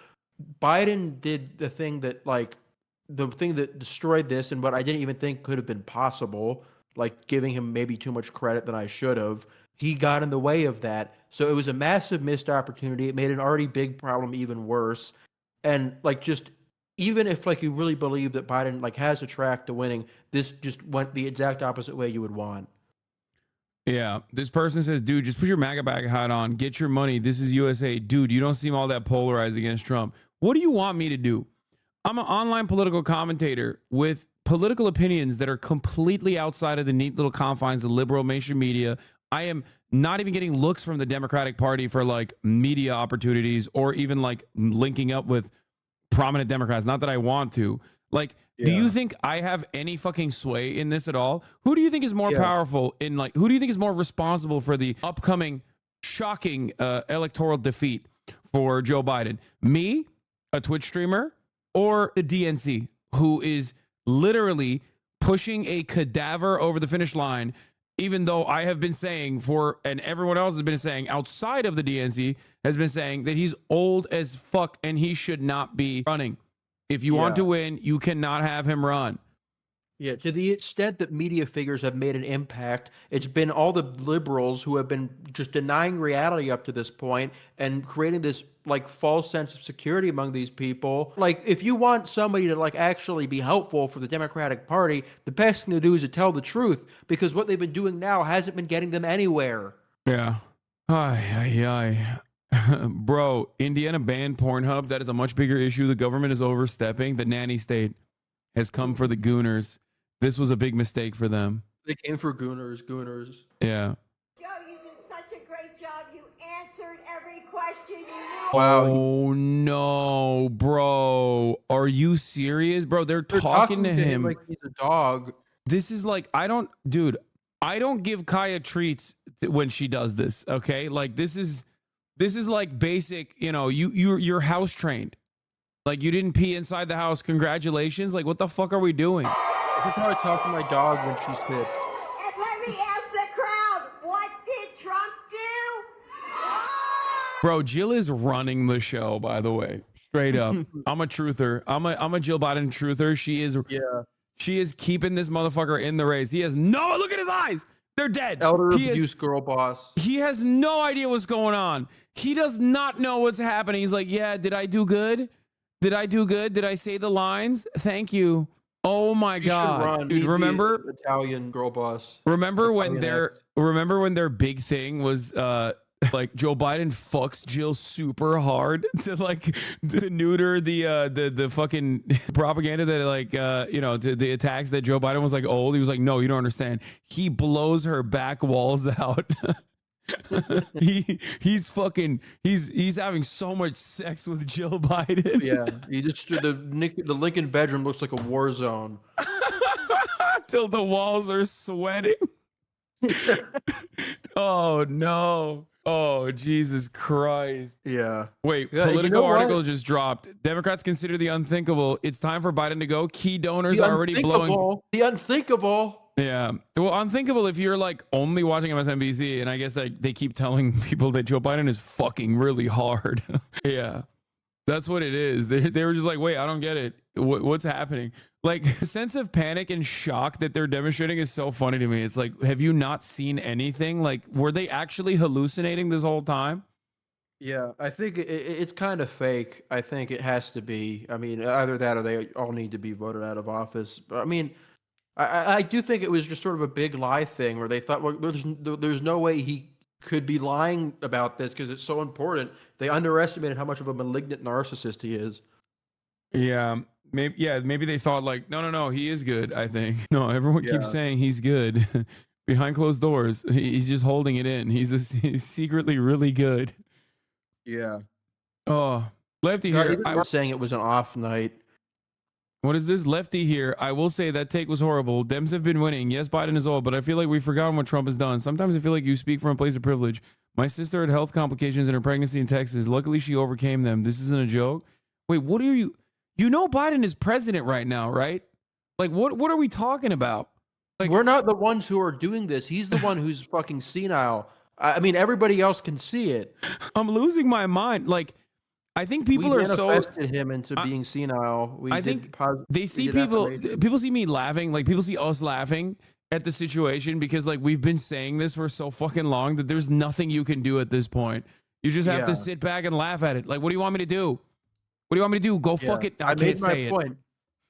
Biden did the thing that destroyed this, and what I didn't even think could have been possible, like giving him maybe too much credit than I should have. He got in the way of that. So it was a massive missed opportunity. It made an already big problem even worse. And like, just even if like you really believe that Biden like has a track to winning, this just went the exact opposite way you would want. Yeah, this person says, dude, just put your MAGA bag hat on, get your money. This is USA. Dude, you don't seem all that polarized against Trump. What do you want me to do? I'm an online political commentator with political opinions that are completely outside of the neat little confines of liberal mainstream media. I am not even getting looks from the Democratic Party for like media opportunities or even like linking up with prominent Democrats. Not that I want to. Like, do you think I have any fucking sway in this at all? Who do you think is more powerful in, like, who do you think is more responsible for the upcoming shocking electoral defeat for Joe Biden? Me, a Twitch streamer, or the DNC, who is literally pushing a cadaver over the finish line, even though I have been saying and everyone else has been saying outside of the DNC has been saying that he's old as fuck and he should not be running. If you want to win, you cannot have him run. Yeah, to the extent that media figures have made an impact, it's been all the liberals who have been just denying reality up to this point and creating this like false sense of security among these people. Like, if you want somebody to like actually be helpful for the Democratic Party, the best thing to do is to tell the truth, because what they've been doing now hasn't been getting them anywhere. Yeah. Ay. Bro, Indiana banned Pornhub. That is a much bigger issue. The government is overstepping. The nanny state has come for the gooners. This was a big mistake for them. They came for gooners. Yeah. Joe, you did such a great job. You answered every question you knew. Wow. Oh no, bro. Are you serious? Bro, they're talking to him like he's a dog. This is like, I don't give Kaya treats when she does this, okay? Like this is like basic, you're house trained. Like you didn't pee inside the house. Congratulations. Like what the fuck are we doing? I could probably talk to my dog when she spits. And let me ask the crowd, what did Trump do? Bro, Jill is running the show, by the way. Straight up. I'm a truther. I'm a Jill Biden truther. She is keeping this motherfucker in the race. He has look at his eyes. They're dead. Elder abuse girl boss. He has no idea what's going on. He does not know what's happening. He's like, yeah, did I do good? Did I say the lines? Thank you. Oh my God. Dude, remember Italian girl boss. Remember when their big thing was like Joe Biden fucks Jill super hard to neuter the fucking propaganda that to the attacks that Joe Biden was like old. He was like, no, you don't understand. He blows her back walls out. he's having so much sex with Jill Biden. Yeah, the Lincoln bedroom looks like a war zone. Till the walls are sweating. Oh no. Oh, Jesus Christ. Yeah. Wait, Yeah, Politico article just dropped. Democrats consider the unthinkable. It's time for Biden to go. Key donors are already blowing. The unthinkable. Yeah. Well, unthinkable if you're like only watching MSNBC, and I guess that they keep telling people that Joe Biden is fucking really hard. Yeah. That's what it is. They were just like, wait, I don't get it. What's happening? Like, the sense of panic and shock that they're demonstrating is so funny to me. It's like, have you not seen anything? Like, were they actually hallucinating this whole time? Yeah, I think it's kind of fake. I think it has to be. I mean, either that or they all need to be voted out of office. I mean, I do think it was just sort of a big lie thing where they thought, well, there's no way he could be lying about this because it's so important. They underestimated how much of a malignant narcissist he is. Yeah. Maybe they thought like, no, he is good, I think. No, everyone keeps saying he's good. Behind closed doors, he's just holding it in. He's secretly really good. Yeah. Oh, Lefty here. I was saying it was an off night. What is this? Lefty here. I will say that take was horrible. Dems have been winning. Yes, Biden is old, but I feel like we've forgotten what Trump has done. Sometimes I feel like you speak from a place of privilege. My sister had health complications in her pregnancy in Texas. Luckily, she overcame them. This isn't a joke. Wait, what are you? You know Biden is president right now, right? Like, what are we talking about? Like, we're not the ones who are doing this. He's the one who's fucking senile. I mean, everybody else can see it. I'm losing my mind. Like, I think people we are so manifested him into being senile. I think they see people see me laughing. Like, people see us laughing at the situation because like we've been saying this for so fucking long that there's nothing you can do at this point. You just have to sit back and laugh at it. Like, what do you want me to do? What do you want me to do? Go fuck it. I can't made say my point.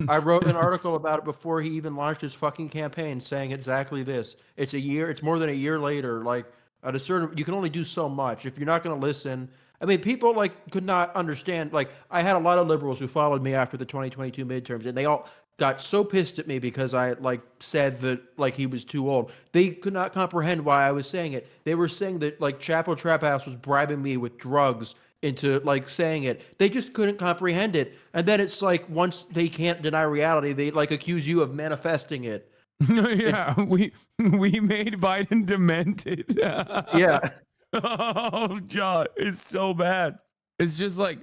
I wrote an article about it before he even launched his fucking campaign, saying exactly this. It's a year. It's more than a year later. Like, at a certain, you can only do so much if you're not going to listen. I mean, people like could not understand. Like, I had a lot of liberals who followed me after the 2022 midterms, and they all got so pissed at me because I like said that like he was too old. They could not comprehend why I was saying it. They were saying that like Chapo Trap House was bribing me with drugs into like saying it. They just couldn't comprehend it. And then it's like once they can't deny reality, they like accuse you of manifesting it. Yeah, we made Biden demented. Yeah. Oh, John, it's so bad. It's just like,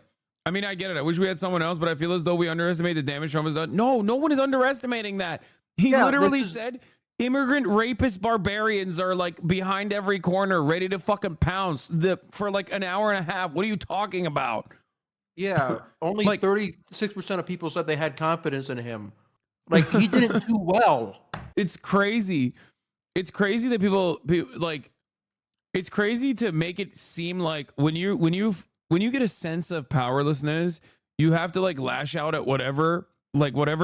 I mean, I get it. I wish we had someone else, but I feel as though we underestimate the damage Trump has done. No one is underestimating that. He literally said immigrant rapist barbarians are like behind every corner, ready to fucking pounce for like an hour and a half. What are you talking about? Yeah, only like 36% of people said they had confidence in him. Like he didn't do well. It's crazy. It's crazy that people like. It's crazy to make it seem like when you get a sense of powerlessness, you have to like lash out at whatever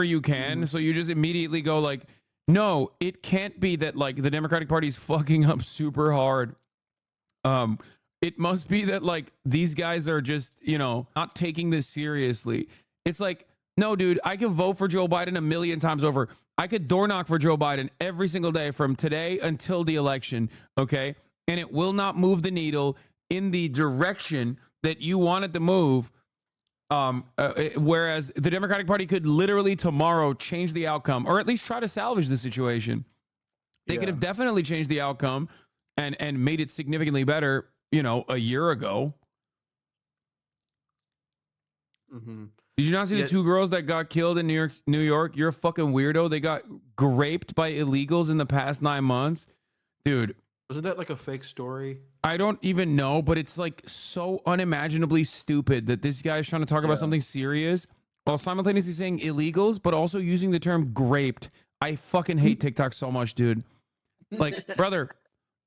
you can. So you just immediately go like, no, it can't be that like the Democratic Party is fucking up super hard. It must be that like these guys are just, not taking this seriously. It's like, no, dude, I could vote for Joe Biden a million times over. I could door knock for Joe Biden every single day from today until the election. Okay. And it will not move the needle in the direction that you want it to move. Whereas the Democratic Party could literally tomorrow change the outcome, or at least try to salvage the situation. They could have definitely changed the outcome and made it significantly better, a year ago. Mm-hmm. Did you not see the two girls that got killed in New York? You're a fucking weirdo. They got raped by illegals in the past 9 months. Dude. Wasn't that like a fake story? I don't even know, but it's like so unimaginably stupid that this guy is trying to talk about something serious while simultaneously saying illegals, but also using the term graped. I fucking hate TikTok so much, dude. Like, brother,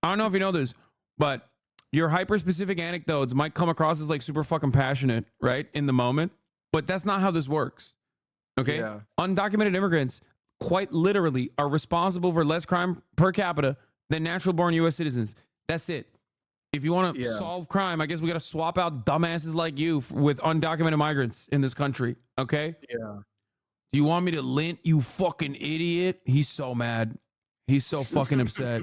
I don't know if you know this, but your hyper-specific anecdotes might come across as like super fucking passionate, right? In the moment, but that's not how this works. Okay? Yeah. Undocumented immigrants quite literally are responsible for less crime per capita than natural-born U.S. citizens. That's it. If you want to solve crime, I guess we got to swap out dumbasses like you with undocumented migrants in this country. Okay? Yeah. Do you want me to lint, you fucking idiot? He's so mad. He's so fucking upset.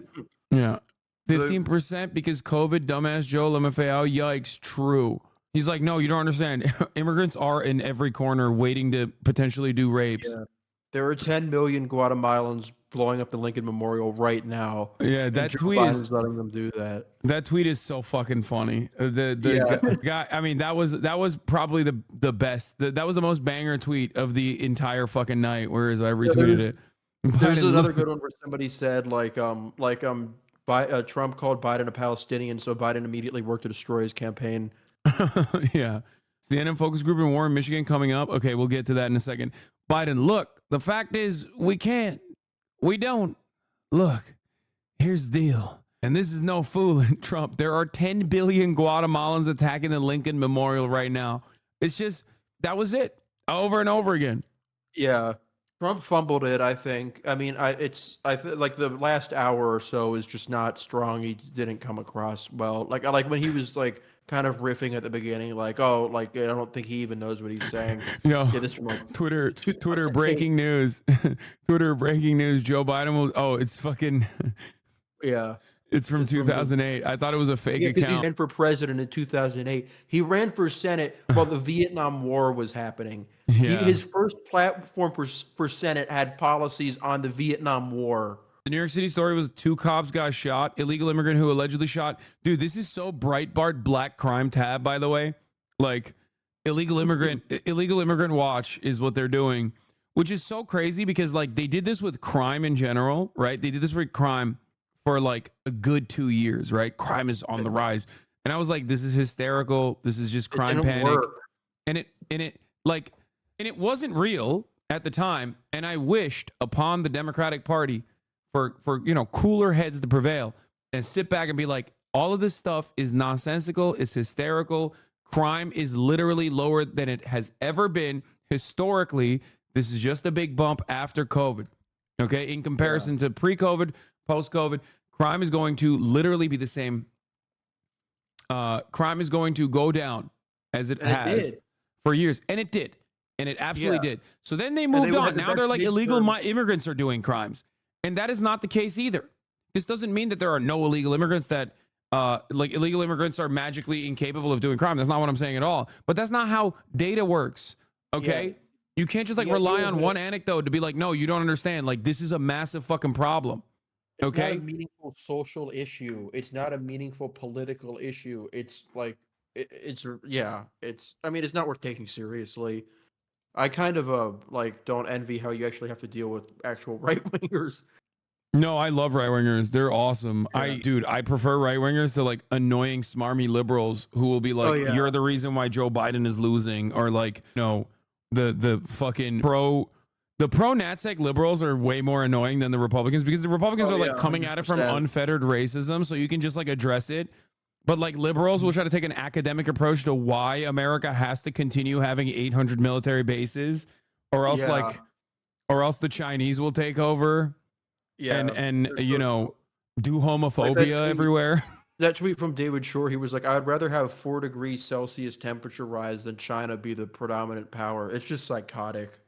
Yeah. 15% because COVID, dumbass Joe LaMafeo. Yikes. True. He's like, no, you don't understand. Immigrants are in every corner waiting to potentially do rapes. Yeah. There are 10 million Guatemalans blowing up the Lincoln Memorial right now. Yeah, that Joe tweet Biden's is letting them do that. That tweet is so fucking funny. The guy, I mean, that was probably the best. That was the most banger tweet of the entire fucking night. Whereas I retweeted it. There's another good one where somebody said Trump called Biden a Palestinian, so Biden immediately worked to destroy his campaign. Yeah. CNN focus group in Warren, Michigan coming up. Okay, we'll get to that in a second. Biden, look, the fact is we can't. We don't. Look, here's the deal. And this is no fooling Trump. There are 10 billion Guatemalans attacking the Lincoln Memorial right now. It's just, that was it. Over and over again. Yeah. Trump fumbled it, I think. I mean, I feel like the last hour or so is just not strong. He didn't come across well. Like when he was like kind of riffing at the beginning, like, oh, like I don't think he even knows what he's saying. Yo, yeah, this from like Twitter breaking news. Twitter breaking news. Joe Biden will. Oh, it's fucking. Yeah. It's from 2008. I thought it was a fake account. He ran for president in 2008. He ran for Senate while the Vietnam War was happening. Yeah. His first platform for Senate had policies on the Vietnam War. The New York City story was 2 cops got shot. Illegal immigrant who allegedly shot. Dude, this is so Breitbart black crime tab, by the way. Like, illegal immigrant watch is what they're doing, which is so crazy because like they did this with crime in general, right? They did this with crime for like a good 2 years, right? Crime is on the rise. And I was like, this is hysterical. This is just crime panic. And it wasn't real at the time. And I wished upon the Democratic Party for cooler heads to prevail and sit back and be like, all of this stuff is nonsensical. It's hysterical. Crime is literally lower than it has ever been historically. This is just a big bump after COVID. Okay. In comparison to pre-COVID, post-COVID, crime is going to literally be the same. Crime is going to go down as it has for years. And it did. And it absolutely did. So then they moved on. Now they're like illegal immigrants are doing crimes. And that is not the case either. This doesn't mean that there are no illegal immigrants that like illegal immigrants are magically incapable of doing crime. That's not what I'm saying at all. But that's not how data works. Okay. Yeah. You can't just like rely on one anecdote to be like, no, you don't understand. Like this is a massive fucking problem. It's not a meaningful social issue. It's not a meaningful political issue. It's like, it's not worth taking seriously. I kind of don't envy how you actually have to deal with actual right-wingers. No, I love right-wingers. They're awesome. Yeah. I prefer right-wingers to like annoying smarmy liberals who will be like, you're the reason why Joe Biden is losing, or like, the fucking pro The pro-Natsec liberals are way more annoying than the Republicans because the Republicans Oh, are like yeah, coming at it from 100%. unfettered racism, so you can just like address it. But like liberals will try to take an academic approach to why America has to continue having 800 military bases, or else Yeah. or else the Chinese will take over. Yeah, and they're you so know, do Like that homophobia tweet- everywhere. That tweet from David Shore, he was like, I'd rather have 4 degrees Celsius temperature rise than China be the predominant power. It's just psychotic.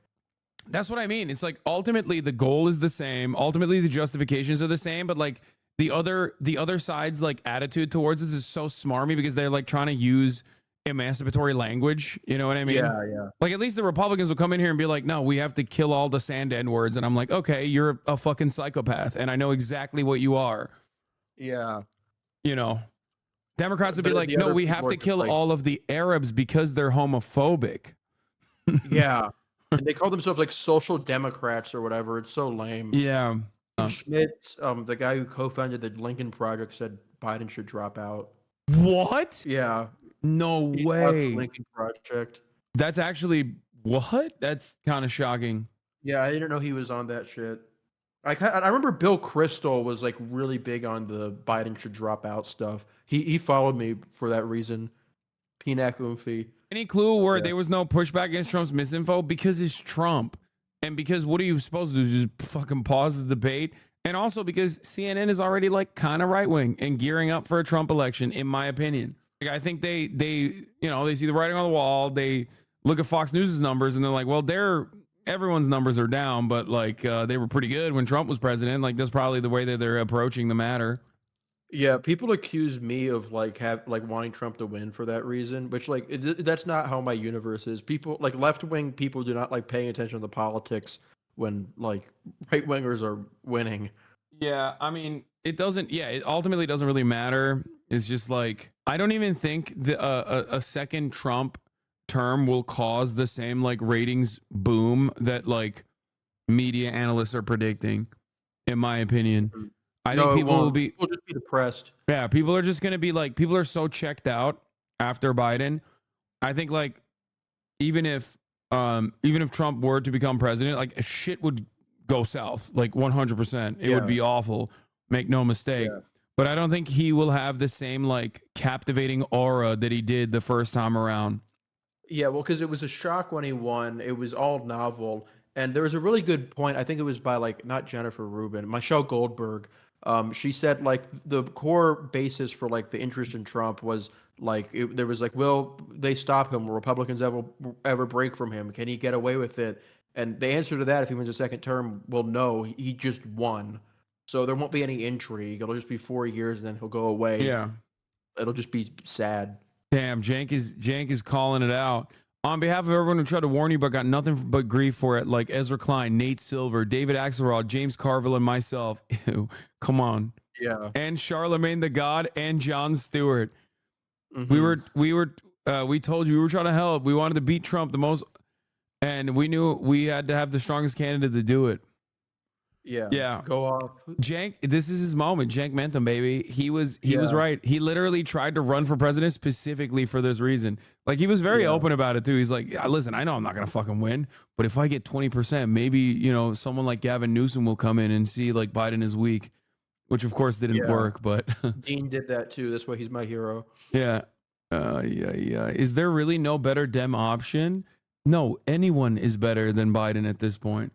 That's what I mean. It's like ultimately the goal is the same. Ultimately the justifications are the same, but like the other side's like attitude towards it is so smarmy because they're like trying to use emancipatory language. You know what I mean? Yeah, yeah. Like at least the Republicans will come in here and be like, no, we have to kill all the sand N words. And I'm like, okay, you're a fucking psychopath. And I know exactly what you are. Yeah. You know, Democrats would be But like, the no, other we people have are to just kill like- all of the Arabs because they're homophobic. Yeah. And they call themselves like social democrats or whatever. It's so lame. Yeah. Schmidt, the guy who co-founded the Lincoln Project, said Biden should drop out. What? Yeah. No He bought the way. Lincoln Project. That's actually what? That's kind of shocking. Yeah, I didn't know he was on that shit. I remember Bill Kristol was like really big on the Biden should drop out stuff. He followed me for that reason. Pinac Umfi. Any clue where Yeah. there was no pushback against Trump's misinfo? Because it's Trump. And because what are you supposed to do? Just fucking pause the debate? And also because CNN is already like kind of right wing and gearing up for a Trump election, in my opinion. Like I think they you know, they see the writing on the wall. They look at Fox News's numbers and they're like, well, everyone's numbers are down, but like they were pretty good when Trump was president. Like that's probably the way that they're approaching the matter. Yeah, people accuse me of like wanting Trump to win for that reason, which like that's not how my universe is. People like left wing people do not like paying attention to politics when like right wingers are winning. Yeah, I mean, it doesn't. Yeah, it ultimately doesn't really matter. It's just like I don't even think a second Trump term will cause the same like ratings boom that like media analysts are predicting. In my opinion, I think people will be. People just be depressed. Yeah, people are just gonna be like, people are so checked out after Biden. I think like even if Trump were to become president, like shit would go south, like 100%. It would Yeah. be awful. Make no mistake. Yeah. But I don't think he will have the same like captivating aura that he did the first time around. Yeah, well, because it was a shock when he won. It was all novel, and there was a really good point. I think it was by like not Jennifer Rubin, Michelle Goldberg. She said like the core basis for like the interest in Trump was like there was like, will they stop him? Will Republicans ever break from him? Can he get away with it? And the answer to that, if he wins a second term, well, no, he just won. So there won't be any intrigue. It'll just be 4 years and then he'll go away. Yeah. It'll just be sad. Damn, Jank is calling it out. On behalf of everyone who tried to warn you but got nothing but grief for it, like Ezra Klein, Nate Silver, David Axelrod, James Carville, and myself. Ew, come on. Yeah. And Charlemagne the God and Jon Stewart. Mhm. We told you we were trying to help. We wanted to beat Trump the most, and we knew we had to have the strongest candidate to do it. Yeah. Yeah. Go off. Jank, this is his moment. Jank meant him, baby. He was right. He literally tried to run for president specifically for this reason. Like he was very open about it too. He's like, yeah, listen, I know I'm not gonna fucking win, but if I get 20%, maybe someone like Gavin Newsom will come in and see like Biden is weak, which of course didn't Yeah. work. But Dean did that too. That's why he's my hero. yeah, yeah. Is there really no better Dem option? No, anyone is better than Biden at this point.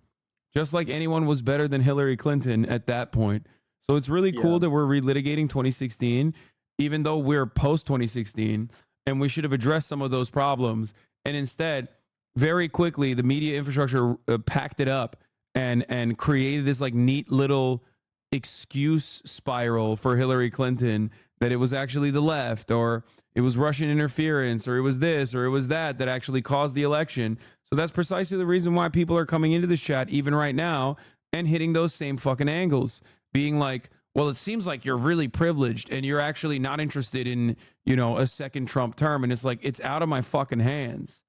Just like anyone was better than Hillary Clinton at that point. So it's really cool that we're relitigating 2016, even though we're post 2016, and we should have addressed some of those problems. And instead, very quickly, the media infrastructure packed it up and created this like neat little excuse spiral for Hillary Clinton that it was actually the left, or it was Russian interference, or it was this, or it was that actually caused the election. So that's precisely the reason why people are coming into this chat, even right now, and hitting those same fucking angles, being like, well, it seems like you're really privileged and you're actually not interested in, a second Trump term. And it's like, it's out of my fucking hands.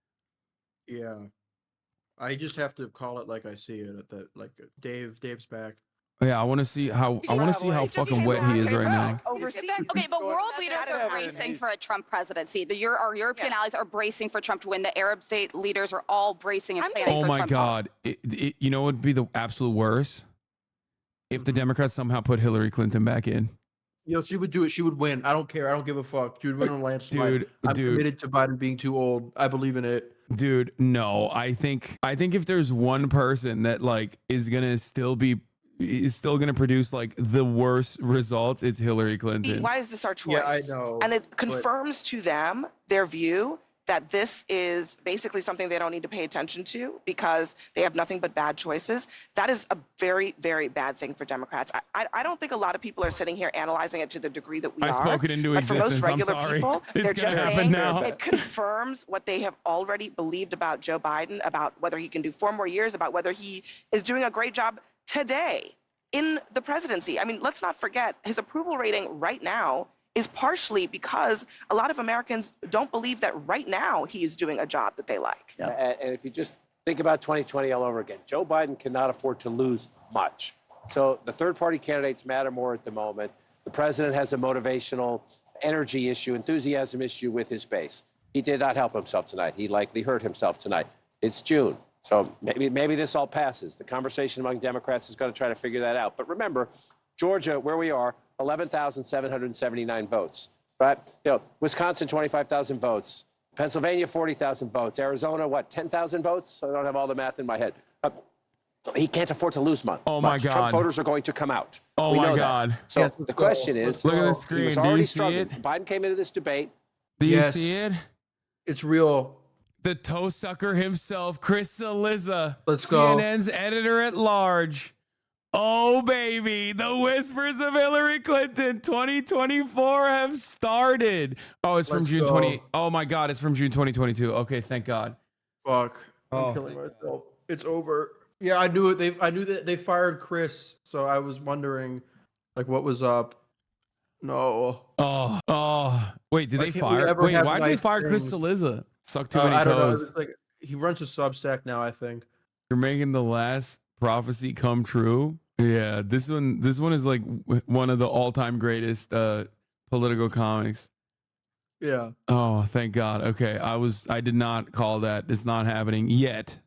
Yeah. I just have to call it like I see it. At that, like Dave's back. Yeah, I want to see how fucking wet he is right now. Okay, but world leaders are bracing for a Trump presidency. Our European allies are bracing for Trump to win. The Arab state leaders are all bracing and planning Oh for my Trump. God! You know what would be the absolute worst? If the Democrats somehow put Hillary Clinton back in. Yo, she would do it. She would win. I don't care. I don't give a fuck. She would win on a landslide. I'm committed to Biden being too old. I believe in it. Dude, no. I think if there's one person that like is still gonna produce like the worst results, it's Hillary Clinton. Why is this our choice? Yeah, I know. And it confirms to them their view that this is basically something they don't need to pay attention to because they have nothing but bad choices. That is a very, very bad thing for Democrats. I don't think a lot of people are sitting here analyzing it to the degree that we are. I spoke it into but for existence. most regular I'm sorry. people, It's they're gonna just happen saying now. it confirms what they have already believed about Joe Biden, about whether he can do 4 more years, about whether he is doing a great job today in the presidency. I mean, let's not forget his approval rating right now is partially because a lot of Americans don't believe that right now he is doing a job that they like. And if you just think about 2020 all over again, Joe Biden cannot afford to lose much. So the third-party candidates matter more at the moment. The president has a motivational energy issue, enthusiasm issue with his base. He did not help himself tonight. He likely hurt himself tonight. It's June. So maybe this all passes. The conversation among Democrats is going to try to figure that out. But remember, Georgia, where we are, 11,779 votes, right? Wisconsin, 25,000 votes. Pennsylvania, 40,000 votes. Arizona, 10,000 votes? I don't have all the math in my head. So he can't afford to lose much. Oh my God. Trump voters are going to come out. Oh We my know that. God. So Yes, the question is, look at the he screen. was Do already you see struggling. it? Biden came into this debate. Do you see it? It's real. The toe sucker himself, Chris Cillizza, Let's go. CNN's editor at large. Oh, baby, the whispers of Hillary Clinton 2024 have started. Oh, it's from Let's June go. 20. Oh, my God, it's from June 2022. Okay, thank God. Fuck. Oh. I'm killing myself. It's over. Yeah, I knew it. I knew that they fired Chris, so I was wondering, like, what was up. No. Oh. Wait, did Why they can't we fire? ever Wait, have why did they nice fire Chris things? Cillizza? Suck too many I don't know. toes. It's like he runs a Substack now, I think. You're making the last prophecy come true. Yeah, this one is like one of the all-time greatest political comics. Yeah. Oh, thank God. Okay, I did not call that. It's not happening yet.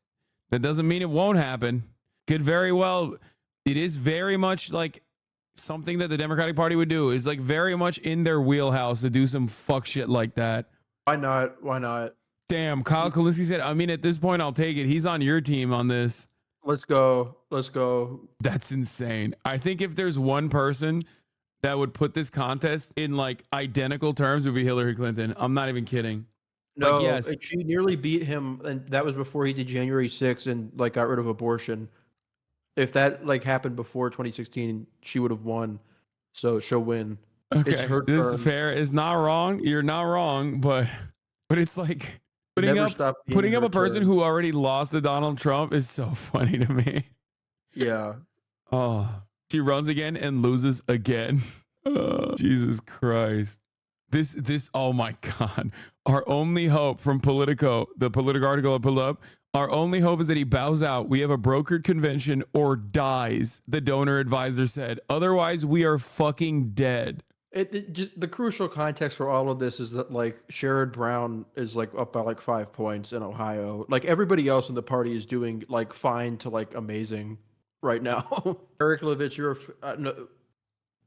That doesn't mean it won't happen. Could very well. It is very much like something that the Democratic Party would do. Is like very much in their wheelhouse to do some fuck shit like that. Why not? Why not? Damn, Kyle Kalinske said, I mean, at this point, I'll take it. He's on your team on this. Let's go. Let's go. That's insane. I think if there's one person that would put this contest in like identical terms, it would be Hillary Clinton. I'm not even kidding. No, Like, yes. and she nearly beat him, and that was before he did January 6th and like got rid of abortion. If that like happened before 2016, she would have won. So she'll win. Okay, It's her this turn. is fair. It's not wrong. You're not wrong, but it's like putting Never up stop being a her person turn. who already lost to Donald Trump is so funny to me. Yeah. Oh, she runs again and loses again. Oh, Jesus Christ. This, oh my God. Our only hope from Politico, the Politico article I pulled up, our only hope is that he bows out. We have a brokered convention or dies, the donor advisor said. Otherwise, we are fucking dead. It just the crucial context for all of this is that like Sherrod Brown is like up by like 5 points in Ohio. Like everybody else in the party is doing like fine to like amazing right now. Eric Levitz, no,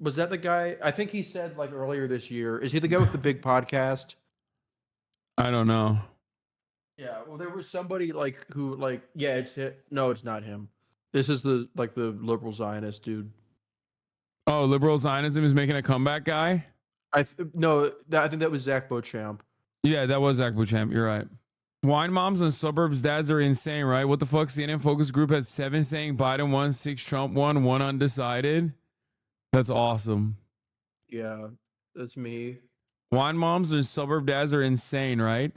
was that the guy? I think he said like earlier this year. Is he the guy with the big podcast? I don't know. Yeah. Well, there was somebody like who like yeah, it's hit. No, it's not him. This is the like the liberal Zionist dude. Oh, liberal Zionism is making a comeback, guy? I think that was Zach Beauchamp. Yeah, that was Zach Beauchamp. You're right. Wine moms and suburbs dads are insane, right? What the fuck? CNN focus group had 7 saying Biden won, 6 Trump won, 1 undecided. That's awesome. Yeah, that's me. Wine moms and suburb dads are insane, right?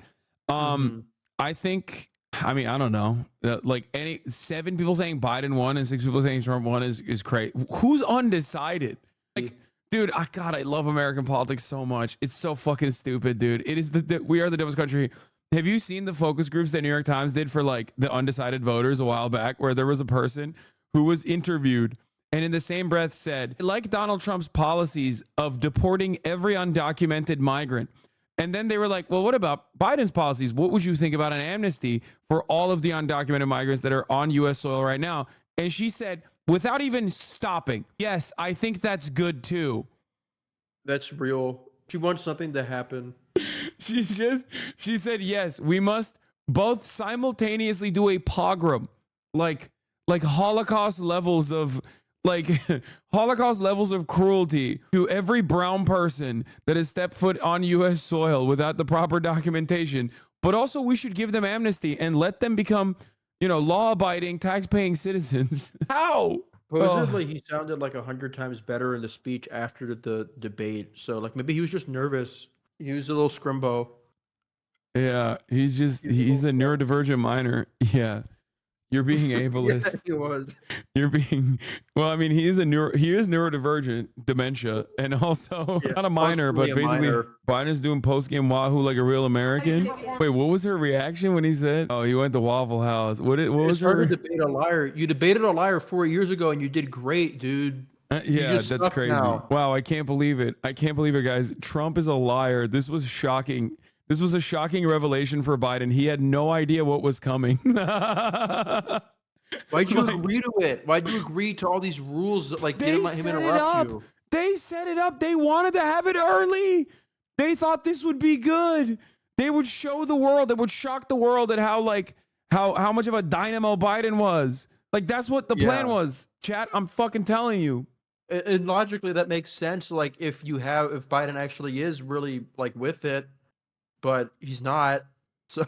I think, I mean, I don't know. Like 7 people saying Biden won and 6 people saying Trump won is crazy. Who's undecided? Like, dude, I love American politics so much. It's so fucking stupid, dude. It is we are the dumbest country. Have you seen the focus groups that New York Times did for like the undecided voters a while back, where there was a person who was interviewed and in the same breath said, like Donald Trump's policies of deporting every undocumented migrant. And then they were like, well, what about Biden's policies? What would you think about an amnesty for all of the undocumented migrants that are on U.S. soil right now? And she said, without even stopping, yes, I think that's good too. That's real. She wants something to happen. She said, yes, we must both simultaneously do a pogrom, like Holocaust levels of Holocaust levels of cruelty to every brown person that has stepped foot on U.S. soil without the proper documentation. But also we should give them amnesty and let them become, law-abiding, tax-paying citizens. How? Supposedly, he sounded like 100 times better in the speech after the debate. So, maybe he was just nervous. He was a little scrimbo. Yeah, he's a neurodivergent minor. Yeah. You're being ableist. Yeah, he was. You're being, well, I mean, he is neurodivergent dementia, and also not a minor, but basically Biden's doing post-game Wahoo like a real American. Wait, what was her reaction when he said, "Oh, you went to Waffle House"? What was her? Hard to debate a liar. You debated a liar 4 years ago, and you did great, dude. Yeah, that's crazy. Now. Wow, I can't believe it. I can't believe it, guys. Trump is a liar. This was shocking. This was a shocking revelation for Biden. He had no idea what was coming. Why'd you agree to it? Why'd you agree to all these rules that didn't let him interrupt you? They set it up. They wanted to have it early. They thought this would be good. They would show the world. They would shock the world at how much of a dynamo Biden was. That's what the plan was. Chat, I'm fucking telling you. And logically, that makes sense. If Biden actually is really with it. But he's not. So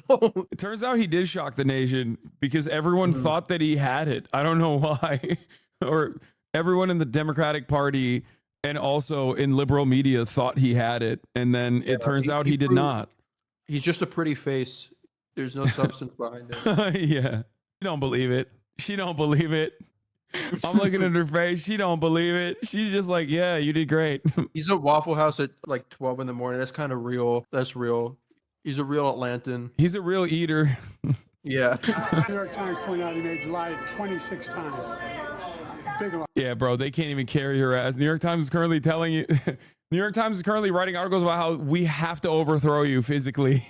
it turns out he did shock the nation because everyone thought that he had it. I don't know why. Or everyone in the Democratic Party and also in liberal media thought he had it. And then it turns out he did not. He's just a pretty face. There's no substance behind it. Yeah. She don't believe it. She don't believe it. I'm looking at her face. She don't believe it. She's just like, yeah, you did great. He's at Waffle House at 12 in the morning. That's kind of real. That's real. He's a real Atlantan. He's a real eater. Yeah. New York Times pointed out he lied 26 times. Big lie. Yeah, bro, they can't even carry your ass. New York Times is currently telling you. New York Times is currently writing articles about how we have to overthrow you physically.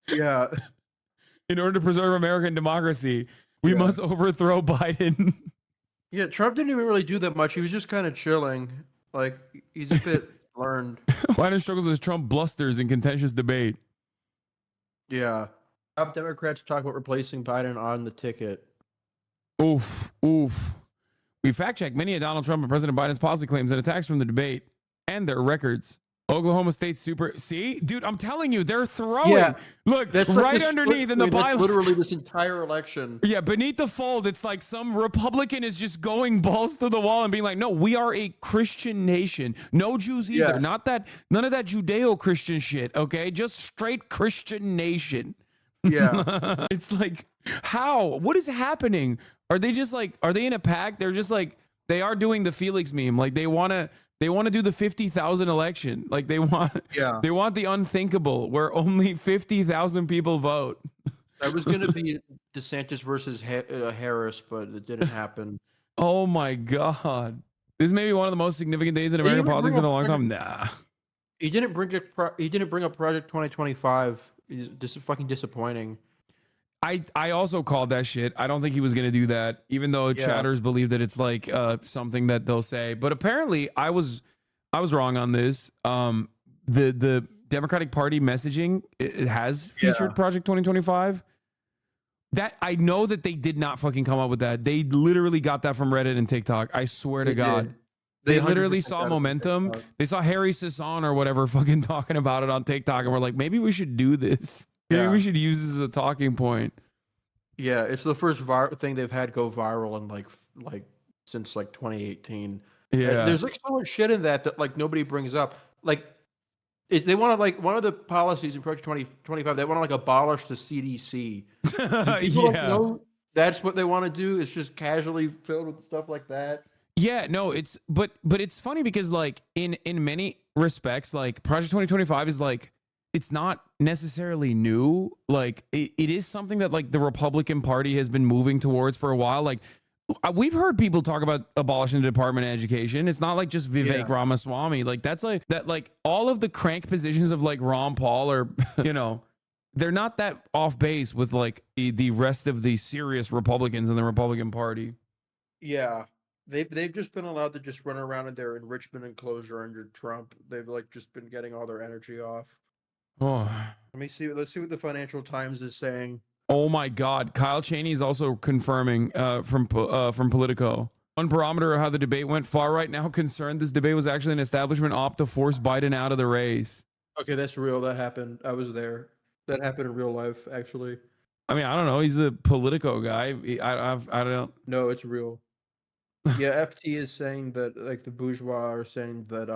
Yeah. In order to preserve American democracy, we must overthrow Biden. Yeah, Trump didn't even really do that much. He was just kind of chilling. He's a bit learned. Biden struggles with Trump blusters in contentious debate. Yeah. Top Democrats talk about replacing Biden on the ticket. Oof. We fact-checked many of Donald Trump and President Biden's policy claims and attacks from the debate and their records. Oklahoma State See? Dude, I'm telling you, they're throwing. Yeah. Look, that's right underneath in the byline. Literally this entire election. Yeah, beneath the fold, it's like some Republican is just going balls to the wall and being like, no, we are a Christian nation. No Jews either. Yeah. None of that Judeo-Christian shit, okay? Just straight Christian nation. Yeah. It's like, how? What is happening? Are they just are they in a pack? They're just they are doing the Felix meme. They want to do the 50,000 election. They want the unthinkable where only 50,000 people vote. That was going to be DeSantis versus Harris, but it didn't happen. Oh my God. This may be one of the most significant days in American politics in a long time. Nah. He didn't bring up Project 2025. It's just fucking disappointing. I also called that shit. I don't think he was going to do that, even though chatters believe that it's something that they'll say. But apparently I was wrong on this. The Democratic Party messaging, it has featured Project 2025. That I know that they did not fucking come up with that. They literally got that from Reddit and TikTok. I swear to God. They literally saw momentum. They saw Harry Hasan or whatever fucking talking about it on TikTok and were like, maybe we should do this. Maybe we should use this as a talking point. Yeah, it's the first thing they've had go viral in since 2018. Yeah, there's so much shit in that nobody brings up. They want to one of the policies in Project 2025. They want to abolish the CDC. Know that's what they want to do. It's just casually filled with stuff like that. Yeah, no, it's but it's funny because in many respects, Project 2025 is it's not necessarily new. It is something that the Republican Party has been moving towards for a while. we've heard people talk about abolishing the Department of Education. It's not like just Vivek Ramaswamy. Like that's like that. Like all of the crank positions of like Ron Paul or they're not that off base with like the rest of the serious Republicans in the Republican Party. Yeah. They've just been allowed to just run around in their enrichment enclosure under Trump. They've like just been getting all their energy off. Oh. Let's see what the Financial Times is saying. Oh my God. Kyle Cheney is also confirming from Politico. One barometer of how the debate went, far right now concerned this debate was actually an establishment opt to force Biden out of the race. Okay, that's real. That happened. I was there. That happened in real life, actually. I mean, I don't know. He's a Politico guy. I don't. No, it's real. Yeah, FT is saying that like the bourgeois are saying that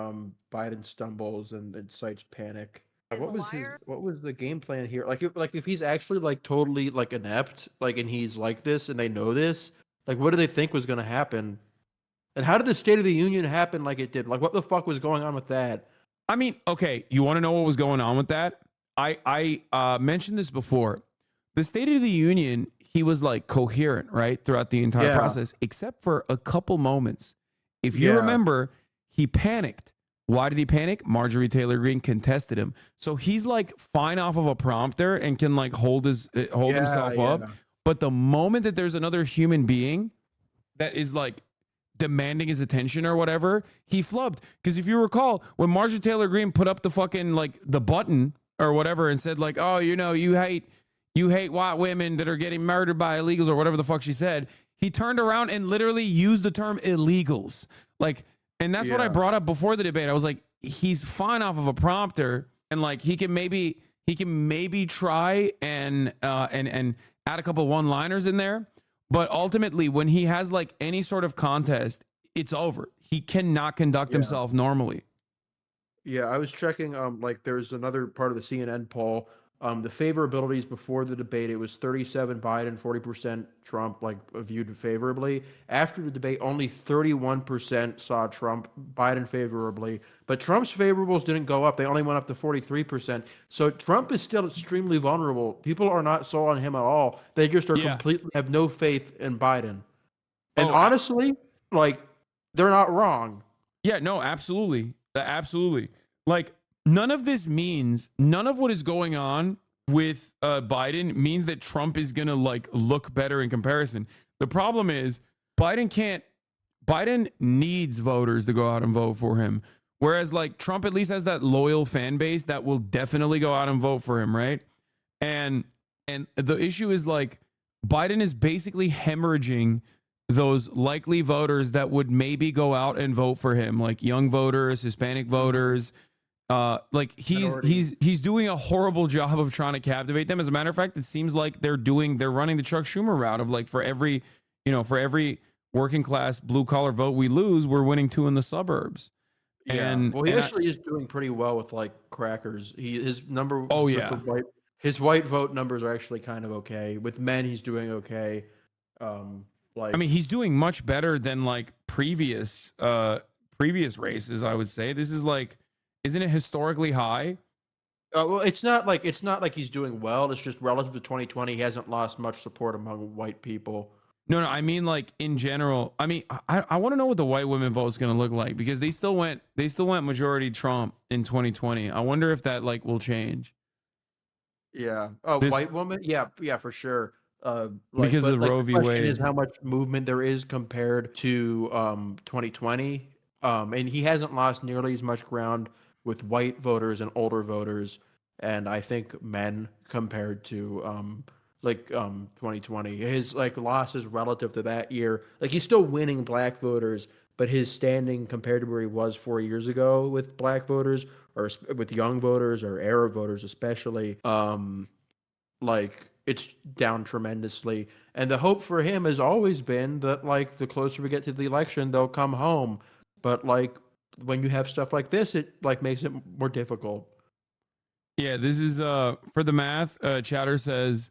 Biden stumbles and incites panic. What was the game plan here? Like if he's actually like totally like inept, like and he's like this and they know this, like what do they think was gonna happen? And how did the State of the Union happen like it did? Like what the fuck was going on with that? I mean, okay, you want to know what was going on with that? I mentioned this before. The State of the Union, he was like coherent, right, throughout the entire process, except for a couple moments. If you remember, he panicked. Why did he panic? Marjorie Taylor Greene contested him. So he's like fine off of a prompter and can like hold himself up. But the moment that there's another human being that is like demanding his attention or whatever, he flubbed. Because if you recall, when Marjorie Taylor Greene put up the fucking like the button or whatever and said like, oh, you hate white women that are getting murdered by illegals or whatever the fuck she said, he turned around and literally used the term illegals. Like, and that's what I brought up before the debate. I was like, he's fine off of a prompter and like he can maybe try and add a couple one-liners in there. But ultimately, when he has like any sort of contest, it's over. He cannot conduct himself normally. Yeah, I was checking. Like there's another part of the CNN poll. The favorabilities before the debate, it was 37 Biden, 40% Trump, like viewed favorably. After the debate, only 31% saw Trump, Biden favorably. But Trump's favorables didn't go up. They only went up to 43%. So Trump is still extremely vulnerable. People are not sold on him at all. They just are completely have no faith in Biden. And honestly, like, they're not wrong. Yeah, no, absolutely. Absolutely. Like, none of what is going on with Biden means that Trump is going to like look better in comparison. The problem is Biden needs voters to go out and vote for him. Whereas like Trump at least has that loyal fan base that will definitely go out and vote for him. Right. And the issue is like Biden is basically hemorrhaging those likely voters that would maybe go out and vote for him, like young voters, Hispanic voters. Like he's doing a horrible job of trying to captivate them. As a matter of fact, it seems like they're running the Chuck Schumer route of like for every working class blue collar vote we lose, we're winning 2 in the suburbs. Yeah. And well, he actually is doing pretty well with like crackers. His number. Oh yeah. His white vote numbers are actually kind of okay. With men, he's doing okay. Like I mean, he's doing much better than like previous races. I would say this is like. Isn't it historically high? Well, it's not like he's doing well. It's just relative to 2020, he hasn't lost much support among white people. No, I mean like in general. I mean, I want to know what the white women vote is going to look like because they still went majority Trump in 2020. I wonder if that like will change. Yeah. Oh, white woman. Yeah, for sure. Because of Roe v. The question Wade. is how much movement there is compared to 2020. And he hasn't lost nearly as much ground with white voters and older voters, and I think men compared to 2020. His like losses relative to that year, like he's still winning black voters, but his standing compared to where he was 4 years ago with black voters or with young voters or Arab voters especially, like it's down tremendously. And the hope for him has always been that like the closer we get to the election, they'll come home. But like when you have stuff like this, it like makes it more difficult. Yeah, this is for the math. Chatter says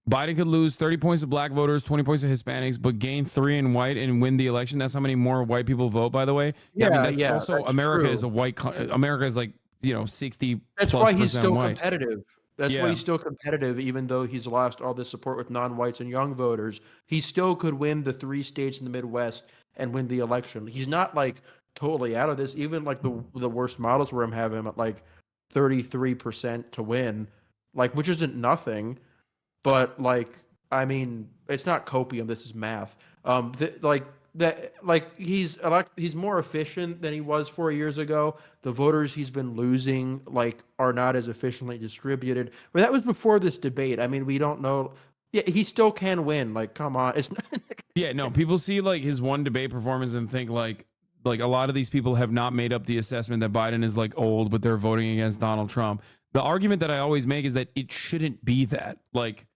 Biden could lose 30 points to black voters, 20 points to Hispanics, but gain 3 in white and win the election. That's how many more white people vote, by the way. Yeah, I mean, that's also that's America true. is a white. America is like 60. That's plus why he's percent still white. competitive. That's why Yeah. he's still competitive, even though he's lost all this support with non-whites and young voters. He still could win the 3 states in the Midwest and win the election. He's not like totally out of this. Even like the worst models where I'm having him at like 33% to win, like, which isn't nothing, but like, I mean, it's not copium. This is math. He's more efficient than he was 4 years ago. The voters he's been losing like are not as efficiently distributed. But that was before this debate. I mean, we don't know. Yeah, he still can win. Like, come on, it's not. Yeah, no, people see like his one debate performance and think like a lot of these people have not made up the assessment that Biden is like old, but they're voting against Donald Trump. The argument that I always make is that it shouldn't be that. Like,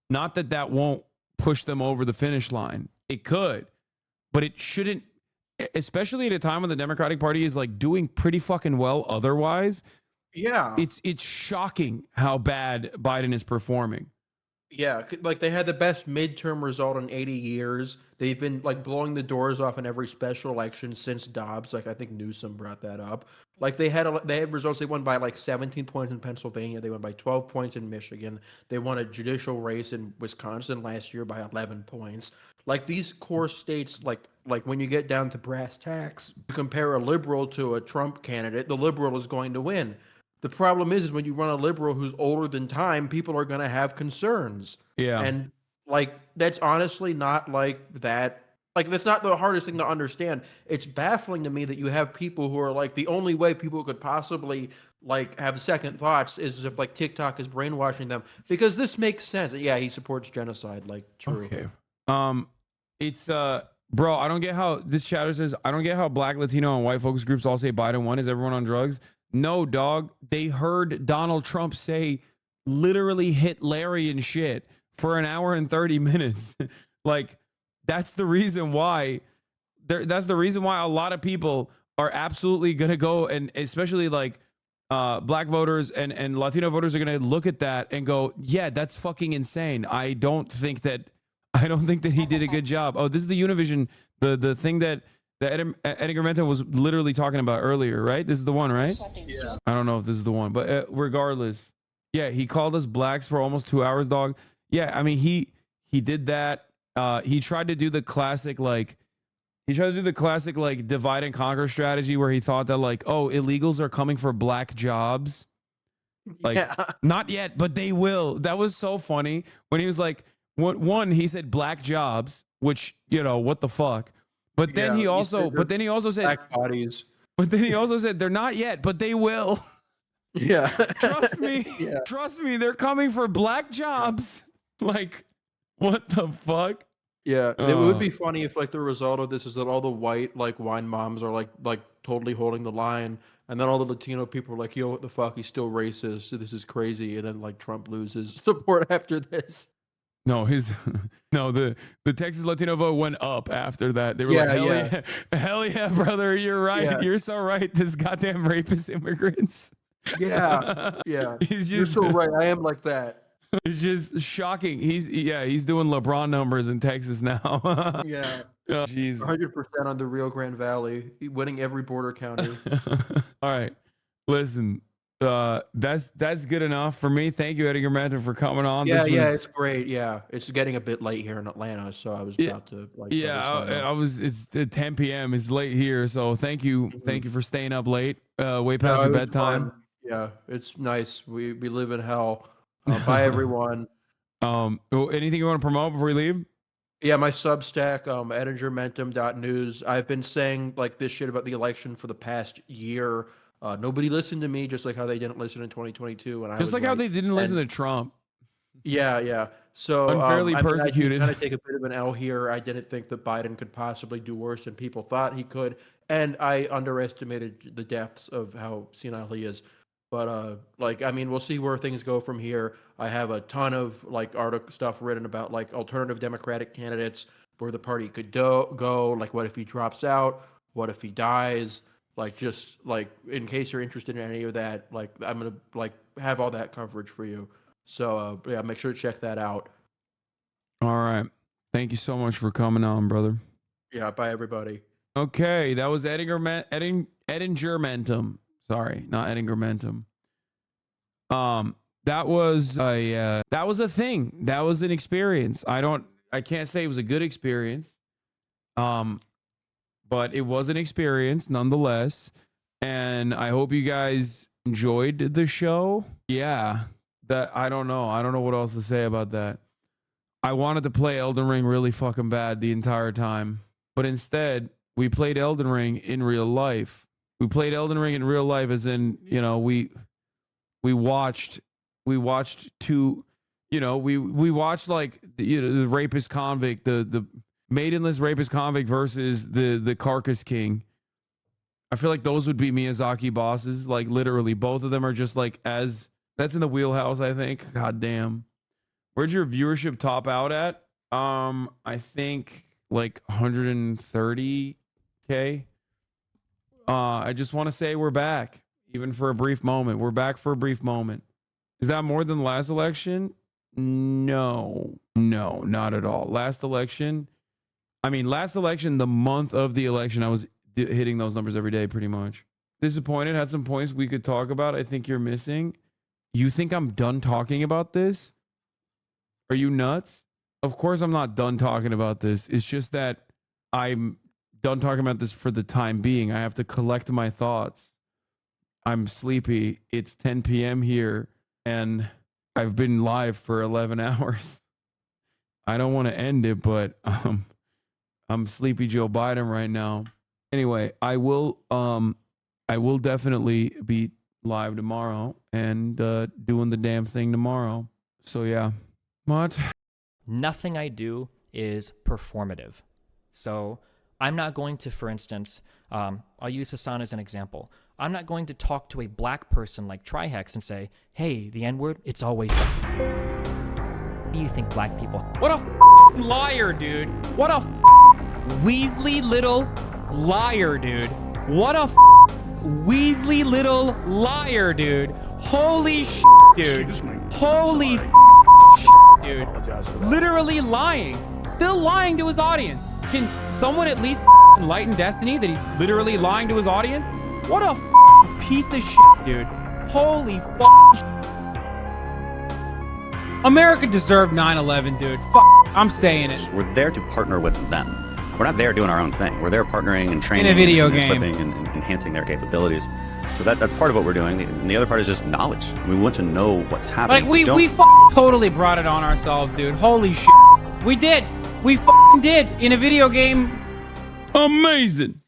not that that won't push them over the finish line. It could, but it shouldn't, especially at a time when the Democratic Party is like doing pretty fucking well otherwise. Yeah. It's shocking how bad Biden is performing. Yeah, like they had the best midterm result in 80 years. They've been like blowing the doors off in every special election since Dobbs. Like I think Newsom brought that up. Like they had results. They won by like 17 points in Pennsylvania. They won by 12 points in Michigan. They won a judicial race in Wisconsin last year by 11 points. Like these core states, like when you get down to brass tacks, you compare a liberal to a Trump candidate, the liberal is going to win. The problem is when you run a liberal who's older than time, people are going to have concerns. Yeah. And like, that's honestly not like that. Like, that's not the hardest thing to understand. It's baffling to me that you have people who are like, the only way people could possibly like have second thoughts is if like TikTok is brainwashing them, because this makes sense. Yeah, he supports genocide. Like, true. Okay. It's bro, I don't get how this chatter says, I don't get how black, Latino, and white focus groups all say Biden won. Is everyone on drugs? No, dog. They heard Donald Trump say literally Hitlerian shit for an hour and 30 minutes. Like, that's the reason why that's the reason why a lot of people are absolutely going to go, and especially like black voters and Latino voters are going to look at that and go, yeah, that's fucking insane. I don't think that he did a good job. Oh, this is the Univision, the thing that Edgar Menta was literally talking about earlier, right? This is the one, right? Yeah. I don't know if this is the one, but regardless, yeah, he called us blacks for almost 2 hours, dog. Yeah, I mean, he did that. He tried to do the classic like divide and conquer strategy where he thought that like, oh, illegals are coming for black jobs. Like, Yeah. not yet, but they will. That was so funny when he was like, he said black jobs, which, you know, what the fuck. But then he also said black bodies. But then he also said they're not yet, but they will. Yeah. Trust me. Yeah. Trust me, they're coming for black jobs. Like, what the fuck? Yeah, it would be funny if like the result of this is that all the white like wine moms are like totally holding the line, and then all the Latino people are like, yo, what the fuck? He's still racist. So this is crazy, and then like Trump loses support after this. No, the Texas Latino vote went up after that. They were like, hell yeah, brother, you're right. Yeah. You're so right. This goddamn rapist immigrants. Yeah, yeah. He's You're just so right. I am like that. It's just shocking. He's doing LeBron numbers in Texas now. Yeah. Oh, jeez. 100% on the Rio Grande Valley, winning every border county. All right. Listen, that's good enough for me. Thank you, Edgar Menta, for coming on. Yeah, it's great. Yeah, it's getting a bit late here in Atlanta, so I was about to like. I was. It's 10 p.m. It's late here, so thank you for staying up late, way past your bedtime. Fun. Yeah, it's nice. We live in hell. Bye, everyone. Anything you want to promote before we leave? Yeah, my Substack, edingermentum.news. I've been saying like this shit about the election for the past year. Nobody listened to me, just like how they didn't listen in 2022. And Just like how they didn't listen to Trump. Yeah. So unfairly persecuted. I kind of take a bit of an L here. I didn't think that Biden could possibly do worse than people thought he could, and I underestimated the depths of how senile he is. But we'll see where things go from here. I have a ton of like article stuff written about like alternative Democratic candidates, where the party could go. Like, what if he drops out? What if he dies? Like, just like in case you're interested in any of that, like I'm gonna like have all that coverage for you. So yeah, make sure to check that out. All right. Thank you so much for coming on, brother. Yeah. Bye, everybody. Okay, that was Edinger Mentum. Sorry, not Edingermentum. that was a thing. That was an experience. I can't say it was a good experience. But it was an experience nonetheless. And I hope you guys enjoyed the show. Yeah. I don't know. I don't know what else to say about that. I wanted to play Elden Ring really fucking bad the entire time. But instead, we played Elden Ring in real life. We played Elden Ring in real life as in, you know, we watched two, you know, we watched like, you know, the rapist convict, the maidenless rapist convict versus the carcass king. I feel like those would be Miyazaki bosses. Like literally, both of them are just like that's in the wheelhouse, I think. God damn. Where'd your viewership top out at? I think like 130K. I just want to say we're back, even for a brief moment. We're back for a brief moment. Is that more than the last election? No, not at all. Last election, the month of the election, I was hitting those numbers every day pretty much. Disappointed, had some points we could talk about. I think you're missing. You think I'm done talking about this? Are you nuts? Of course I'm not done talking about this. It's just that I'm done talking about this for the time being. I have to collect my thoughts. I'm sleepy. It's 10 p.m. here, and I've been live for 11 hours. I don't want to end it, but I'm sleepy Joe Biden right now. Anyway, I will definitely be live tomorrow and doing the damn thing tomorrow. So yeah. What? Nothing I do is performative. So I'm not going to, for instance, I'll use Hasan as an example. I'm not going to talk to a black person like Trihex and say, hey, the N-word, it's always what do you think black people? What a liar, dude. What a Weasley little liar, dude. What a Weasley little liar, dude. Holy shit, dude. Holy shit, dude. Literally lying. Still lying to his audience. Can someone at least enlighten Destiny that he's literally lying to his audience? What a piece of shit, dude. Holy shit. America deserved 9/11, dude. I'm saying it. We're there to partner with them. We're not there doing our own thing. We're there partnering and training in a video and game, equipping and enhancing their capabilities. So that's part of what we're doing. And the other part is just knowledge. We want to know what's happening. Like we totally brought it on ourselves, dude. Holy shit. We did. We did in a video game. Amazing.